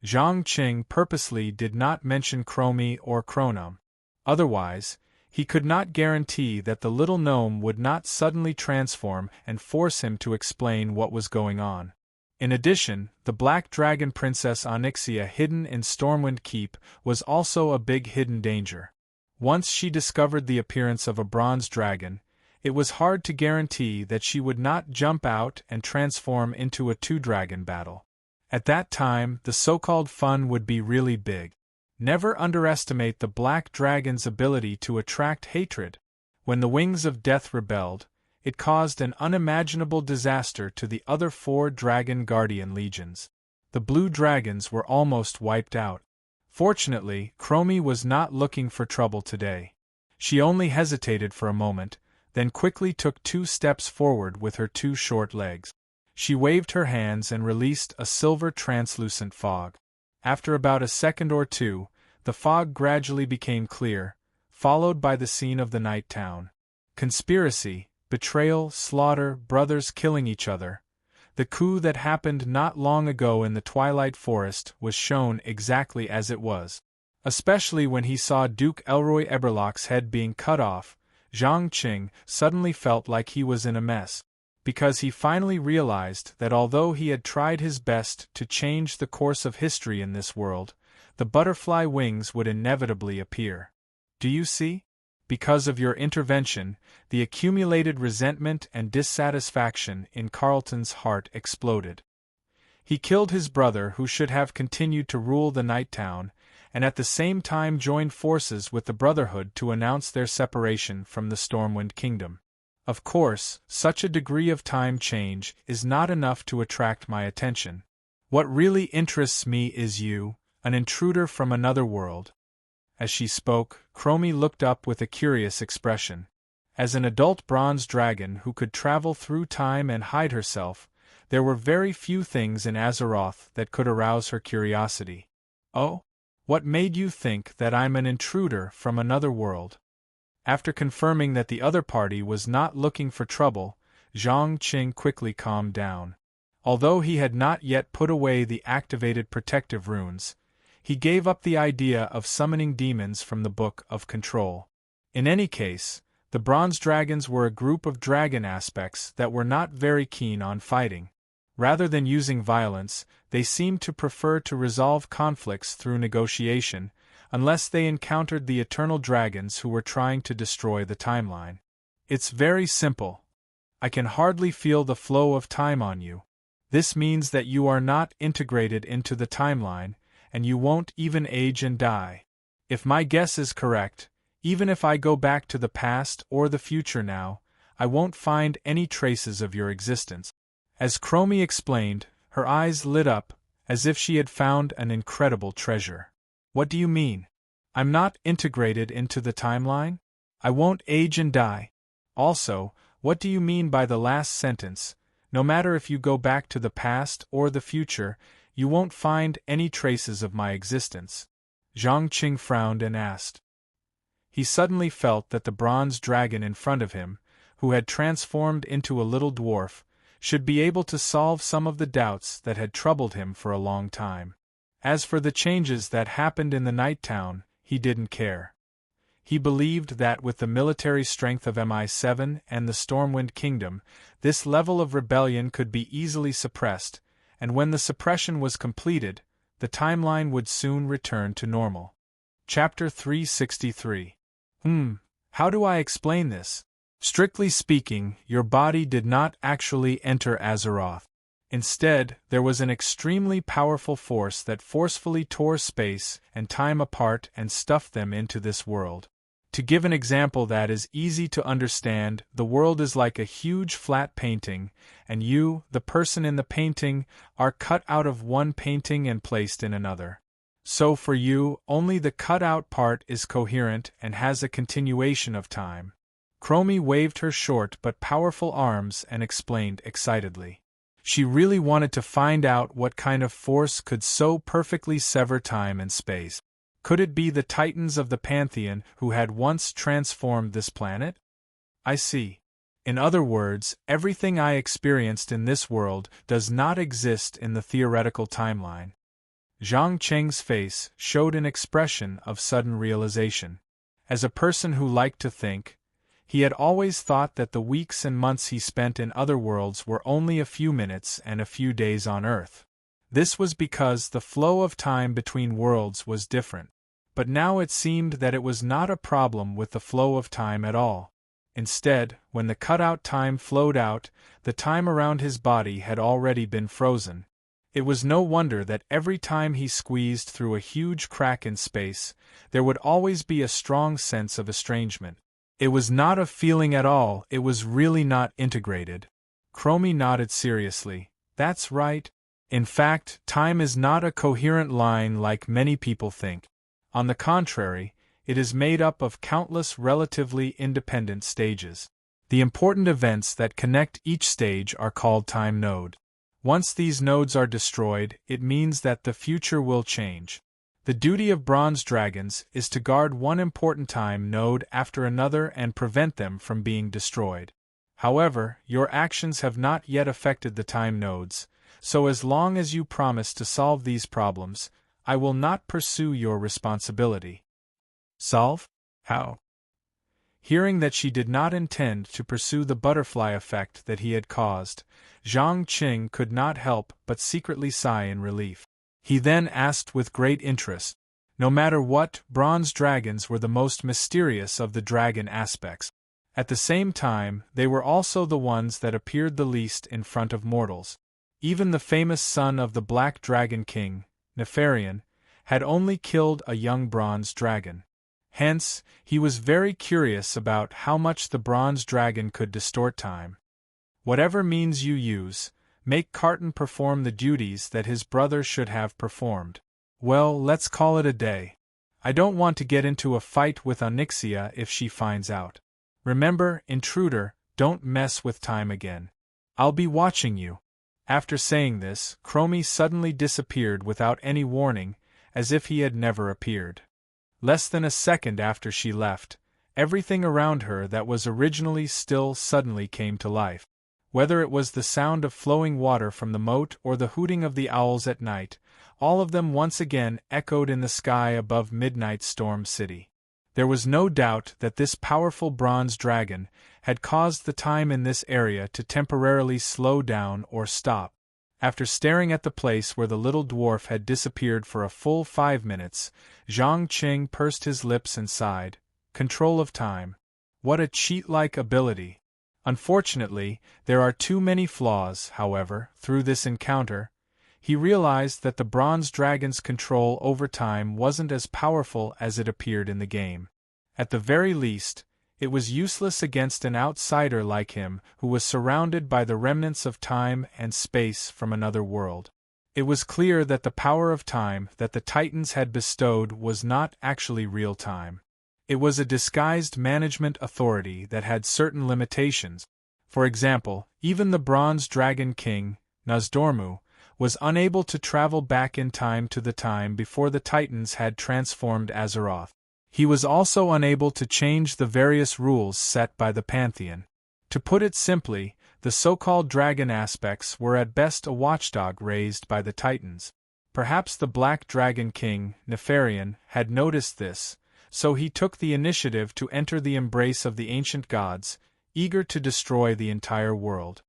Zhang Qing purposely did not mention Chromie or Chronom. Otherwise, he could not guarantee that the little gnome would not suddenly transform and force him to explain what was going on. In addition, the Black Dragon Princess Onyxia hidden in Stormwind Keep was also a big hidden danger. Once she discovered the appearance of a bronze dragon, it was hard to guarantee that she would not jump out and transform into a two-dragon battle. At that time, the so-called fun would be really big. Never underestimate the Black Dragon's ability to attract hatred. When the Wings of Death rebelled, it caused an unimaginable disaster to the other 4 Dragon Guardian legions. The Blue Dragons were almost wiped out. Fortunately, Chromie was not looking for trouble today. She only hesitated for a moment, then quickly took 2 steps forward with her 2 short legs. She waved her hands and released a silver translucent fog. After about a second or two, the fog gradually became clear, followed by the scene of the night town. Conspiracy, betrayal, slaughter, brothers killing each other. The coup that happened not long ago in the Twilight Forest was shown exactly as it was. Especially when he saw Duke Elroy Eberlock's head being cut off, Zhang Qing suddenly felt like he was in a mess. Because he finally realized that although he had tried his best to change the course of history in this world, the butterfly wings would inevitably appear. Do you see? Because of your intervention, the accumulated resentment and dissatisfaction in Carlton's heart exploded. He killed his brother who should have continued to rule the night town, and at the same time joined forces with the Brotherhood to announce their separation from the Stormwind Kingdom. Of course, such a degree of time change is not enough to attract my attention. What really interests me is you, an intruder from another world. As she spoke, Chromie looked up with a curious expression. As an adult bronze dragon who could travel through time and hide herself, there were very few things in Azeroth that could arouse her curiosity. "Oh? What made you think that I'm an intruder from another world?" After confirming that the other party was not looking for trouble, Zhang Qing quickly calmed down. Although he had not yet put away the activated protective runes, he gave up the idea of summoning demons from the Book of Control. In any case, the Bronze Dragons were a group of dragon aspects that were not very keen on fighting. Rather than using violence, they seemed to prefer to resolve conflicts through negotiation, unless they encountered the eternal dragons who were trying to destroy the timeline. It's very simple. I can hardly feel the flow of time on you. This means that you are not integrated into the timeline, and you won't even age and die. If my guess is correct, even if I go back to the past or the future now, I won't find any traces of your existence. As Chromie explained, her eyes lit up, as if she had found an incredible treasure. What do you mean? I'm not integrated into the timeline? I won't age and die. Also, what do you mean by the last sentence? No matter if you go back to the past or the future, you won't find any traces of my existence. Zhang Qing frowned and asked. He suddenly felt that the bronze dragon in front of him, who had transformed into a little dwarf, should be able to solve some of the doubts that had troubled him for a long time. As for the changes that happened in the Night Town, he didn't care. He believed that with the military strength of MI7 and the Stormwind Kingdom, this level of rebellion could be easily suppressed, and when the suppression was completed, the timeline would soon return to normal. Chapter 363. How do I explain this? Strictly speaking, your body did not actually enter Azeroth. Instead, there was an extremely powerful force that forcefully tore space and time apart and stuffed them into this world. To give an example that is easy to understand, the world is like a huge flat painting, and you, the person in the painting, are cut out of one painting and placed in another. So for you, only the cut-out part is coherent and has a continuation of time. Chromie waved her short but powerful arms and explained excitedly. She really wanted to find out what kind of force could so perfectly sever time and space. Could it be the Titans of the Pantheon who had once transformed this planet? I see. In other words, everything I experienced in this world does not exist in the theoretical timeline. Zhang Cheng's face showed an expression of sudden realization. As a person who liked to think, he had always thought that the weeks and months he spent in other worlds were only a few minutes and a few days on Earth. This was because the flow of time between worlds was different. But now it seemed that it was not a problem with the flow of time at all. Instead, when the cutout time flowed out, the time around his body had already been frozen. It was no wonder that every time he squeezed through a huge crack in space, there would always be a strong sense of estrangement. It was not a feeling at all, it was really not integrated. Chromie nodded seriously. That's right. In fact, time is not a coherent line like many people think. On the contrary, it is made up of countless relatively independent stages. The important events that connect each stage are called time node. Once these nodes are destroyed, it means that the future will change. The duty of bronze dragons is to guard one important time node after another and prevent them from being destroyed. However, your actions have not yet affected the time nodes, so as long as you promise to solve these problems, I will not pursue your responsibility. Solve? How? Hearing that she did not intend to pursue the butterfly effect that he had caused, Zhang Qing could not help but secretly sigh in relief. He then asked with great interest. No matter what, bronze dragons were the most mysterious of the dragon aspects. At the same time, they were also the ones that appeared the least in front of mortals. Even the famous son of the Black Dragon King, Nefarian, had only killed a young bronze dragon. Hence, he was very curious about how much the bronze dragon could distort time. Whatever means you use, make Carton perform the duties that his brother should have performed. Well, let's call it a day. I don't want to get into a fight with Onyxia if she finds out. Remember, intruder, don't mess with time again. I'll be watching you. After saying this, Chromie suddenly disappeared without any warning, as if he had never appeared. Less than a second after she left, everything around her that was originally still suddenly came to life. Whether it was the sound of flowing water from the moat or the hooting of the owls at night, all of them once again echoed in the sky above Midnight Storm City. There was no doubt that this powerful bronze dragon had caused the time in this area to temporarily slow down or stop. After staring at the place where the little dwarf had disappeared for a full 5 minutes, Zhang Qing pursed his lips and sighed. Control of time. What a cheat-like ability. Unfortunately, there are too many flaws, however. Through this encounter, he realized that the bronze dragon's control over time wasn't as powerful as it appeared in the game. At the very least, it was useless against an outsider like him who was surrounded by the remnants of time and space from another world. It was clear that the power of time that the Titans had bestowed was not actually real time. It was a disguised management authority that had certain limitations. For example, even the Bronze Dragon King, Nozdormu, was unable to travel back in time to the time before the Titans had transformed Azeroth. He was also unable to change the various rules set by the Pantheon. To put it simply, the so-called dragon aspects were at best a watchdog raised by the Titans. Perhaps the Black Dragon King, Nefarian, had noticed this, so he took the initiative to enter the embrace of the ancient gods, eager to destroy the entire world.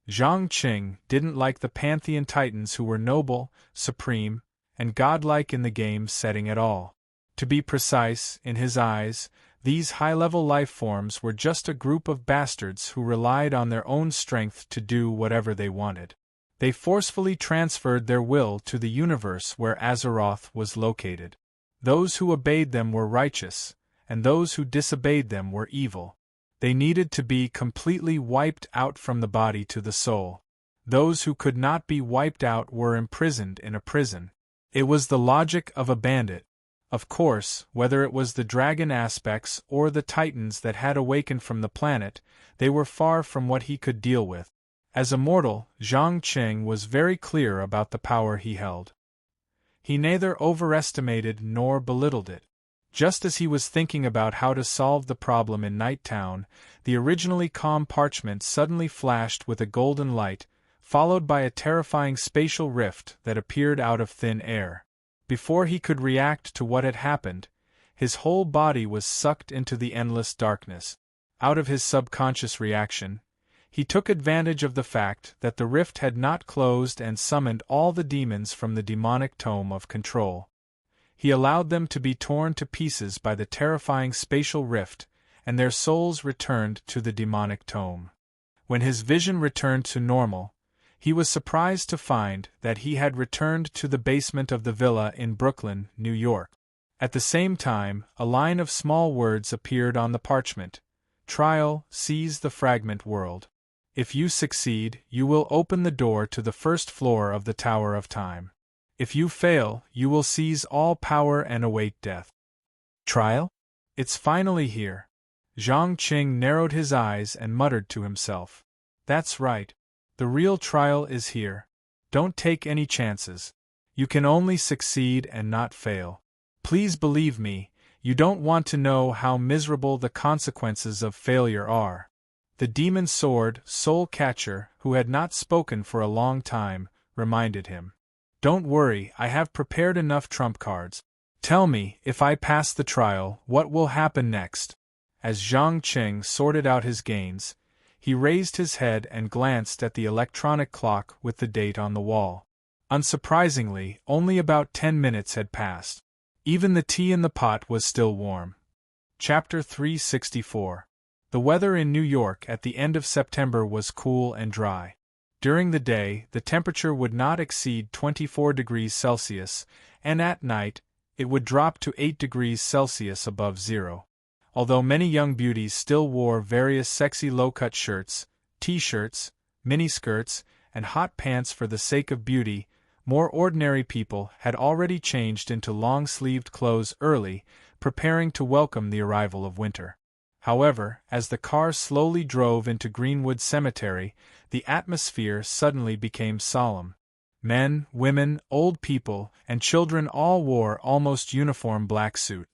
Zhang Qing didn't like the Pantheon Titans who were noble, supreme, and godlike in the game setting at all. To be precise, in his eyes, these high-level life forms were just a group of bastards who relied on their own strength to do whatever they wanted. They forcefully transferred their will to the universe where Azeroth was located. Those who obeyed them were righteous, and those who disobeyed them were evil. They needed to be completely wiped out from the body to the soul. Those who could not be wiped out were imprisoned in a prison. It was the logic of a bandit. Of course, whether it was the dragon aspects or the Titans that had awakened from the planet, they were far from what he could deal with. As a mortal, Zhang Qing was very clear about the power he held. He neither overestimated nor belittled it. Just as he was thinking about how to solve the problem in Night Town, the originally calm parchment suddenly flashed with a golden light, followed by a terrifying spatial rift that appeared out of thin air. Before he could react to what had happened, his whole body was sucked into the endless darkness. Out of his subconscious reaction, he took advantage of the fact that the rift had not closed and summoned all the demons from the demonic tome of control. He allowed them to be torn to pieces by the terrifying spatial rift, and their souls returned to the demonic tome. When his vision returned to normal, he was surprised to find that he had returned to the basement of the villa in Brooklyn, New York. At the same time, a line of small words appeared on the parchment. Trial, seize the fragment world. If you succeed, you will open the door to the first floor of the Tower of Time. If you fail, you will seize all power and await death. Trial? It's finally here. Zhang Qing narrowed his eyes and muttered to himself. That's right. The real trial is here. Don't take any chances. You can only succeed and not fail. Please believe me, you don't want to know how miserable the consequences of failure are. The demon sword, Soul Catcher, who had not spoken for a long time, reminded him. Don't worry, I have prepared enough trump cards. Tell me, if I pass the trial, what will happen next? As Zhang Qing sorted out his gains, he raised his head and glanced at the electronic clock with the date on the wall. Unsurprisingly, only about 10 minutes had passed. Even the tea in the pot was still warm. Chapter 364. The weather in New York at the end of September was cool and dry. During the day, the temperature would not exceed 24 degrees Celsius, and at night, it would drop to 8 degrees Celsius above zero. Although many young beauties still wore various sexy low-cut shirts, t-shirts, miniskirts, and hot pants for the sake of beauty, more ordinary people had already changed into long-sleeved clothes early, preparing to welcome the arrival of winter. However, as the car slowly drove into Greenwood Cemetery, the atmosphere suddenly became solemn. Men, women, old people, and children all wore almost uniform black suits.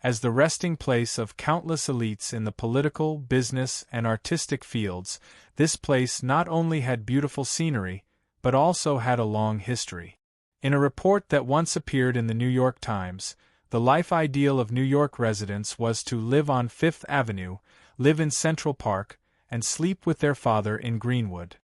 As the resting place of countless elites in the political, business, and artistic fields, this place not only had beautiful scenery, but also had a long history. In a report that once appeared in the New York Times, the life ideal of New York residents was to live on Fifth Avenue, live in Central Park, and sleep with their father in Greenwood.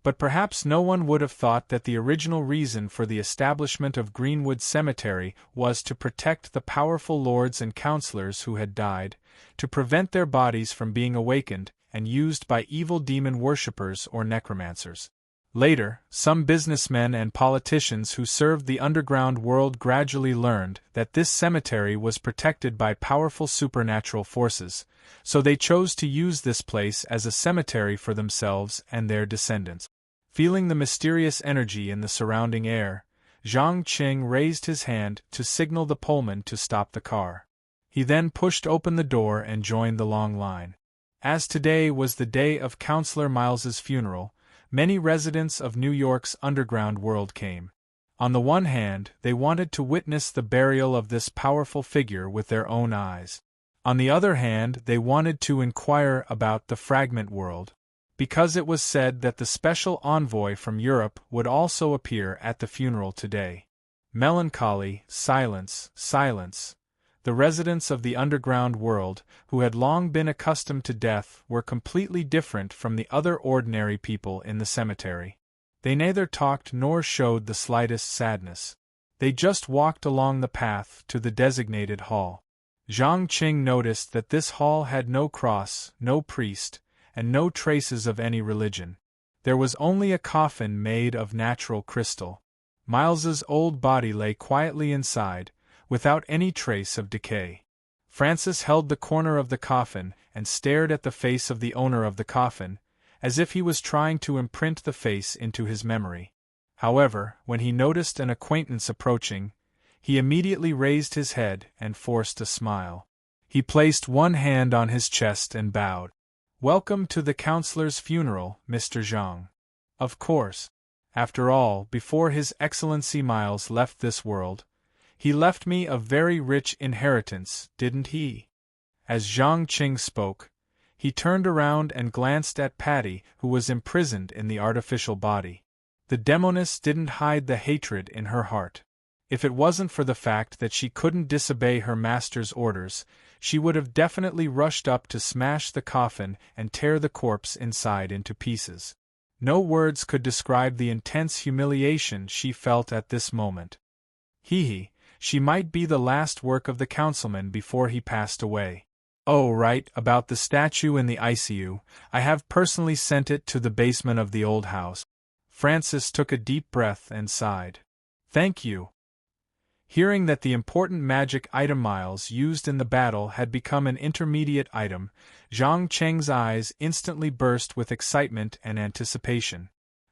But perhaps no one would have thought that the original reason for the establishment of Greenwood Cemetery was to protect the powerful lords and councillors who had died, to prevent their bodies from being awakened and used by evil demon worshippers or necromancers. Later, some businessmen and politicians who served the underground world gradually learned that this cemetery was protected by powerful supernatural forces, so they chose to use this place as a cemetery for themselves and their descendants. Feeling the mysterious energy in the surrounding air, Zhang Qing raised his hand to signal the Pullman to stop the car. He then pushed open the door and joined the long line. As today was the day of Counselor Miles's funeral, many residents of New York's underground world came. On the one hand, they wanted to witness the burial of this powerful figure with their own eyes. On the other hand, they wanted to inquire about the fragment world, because it was said that the special envoy from Europe would also appear at the funeral today. Melancholy, silence, silence. The residents of the underground world, who had long been accustomed to death, were completely different from the other ordinary people in the cemetery. They neither talked nor showed the slightest sadness. They just walked along the path to the designated hall. Zhang Qing noticed that this hall had no cross, no priest, and no traces of any religion. There was only a coffin made of natural crystal. Miles's old body lay quietly inside, without any trace of decay. Francis held the corner of the coffin and stared at the face of the owner of the coffin, as if he was trying to imprint the face into his memory. However, when he noticed an acquaintance approaching, he immediately raised his head and forced a smile. He placed one hand on his chest and bowed. "Welcome to the counselor's funeral, Mr. Zhang. Of course. After all, before His Excellency Miles left this world, he left me a very rich inheritance, didn't he?" As Zhang Qing spoke, he turned around and glanced at Patty, who was imprisoned in the artificial body. The demoness didn't hide the hatred in her heart. If it wasn't for the fact that she couldn't disobey her master's orders, she would have definitely rushed up to smash the coffin and tear the corpse inside into pieces. No words could describe the intense humiliation she felt at this moment. She might be the last work of the councilman before he passed away. Oh, right, about the statue in the ICU, I have personally sent it to the basement of the old house. Francis took a deep breath and sighed. Thank you. Hearing that the important magic item Miles used in the battle had become an intermediate item, Zhang Cheng's eyes instantly burst with excitement and anticipation.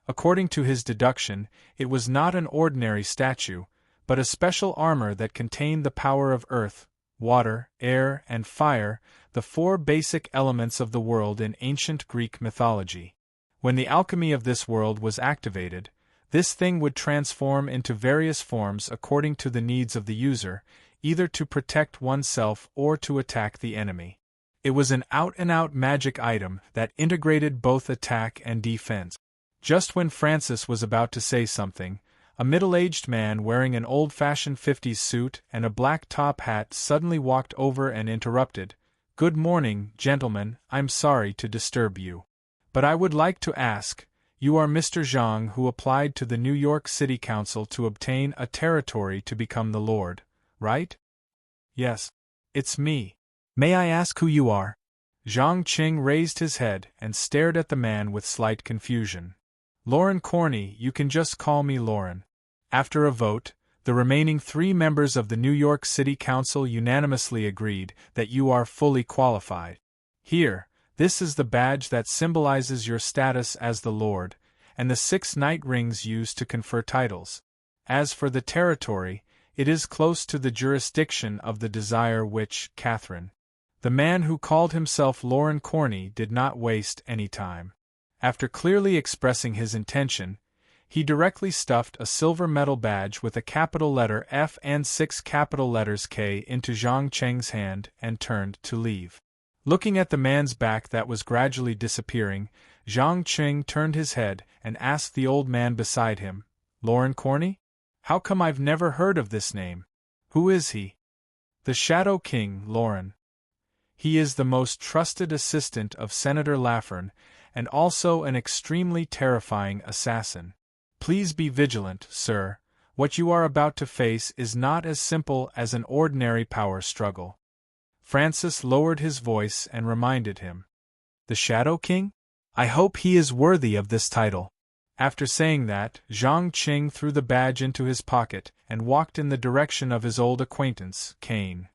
According to his deduction, it was not an ordinary statue, but a special armor that contained the power of earth, water, air, and fire, the four basic elements of the world in ancient Greek mythology. When the alchemy of this world was activated, this thing would transform into various forms according to the needs of the user, either to protect oneself or to attack the enemy. It was an out-and-out magic item that integrated both attack and defense. Just when Francis was about to say something, a middle-aged man wearing an old-fashioned 50s suit and a black top hat suddenly walked over and interrupted. "Good morning, gentlemen, I'm sorry to disturb you. But I would like to ask, you are Mr. Zhang who applied to the New York City Council to obtain a territory to become the Lord, right?" "Yes, it's me. May I ask who you are?" Zhang Qing raised his head and stared at the man with slight confusion. "Lauren Corney, you can just call me Lauren." After a vote, the remaining 3 members of the New York City Council unanimously agreed that you are fully qualified. Here, this is the badge that symbolizes your status as the Lord, and the 6 knight rings used to confer titles. As for the territory, it is close to the jurisdiction of the Desire Witch, Catherine. The man who called himself Lauren Corney did not waste any time. After clearly expressing his intention, he directly stuffed a silver metal badge with a capital letter F and 6 capital letters K into Zhang Cheng's hand and turned to leave. Looking at the man's back that was gradually disappearing, Zhang Cheng turned his head and asked the old man beside him, "Lauren Corney? How come I've never heard of this name? Who is he?" "The Shadow King, Lauren. He is the most trusted assistant of Senator Lafern, and also an extremely terrifying assassin. Please be vigilant, sir. What you are about to face is not as simple as an ordinary power struggle. Francis lowered his voice and reminded him. The Shadow King? I hope he is worthy of this title. After saying that, Zhang Qing threw the badge into his pocket and walked in the direction of his old acquaintance, Cain.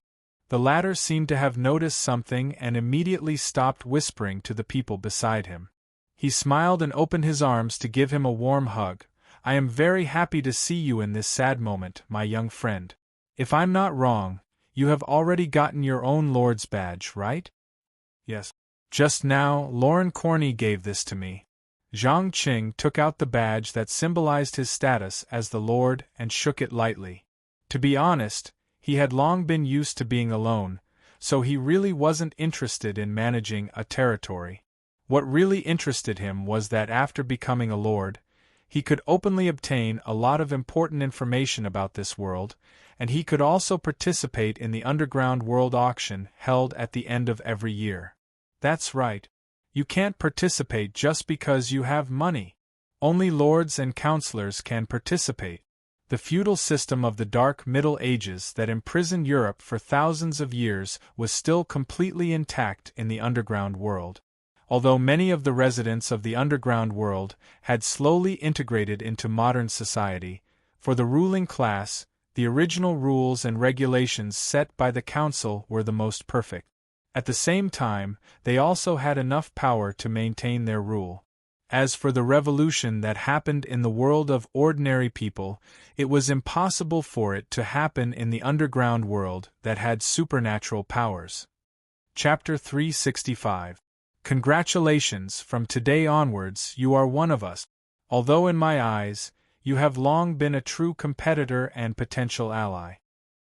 The latter seemed to have noticed something and immediately stopped whispering to the people beside him. He smiled and opened his arms to give him a warm hug. I am very happy to see you in this sad moment, my young friend. If I'm not wrong, you have already gotten your own Lord's badge, right? Yes. Just now, Lauren Corney gave this to me. Zhang Qing took out the badge that symbolized his status as the Lord and shook it lightly. To be honest, he had long been used to being alone, so he really wasn't interested in managing a territory. What really interested him was that after becoming a lord, he could openly obtain a lot of important information about this world, and he could also participate in the underground world auction held at the end of every year. That's right. You can't participate just because you have money. Only lords and counselors can participate. The feudal system of the Dark Middle Ages that imprisoned Europe for thousands of years was still completely intact in the underground world. Although many of the residents of the underground world had slowly integrated into modern society, for the ruling class, the original rules and regulations set by the council were the most perfect. At the same time, they also had enough power to maintain their rule. As for the revolution that happened in the world of ordinary people, it was impossible for it to happen in the underground world that had supernatural powers. Chapter 365. Congratulations, from today onwards you are one of us. Although in my eyes, you have long been a true competitor and potential ally.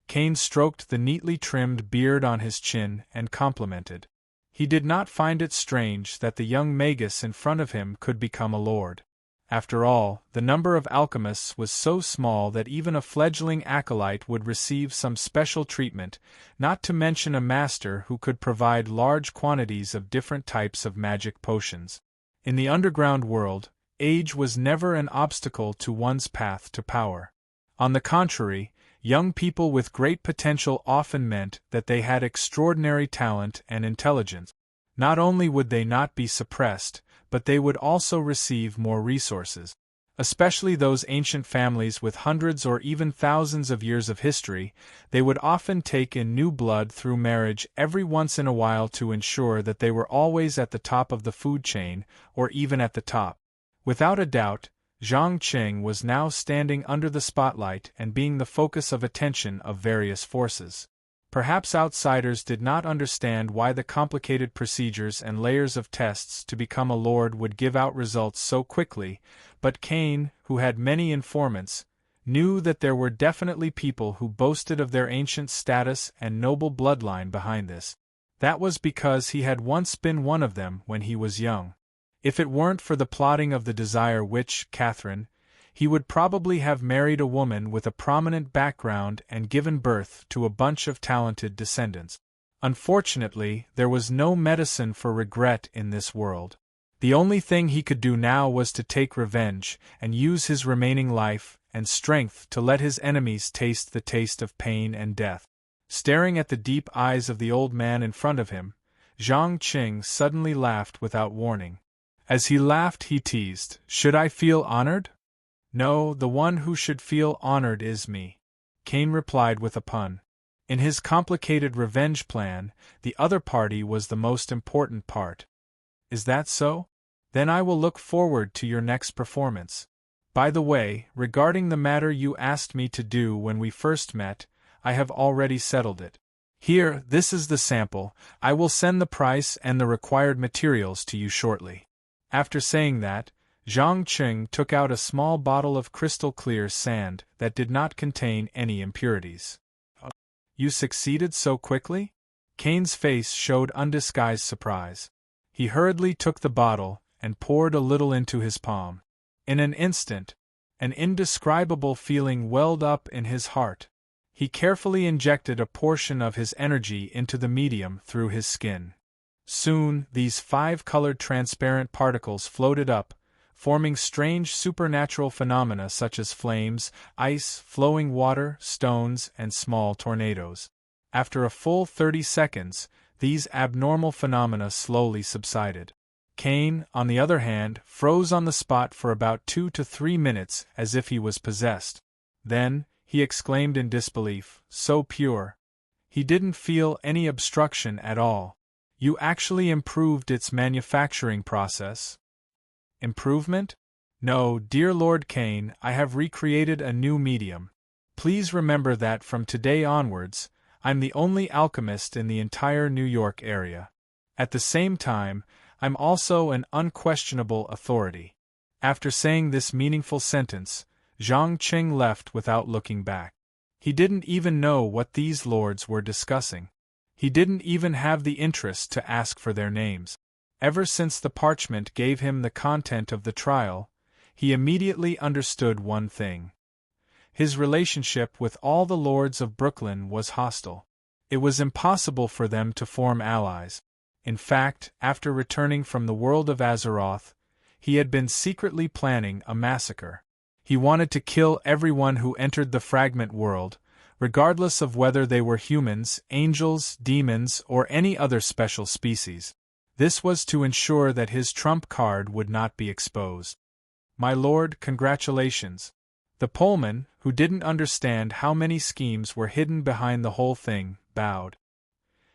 Cain stroked the neatly trimmed beard on his chin and complimented. He did not find it strange that the young magus in front of him could become a lord. After all, the number of alchemists was so small that even a fledgling acolyte would receive some special treatment, not to mention a master who could provide large quantities of different types of magic potions. In the underground world, age was never an obstacle to one's path to power. On the contrary, young people with great potential often meant that they had extraordinary talent and intelligence. Not only would they not be suppressed, but they would also receive more resources. Especially those ancient families with hundreds or even thousands of years of history, they would often take in new blood through marriage every once in a while to ensure that they were always at the top of the food chain, or even at the top. Without a doubt, Zhang Qing was now standing under the spotlight and being the focus of attention of various forces. Perhaps outsiders did not understand why the complicated procedures and layers of tests to become a lord would give out results so quickly, but Cain, who had many informants, knew that there were definitely people who boasted of their ancient status and noble bloodline behind this. That was because he had once been one of them when he was young. If it weren't for the plotting of the Desire Witch, Catherine, he would probably have married a woman with a prominent background and given birth to a bunch of talented descendants. Unfortunately, there was no medicine for regret in this world. The only thing he could do now was to take revenge and use his remaining life and strength to let his enemies taste the taste of pain and death. Staring at the deep eyes of the old man in front of him, Zhang Qing suddenly laughed without warning. As he laughed, he teased, "Should I feel honored?" "No, the one who should feel honored is me," Cain replied with a pun. In his complicated revenge plan, the other party was the most important part. "Is that so? Then I will look forward to your next performance. By the way, regarding the matter you asked me to do when we first met, I have already settled it. Here, this is the sample. I will send the price and the required materials to you shortly." After saying that, Zhang Qing took out a small bottle of crystal-clear sand that did not contain any impurities. "You succeeded so quickly?" Cain's face showed undisguised surprise. He hurriedly took the bottle and poured a little into his palm. In an instant, an indescribable feeling welled up in his heart. He carefully injected a portion of his energy into the medium through his skin. Soon, these 5-colored transparent particles floated up, forming strange supernatural phenomena such as flames, ice, flowing water, stones, and small tornadoes. After a full 30 seconds, these abnormal phenomena slowly subsided. Kane, on the other hand, froze on the spot for about 2 to 3 minutes as if he was possessed. Then, he exclaimed in disbelief, "So pure. He didn't feel any obstruction at all. You actually improved its manufacturing process?" Improvement? No, dear Lord Kane, I have recreated a new medium. Please remember that from today onwards, I'm the only alchemist in the entire New York area. At the same time, I'm also an unquestionable authority. After saying this meaningful sentence, Zhang Qing left without looking back. He didn't even know what these lords were discussing. He didn't even have the interest to ask for their names. Ever since the parchment gave him the content of the trial, he immediately understood one thing. His relationship with all the lords of Brooklyn was hostile. It was impossible for them to form allies. In fact, after returning from the world of Azeroth, he had been secretly planning a massacre. He wanted to kill everyone who entered the fragment world, regardless of whether they were humans, angels, demons, or any other special species. This was to ensure that his trump card would not be exposed. "My lord, congratulations." The Pullman, who didn't understand how many schemes were hidden behind the whole thing, bowed.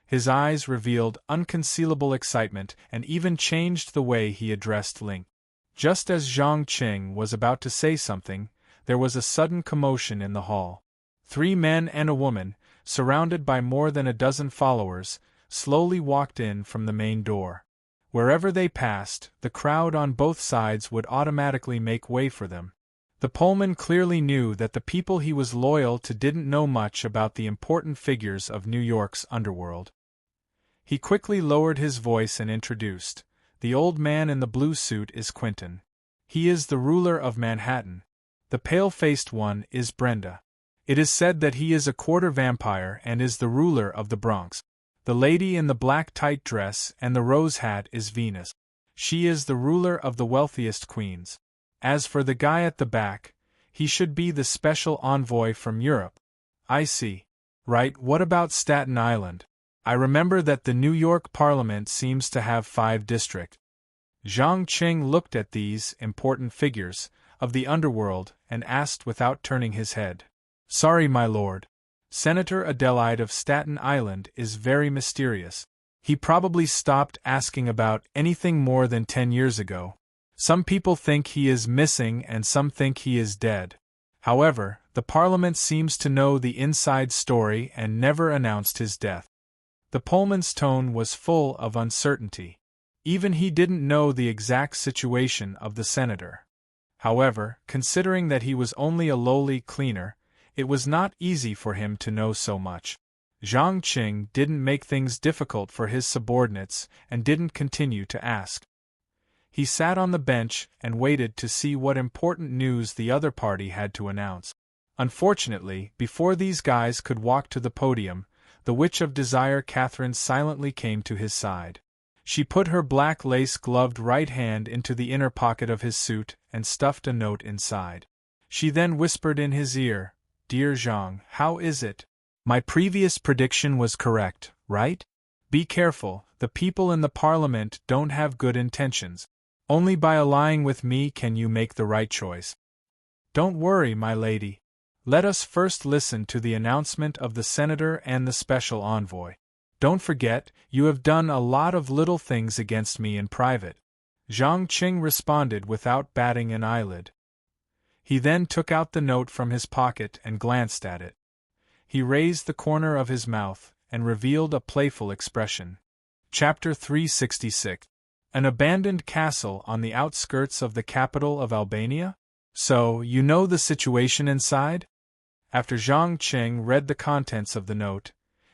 His eyes revealed unconcealable excitement and even changed the way he addressed Link. Just as Zhang Qing was about to say something, there was a sudden commotion in the hall. 3 men and a woman, surrounded by more than a dozen followers, slowly walked in from the main door. Wherever they passed, the crowd on both sides would automatically make way for them. The Pullman clearly knew that the people he was loyal to didn't know much about the important figures of New York's underworld. He quickly lowered his voice and introduced, "The old man in the blue suit is Quentin. He is the ruler of Manhattan. The pale-faced one is Brenda. It is said that he is a quarter vampire and is the ruler of the Bronx. The lady in the black tight dress and the rose hat is Venus. She is the ruler of the wealthiest queens. As for the guy at the back, he should be the special envoy from Europe." "I see. Right, what about Staten Island? I remember that the New York Parliament seems to have 5 districts." Zhang Qing looked at these important figures of the underworld and asked without turning his head. "Sorry, my lord. Senator Adelaide of Staten Island is very mysterious. He probably stopped asking about anything more than 10 years ago. Some people think he is missing and some think he is dead. However, the Parliament seems to know the inside story and never announced his death." The Pullman's tone was full of uncertainty. Even he didn't know the exact situation of the senator. However, considering that he was only a lowly cleaner, it was not easy for him to know so much. Zhang Qing didn't make things difficult for his subordinates and didn't continue to ask. He sat on the bench and waited to see what important news the other party had to announce. Unfortunately, before these guys could walk to the podium, the Witch of Desire Catherine silently came to his side. She put her black lace-gloved right hand into the inner pocket of his suit and stuffed a note inside. She then whispered in his ear, "Dear Zhang, how is it? My previous prediction was correct, right? Be careful, the people in the Parliament don't have good intentions. Only by allying with me can you make the right choice. Don't worry, my lady. Let us first listen to the announcement of the senator and the special envoy. Don't forget, you have done a lot of little things against me in private." Zhang Qing responded without batting an eyelid. He then took out the note from his pocket and glanced at it. He raised the corner of his mouth and revealed a playful expression. Chapter 366. An abandoned castle on the outskirts of the capital of Albania? So, you know the situation inside? After Zhang Qing read the contents of the note,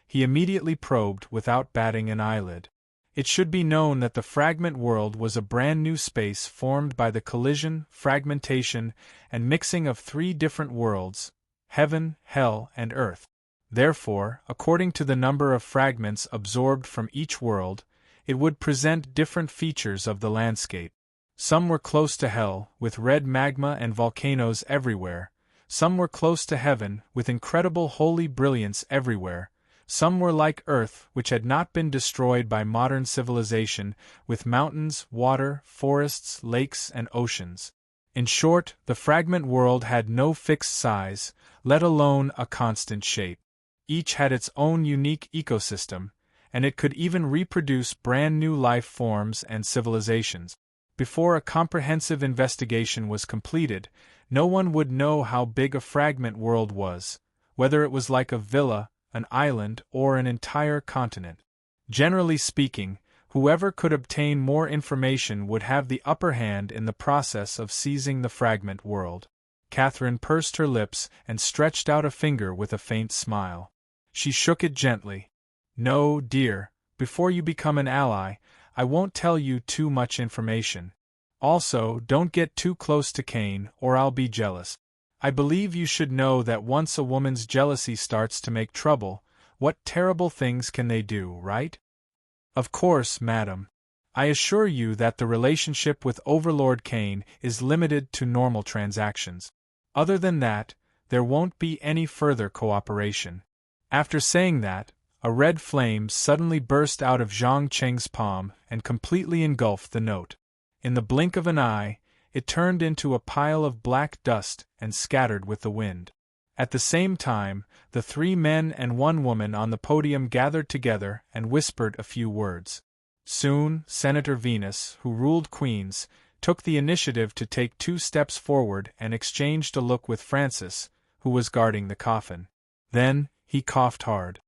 he immediately probed without batting an eyelid. It should be known that the fragment world was a brand new space formed by the collision, fragmentation, and mixing of 3 different worlds, heaven, hell, and earth. Therefore, according to the number of fragments absorbed from each world, it would present different features of the landscape. Some were close to hell, with red magma and volcanoes everywhere. Some were close to heaven, with incredible holy brilliance everywhere. Some were like Earth, which had not been destroyed by modern civilization, with mountains, water, forests, lakes, and oceans. In short, the fragment world had no fixed size, let alone a constant shape. Each had its own unique ecosystem, and it could even reproduce brand new life forms and civilizations. Before a comprehensive investigation was completed, no one would know how big a fragment world was, whether it was like a villa, an island, or an entire continent. Generally speaking, whoever could obtain more information would have the upper hand in the process of seizing the fragment world. Catherine pursed her lips and stretched out a finger with a faint smile. She shook it gently. No, dear, before you become an ally, I won't tell you too much information. Also, don't get too close to Cain, or I'll be jealous. I believe you should know that once a woman's jealousy starts to make trouble, what terrible things can they do, right? Of course, madam. I assure you that the relationship with Overlord Cain is limited to normal transactions. Other than that, there won't be any further cooperation. After saying that, a red flame suddenly burst out of Zhang Cheng's palm and completely engulfed the note. In the blink of an eye, it turned into a pile of black dust and scattered with the wind. At the same time, the 3 men and 1 woman on the podium gathered together and whispered a few words. Soon, Senator Venus, who ruled Queens, took the initiative to take 2 steps forward and exchanged a look with Francis, who was guarding the coffin. Then, he coughed hard.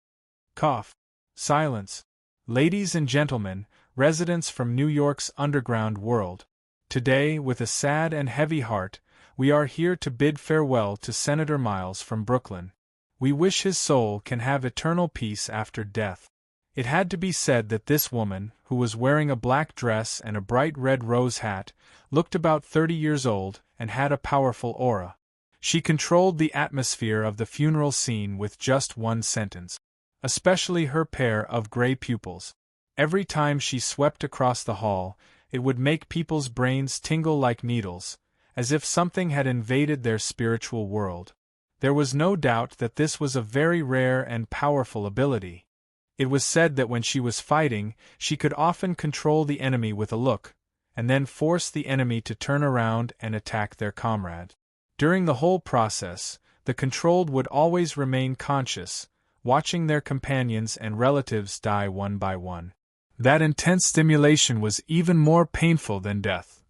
Cough. Silence. Ladies and gentlemen, residents from New York's underground world. Today, with a sad and heavy heart, we are here to bid farewell to Senator Miles from Brooklyn. We wish his soul can have eternal peace after death. It had to be said that this woman, who was wearing a black dress and a bright red rose hat, looked about 30 years old and had a powerful aura. She controlled the atmosphere of the funeral scene with just one sentence. Especially her pair of gray pupils. Every time she swept across the hall, it would make people's brains tingle like needles, as if something had invaded their spiritual world. There was no doubt that this was a very rare and powerful ability. It was said that when she was fighting, she could often control the enemy with a look, and then force the enemy to turn around and attack their comrade. During the whole process, the controlled would always remain conscious, watching their companions and relatives die one by one. That intense stimulation was even more painful than death.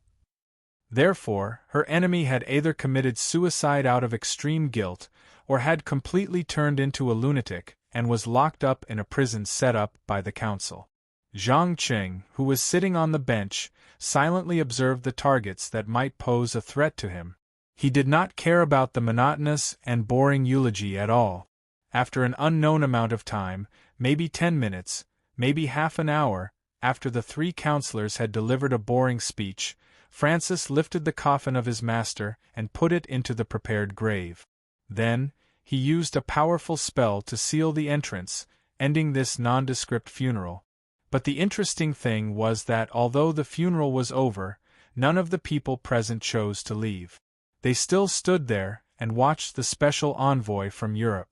Therefore, her enemy had either committed suicide out of extreme guilt, or had completely turned into a lunatic and was locked up in a prison set up by the council. Zhang Cheng, who was sitting on the bench, silently observed the targets that might pose a threat to him. He did not care about the monotonous and boring eulogy at all. After an unknown amount of time, maybe 10 minutes, maybe half an hour, after the 3 counselors had delivered a boring speech, Francis lifted the coffin of his master and put it into the prepared grave. Then, he used a powerful spell to seal the entrance, ending this nondescript funeral. But the interesting thing was that although the funeral was over, none of the people present chose to leave. They still stood there and watched the special envoy from Europe.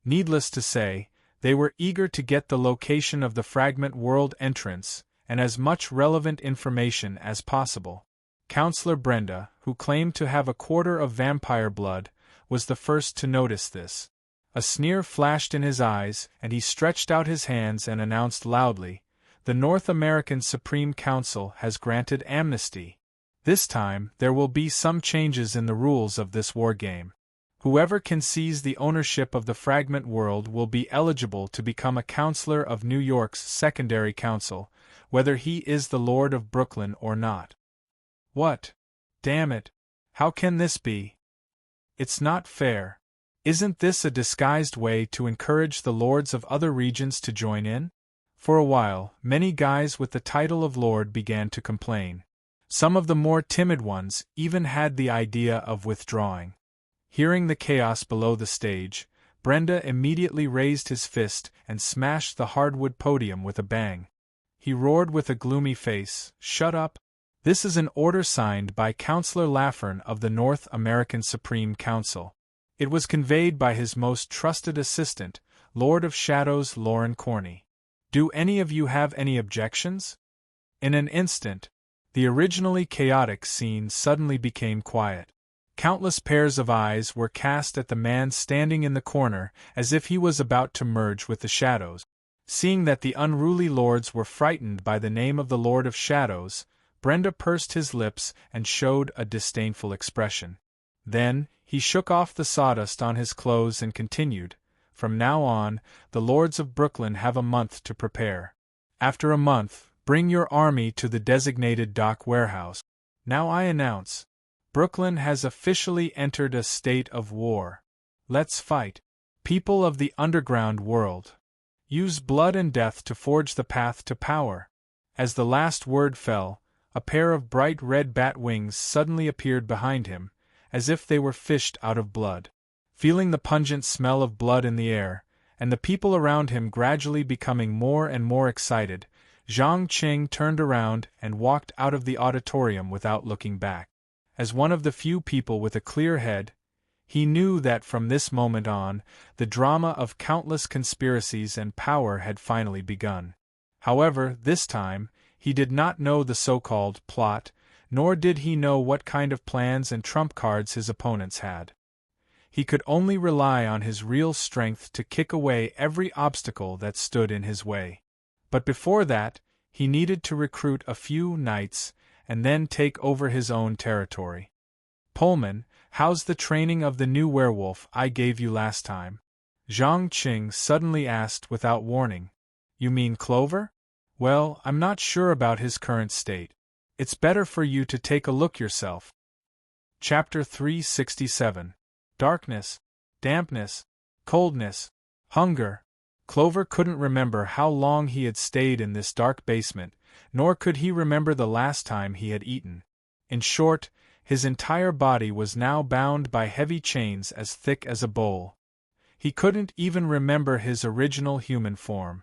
Needless to say, they were eager to get the location of the fragment world entrance and as much relevant information as possible. Counselor Brenda, who claimed to have a quarter of vampire blood, was the first to notice this. A sneer flashed in his eyes, and he stretched out his hands and announced loudly, "The North American Supreme Council has granted amnesty. This time, there will be some changes in the rules of this war game. Whoever can seize the ownership of the fragment world will be eligible to become a counselor of New York's secondary council, whether he is the Lord of Brooklyn or not." What? Damn it! How can this be? It's not fair. Isn't this a disguised way to encourage the lords of other regions to join in? For a while, many guys with the title of lord began to complain. Some of the more timid ones even had the idea of withdrawing. Hearing the chaos below the stage, Brenda immediately raised his fist and smashed the hardwood podium with a bang. he roared with a gloomy face. "Shut up! This is an order signed by Counselor Laffern of the North American Supreme Council. It was conveyed by his most trusted assistant, Lord of Shadows Lauren Corney. Do any of you have any objections?" In an instant, the originally chaotic scene suddenly became quiet. Countless pairs of eyes were cast at the man standing in the corner as if he was about to merge with the shadows. Seeing that the unruly lords were frightened by the name of the Lord of Shadows, Brenda pursed his lips and showed a disdainful expression. Then, he shook off the sawdust on his clothes and continued, "From now on, the lords of Brooklyn have a month to prepare. After a month, bring your army to the designated dock warehouse. Now I announce, Brooklyn has officially entered a state of war. Let's fight. People of the underground world. Use blood and death to forge the path to power." As the last word fell, a pair of bright red bat wings suddenly appeared behind him, as if they were fished out of blood. Feeling the pungent smell of blood in the air, and the people around him gradually becoming more and more excited, Zhang Qing turned around and walked out of the auditorium without looking back. As one of the few people with a clear head, he knew that from this moment on, the drama of countless conspiracies and power had finally begun. However, this time, he did not know the so-called plot, nor did he know what kind of plans and trump cards his opponents had. He could only rely on his real strength to kick away every obstacle that stood in his way. But before that, he needed to recruit a few knights and then take over his own territory. "Pullman, how's the training of the new werewolf I gave you last time?" Zhang Qing suddenly asked without warning. "You mean Clover? Well, I'm not sure about his current state. It's better for you to take a look yourself." Chapter 367. Darkness, dampness, coldness, hunger. Clover couldn't remember how long he had stayed in this dark basement, nor could he remember the last time he had eaten. In short, his entire body was now bound by heavy chains as thick as a bowl. He couldn't even remember his original human form.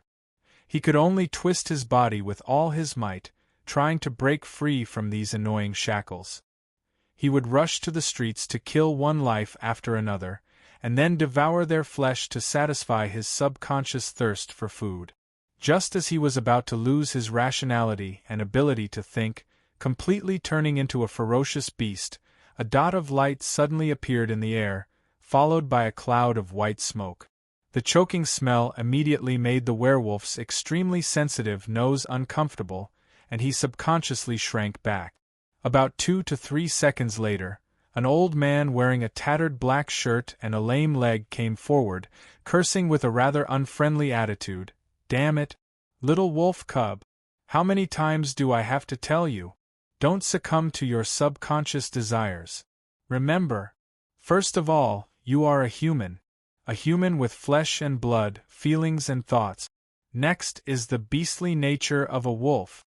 He could only twist his body with all his might, trying to break free from these annoying shackles. He would rush to the streets to kill one life after another, and then devour their flesh to satisfy his subconscious thirst for food. Just as he was about to lose his rationality and ability to think, completely turning into a ferocious beast, a dot of light suddenly appeared in the air, followed by a cloud of white smoke. The choking smell immediately made the werewolf's extremely sensitive nose uncomfortable, and he subconsciously shrank back. About 2 to 3 seconds later, an old man wearing a tattered black shirt and a lame leg came forward, cursing with a rather unfriendly attitude. "Damn it! Little wolf cub! How many times do I have to tell you? Don't succumb to your subconscious desires. Remember, first of all, you are a human with flesh and blood, feelings and thoughts. Next is the beastly nature of a wolf."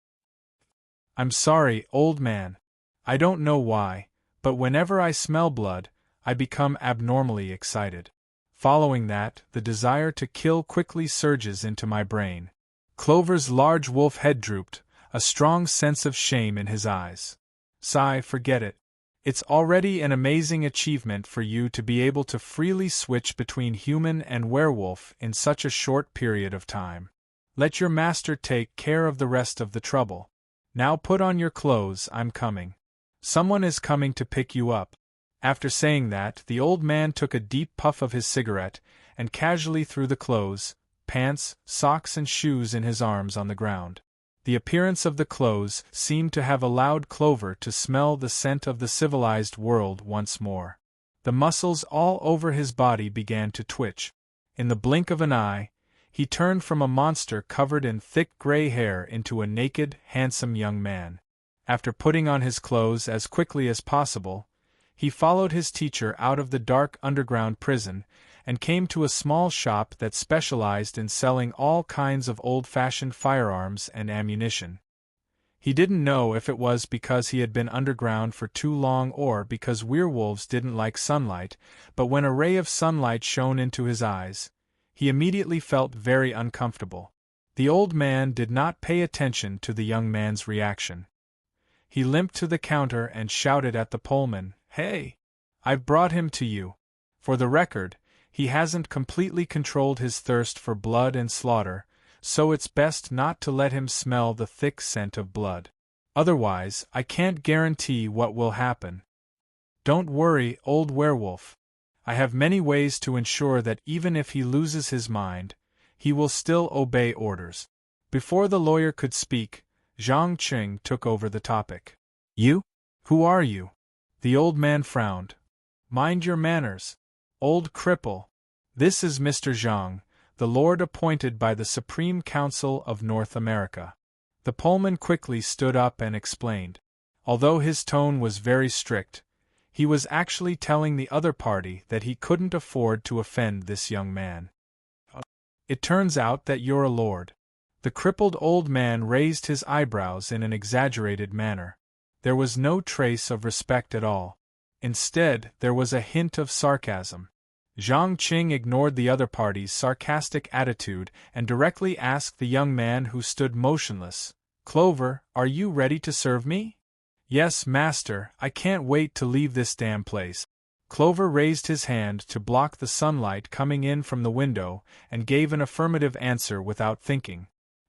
"I'm sorry, old man. I don't know why, but whenever I smell blood, I become abnormally excited. Following that, the desire to kill quickly surges into my brain." Clover's large wolf head drooped, a strong sense of shame in his eyes. "Sigh, forget it. It's already an amazing achievement for you to be able to freely switch between human and werewolf in such a short period of time. Let your master take care of the rest of the trouble. Now put on your clothes, I'm coming. Someone is coming to pick you up." After saying that, the old man took a deep puff of his cigarette, and casually threw the clothes, pants, socks and shoes in his arms on the ground. The appearance of the clothes seemed to have allowed Clover to smell the scent of the civilized world once more. The muscles all over his body began to twitch. In the blink of an eye, he turned from a monster covered in thick gray hair into a naked, handsome young man. After putting on his clothes as quickly as possible, he followed his teacher out of the dark underground prison, and came to a small shop that specialized in selling all kinds of old-fashioned firearms and ammunition. He didn't know if it was because he had been underground for too long or because werewolves didn't like sunlight, but when a ray of sunlight shone into his eyes, he immediately felt very uncomfortable. The old man did not pay attention to the young man's reaction. He limped to the counter and shouted at the Pullman, "Hey! I've brought him to you. For the record, he hasn't completely controlled his thirst for blood and slaughter, so it's best not to let him smell the thick scent of blood. Otherwise, I can't guarantee what will happen. Don't worry, old werewolf. I have many ways to ensure that even if he loses his mind, he will still obey orders." Before the lawyer could speak, Zhang Qing took over the topic. "You? Who are you?" The old man frowned. "Mind your manners, old cripple. This is Mr. Zhang, the lord appointed by the Supreme Council of North America." The Pullman quickly stood up and explained. Although his tone was very strict, he was actually telling the other party that he couldn't afford to offend this young man. "It turns out that you're a lord." The crippled old man raised his eyebrows in an exaggerated manner. There was no trace of respect at all. Instead, there was a hint of sarcasm. Zhang Qing ignored the other party's sarcastic attitude and directly asked the young man who stood motionless, "Clover, are you ready to serve me?" "Yes, master, I can't wait to leave this damn place." Clover raised his hand to block the sunlight coming in from the window and gave an affirmative answer without thinking.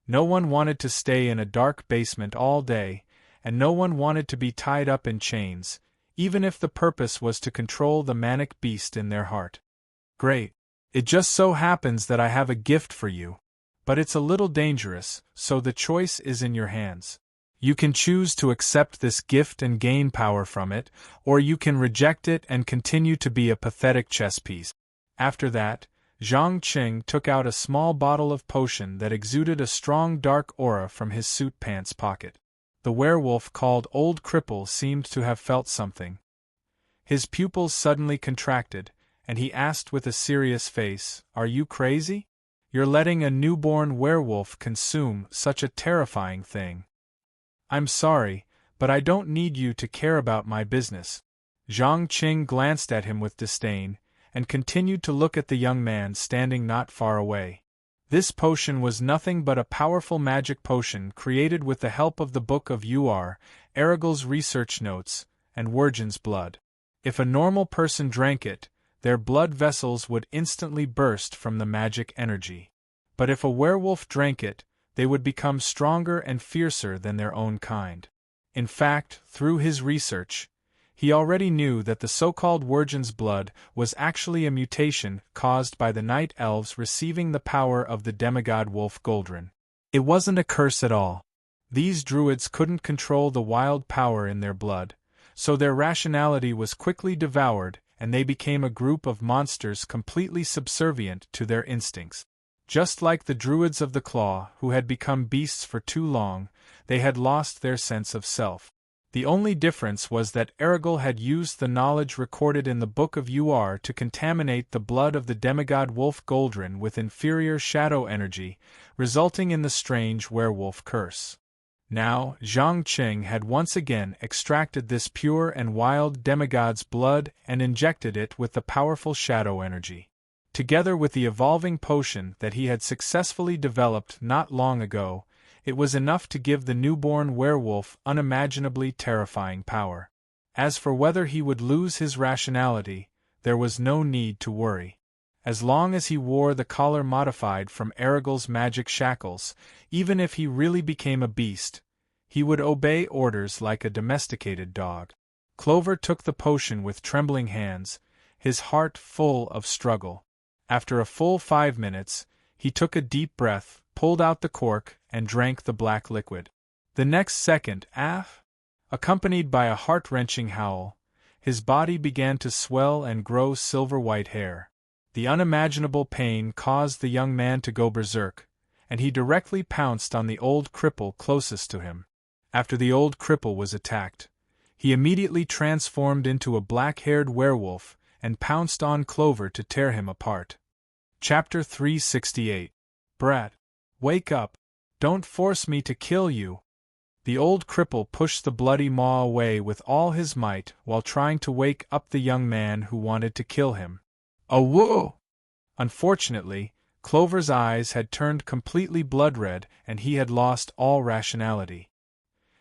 No one wanted to stay in a dark basement all day, and no one wanted to be tied up in chains, even if the purpose was to control the manic beast in their heart. "Great. It just so happens that I have a gift for you. But it's a little dangerous, so the choice is in your hands. You can choose to accept this gift and gain power from it, or you can reject it and continue to be a pathetic chess piece." After that, Zhang Qing took out a small bottle of potion that exuded a strong dark aura from his suit pants pocket. The werewolf called Old Cripple seemed to have felt something. His pupils suddenly contracted, and he asked with a serious face, "Are you crazy? You're letting a newborn werewolf consume such a terrifying thing." "I'm sorry, but I don't need you to care about my business." Zhang Qing glanced at him with disdain, and continued to look at the young man standing not far away. This potion was nothing but a powerful magic potion created with the help of the Book of Aragel's research notes, and Wergen's blood. If a normal person drank it, their blood vessels would instantly burst from the magic energy. But if a werewolf drank it, they would become stronger and fiercer than their own kind. In fact, through his research, he already knew that the so-called Wergen's blood was actually a mutation caused by the night elves receiving the power of the demigod wolf Goldrin. It wasn't a curse at all. These druids couldn't control the wild power in their blood, so their rationality was quickly devoured and they became a group of monsters completely subservient to their instincts. Just like the druids of the Claw who had become beasts for too long, they had lost their sense of self. The only difference was that Aragel had used the knowledge recorded in the Book of to contaminate the blood of the demigod wolf Goldrin with inferior shadow energy, resulting in the strange werewolf curse. Now, Zhang Qing had once again extracted this pure and wild demigod's blood and injected it with the powerful shadow energy. Together with the evolving potion that he had successfully developed not long ago, it was enough to give the newborn werewolf unimaginably terrifying power. As for whether he would lose his rationality, there was no need to worry. As long as he wore the collar modified from Aragel's magic shackles, even if he really became a beast, he would obey orders like a domesticated dog. Clover took the potion with trembling hands, his heart full of struggle. After a full 5 minutes, he took a deep breath, pulled out the cork, and drank the black liquid. The next second, accompanied by a heart-wrenching howl, his body began to swell and grow silver-white hair. The unimaginable pain caused the young man to go berserk, and he directly pounced on the old cripple closest to him. After the old cripple was attacked, he immediately transformed into a black-haired werewolf and pounced on Clover to tear him apart. Chapter 368. Brat, wake up! Don't force me to kill you! The old cripple pushed the bloody maw away with all his might while trying to wake up the young man who wanted to kill him. "Awoo!" Unfortunately, Clover's eyes had turned completely blood-red and he had lost all rationality.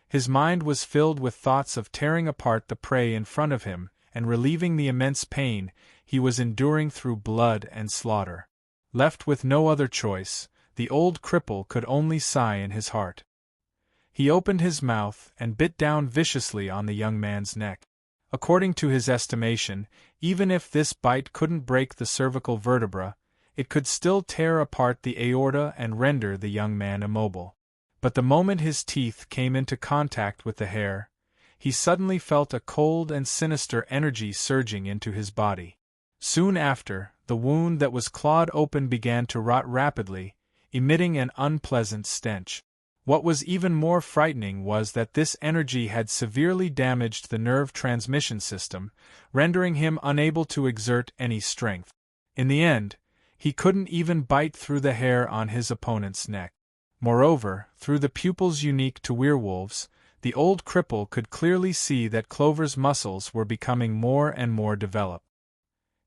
His mind was filled with thoughts of tearing apart the prey in front of him and relieving the immense pain he was enduring through blood and slaughter. Left with no other choice, the old cripple could only sigh in his heart. He opened his mouth and bit down viciously on the young man's neck. According to his estimation, even if this bite couldn't break the cervical vertebra, it could still tear apart the aorta and render the young man immobile. But the moment his teeth came into contact with the hair, he suddenly felt a cold and sinister energy surging into his body. Soon after, the wound that was clawed open began to rot rapidly, emitting an unpleasant stench. What was even more frightening was that this energy had severely damaged the nerve transmission system, rendering him unable to exert any strength. In the end, he couldn't even bite through the hair on his opponent's neck. Moreover, through the pupils unique to werewolves, the old cripple could clearly see that Clover's muscles were becoming more and more developed.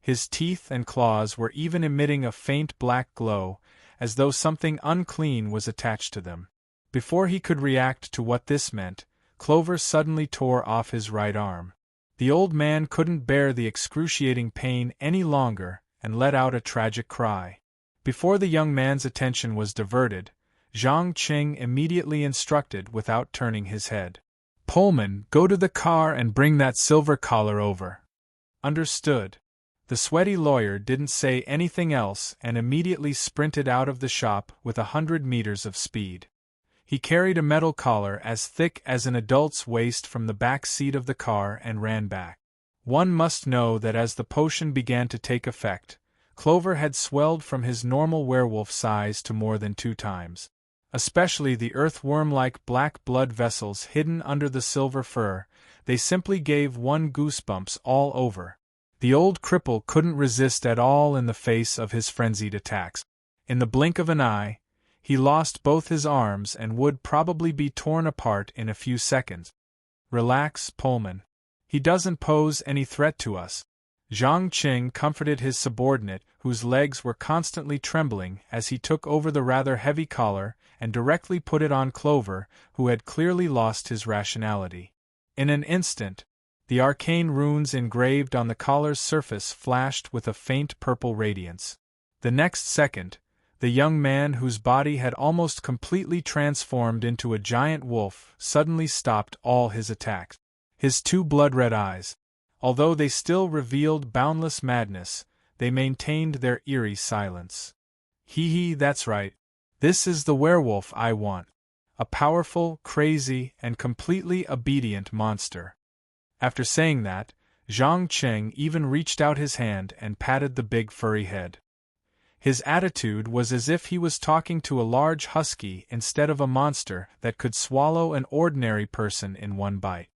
His teeth and claws were even emitting a faint black glow, as though something unclean was attached to them. Before he could react to what this meant, Clover suddenly tore off his right arm. The old man couldn't bear the excruciating pain any longer and let out a tragic cry. Before the young man's attention was diverted, Zhang Qing immediately instructed without turning his head. "Pullman, go to the car and bring that silver collar over." "Understood." The sweaty lawyer didn't say anything else and immediately sprinted out of the shop with 100 meters of speed. He carried a metal collar as thick as an adult's waist from the back seat of the car and ran back. One must know that as the potion began to take effect, Clover had swelled from his normal werewolf size to more than 2 times. Especially the earthworm-like black blood vessels hidden under the silver fur, they simply gave one goosebumps all over. The old cripple couldn't resist at all in the face of his frenzied attacks. In the blink of an eye, he lost both his arms and would probably be torn apart in a few seconds. "Relax, Pullman. He doesn't pose any threat to us." Zhang Qing comforted his subordinate, whose legs were constantly trembling as he took over the rather heavy collar and directly put it on Clover, who had clearly lost his rationality. In an instant, the arcane runes engraved on the collar's surface flashed with a faint purple radiance. The next second, the young man whose body had almost completely transformed into a giant wolf suddenly stopped all his attacks. His 2 blood-red eyes, although they still revealed boundless madness, they maintained their eerie silence. "Hee, that's right. This is the werewolf I want. A powerful, crazy, and completely obedient monster." After saying that, Zhang Qing even reached out his hand and patted the big furry head. His attitude was as if he was talking to a large husky instead of a monster that could swallow an ordinary person in one bite.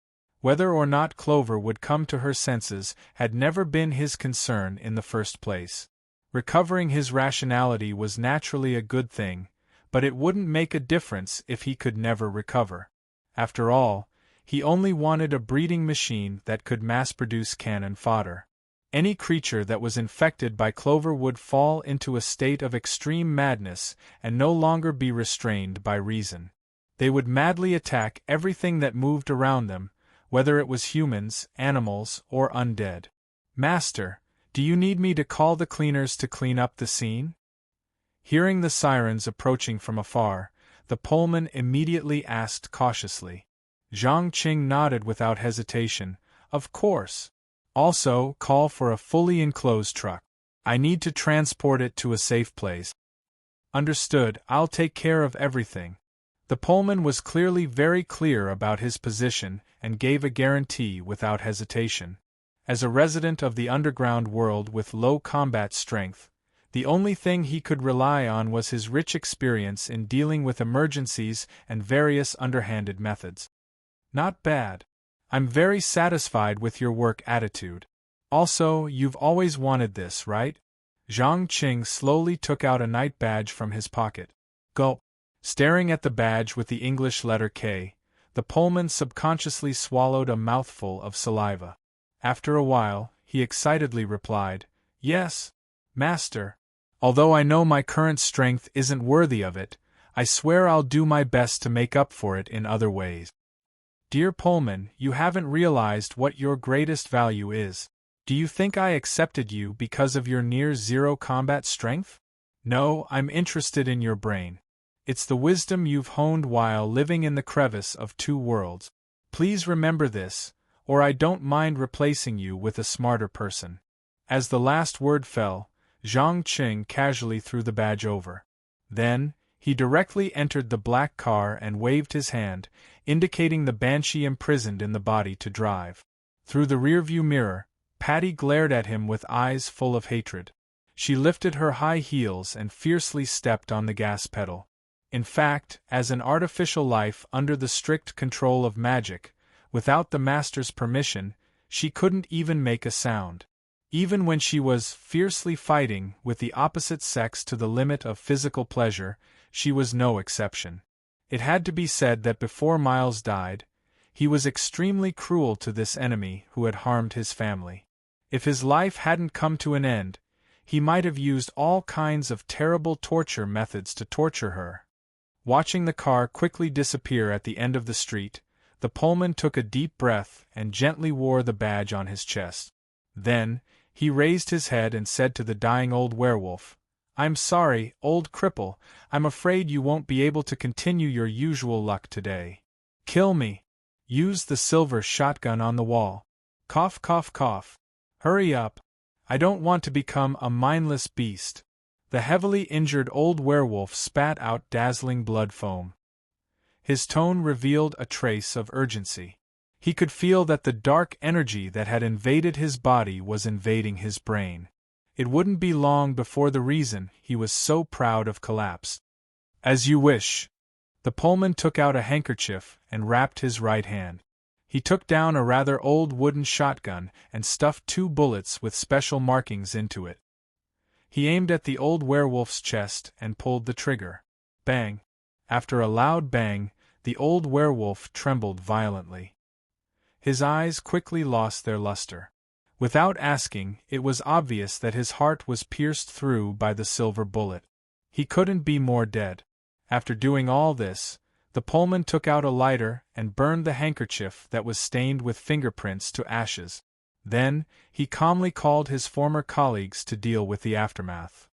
Whether or not Clover would come to her senses had never been his concern in the first place. Recovering his rationality was naturally a good thing, but it wouldn't make a difference if he could never recover. After all, he only wanted a breeding machine that could mass-produce cannon fodder. Any creature that was infected by Clover would fall into a state of extreme madness and no longer be restrained by reason. They would madly attack everything that moved around them, whether it was humans, animals, or undead. "Master, do you need me to call the cleaners to clean up the scene?" Hearing the sirens approaching from afar, the Pullman immediately asked cautiously. Zhang Qing nodded without hesitation. "Of course. Also, call for a fully enclosed truck. I need to transport it to a safe place." "Understood, I'll take care of everything." The Pullman was clearly very clear about his position and gave a guarantee without hesitation. As a resident of the underground world with low combat strength, the only thing he could rely on was his rich experience in dealing with emergencies and various underhanded methods. "Not bad. I'm very satisfied with your work attitude. Also, you've always wanted this, right?" Zhang Qing slowly took out a night badge from his pocket. Gulp. Staring at the badge with the English letter K, the Pullman subconsciously swallowed a mouthful of saliva. After a while, he excitedly replied, "Yes, Master. Although I know my current strength isn't worthy of it, I swear I'll do my best to make up for it in other ways. Dear Pullman, you haven't realized what your greatest value is. Do you think I accepted you because of your near-zero combat strength? No, I'm interested in your brain. It's the wisdom you've honed while living in the crevice of two worlds. Please remember this, or I don't mind replacing you with a smarter person. As the last word fell, Zhang Qing casually threw the badge over. Then, he directly entered the black car and waved his hand, indicating the banshee imprisoned in the body to drive. Through the rearview mirror, Patty glared at him with eyes full of hatred. She lifted her high heels and fiercely stepped on the gas pedal. In fact, as an artificial life under the strict control of magic, without the master's permission, she couldn't even make a sound. Even when she was fiercely fighting with the opposite sex to the limit of physical pleasure, she was no exception. It had to be said that before Miles died, he was extremely cruel to this enemy who had harmed his family. If his life hadn't come to an end, he might have used all kinds of terrible torture methods to torture her. Watching the car quickly disappear at the end of the street, the Pullman took a deep breath and gently wore the badge on his chest. Then, he raised his head and said to the dying old werewolf, "I'm sorry, old cripple, I'm afraid you won't be able to continue your usual luck today. Kill me. Use the silver shotgun on the wall. Cough, cough, cough. Hurry up. I don't want to become a mindless beast." The heavily injured old werewolf spat out dazzling blood foam. His tone revealed a trace of urgency. He could feel that the dark energy that had invaded his body was invading his brain. It wouldn't be long before the reason he was so proud of collapsed. "As you wish." The Pullman took out a handkerchief and wrapped his right hand. He took down a rather old wooden shotgun and stuffed 2 bullets with special markings into it. He aimed at the old werewolf's chest and pulled the trigger. Bang! After a loud bang, the old werewolf trembled violently. His eyes quickly lost their luster. Without asking, it was obvious that his heart was pierced through by the silver bullet. He couldn't be more dead. After doing all this, the Pullman took out a lighter and burned the handkerchief that was stained with fingerprints to ashes. Then, he calmly called his former colleagues to deal with the aftermath.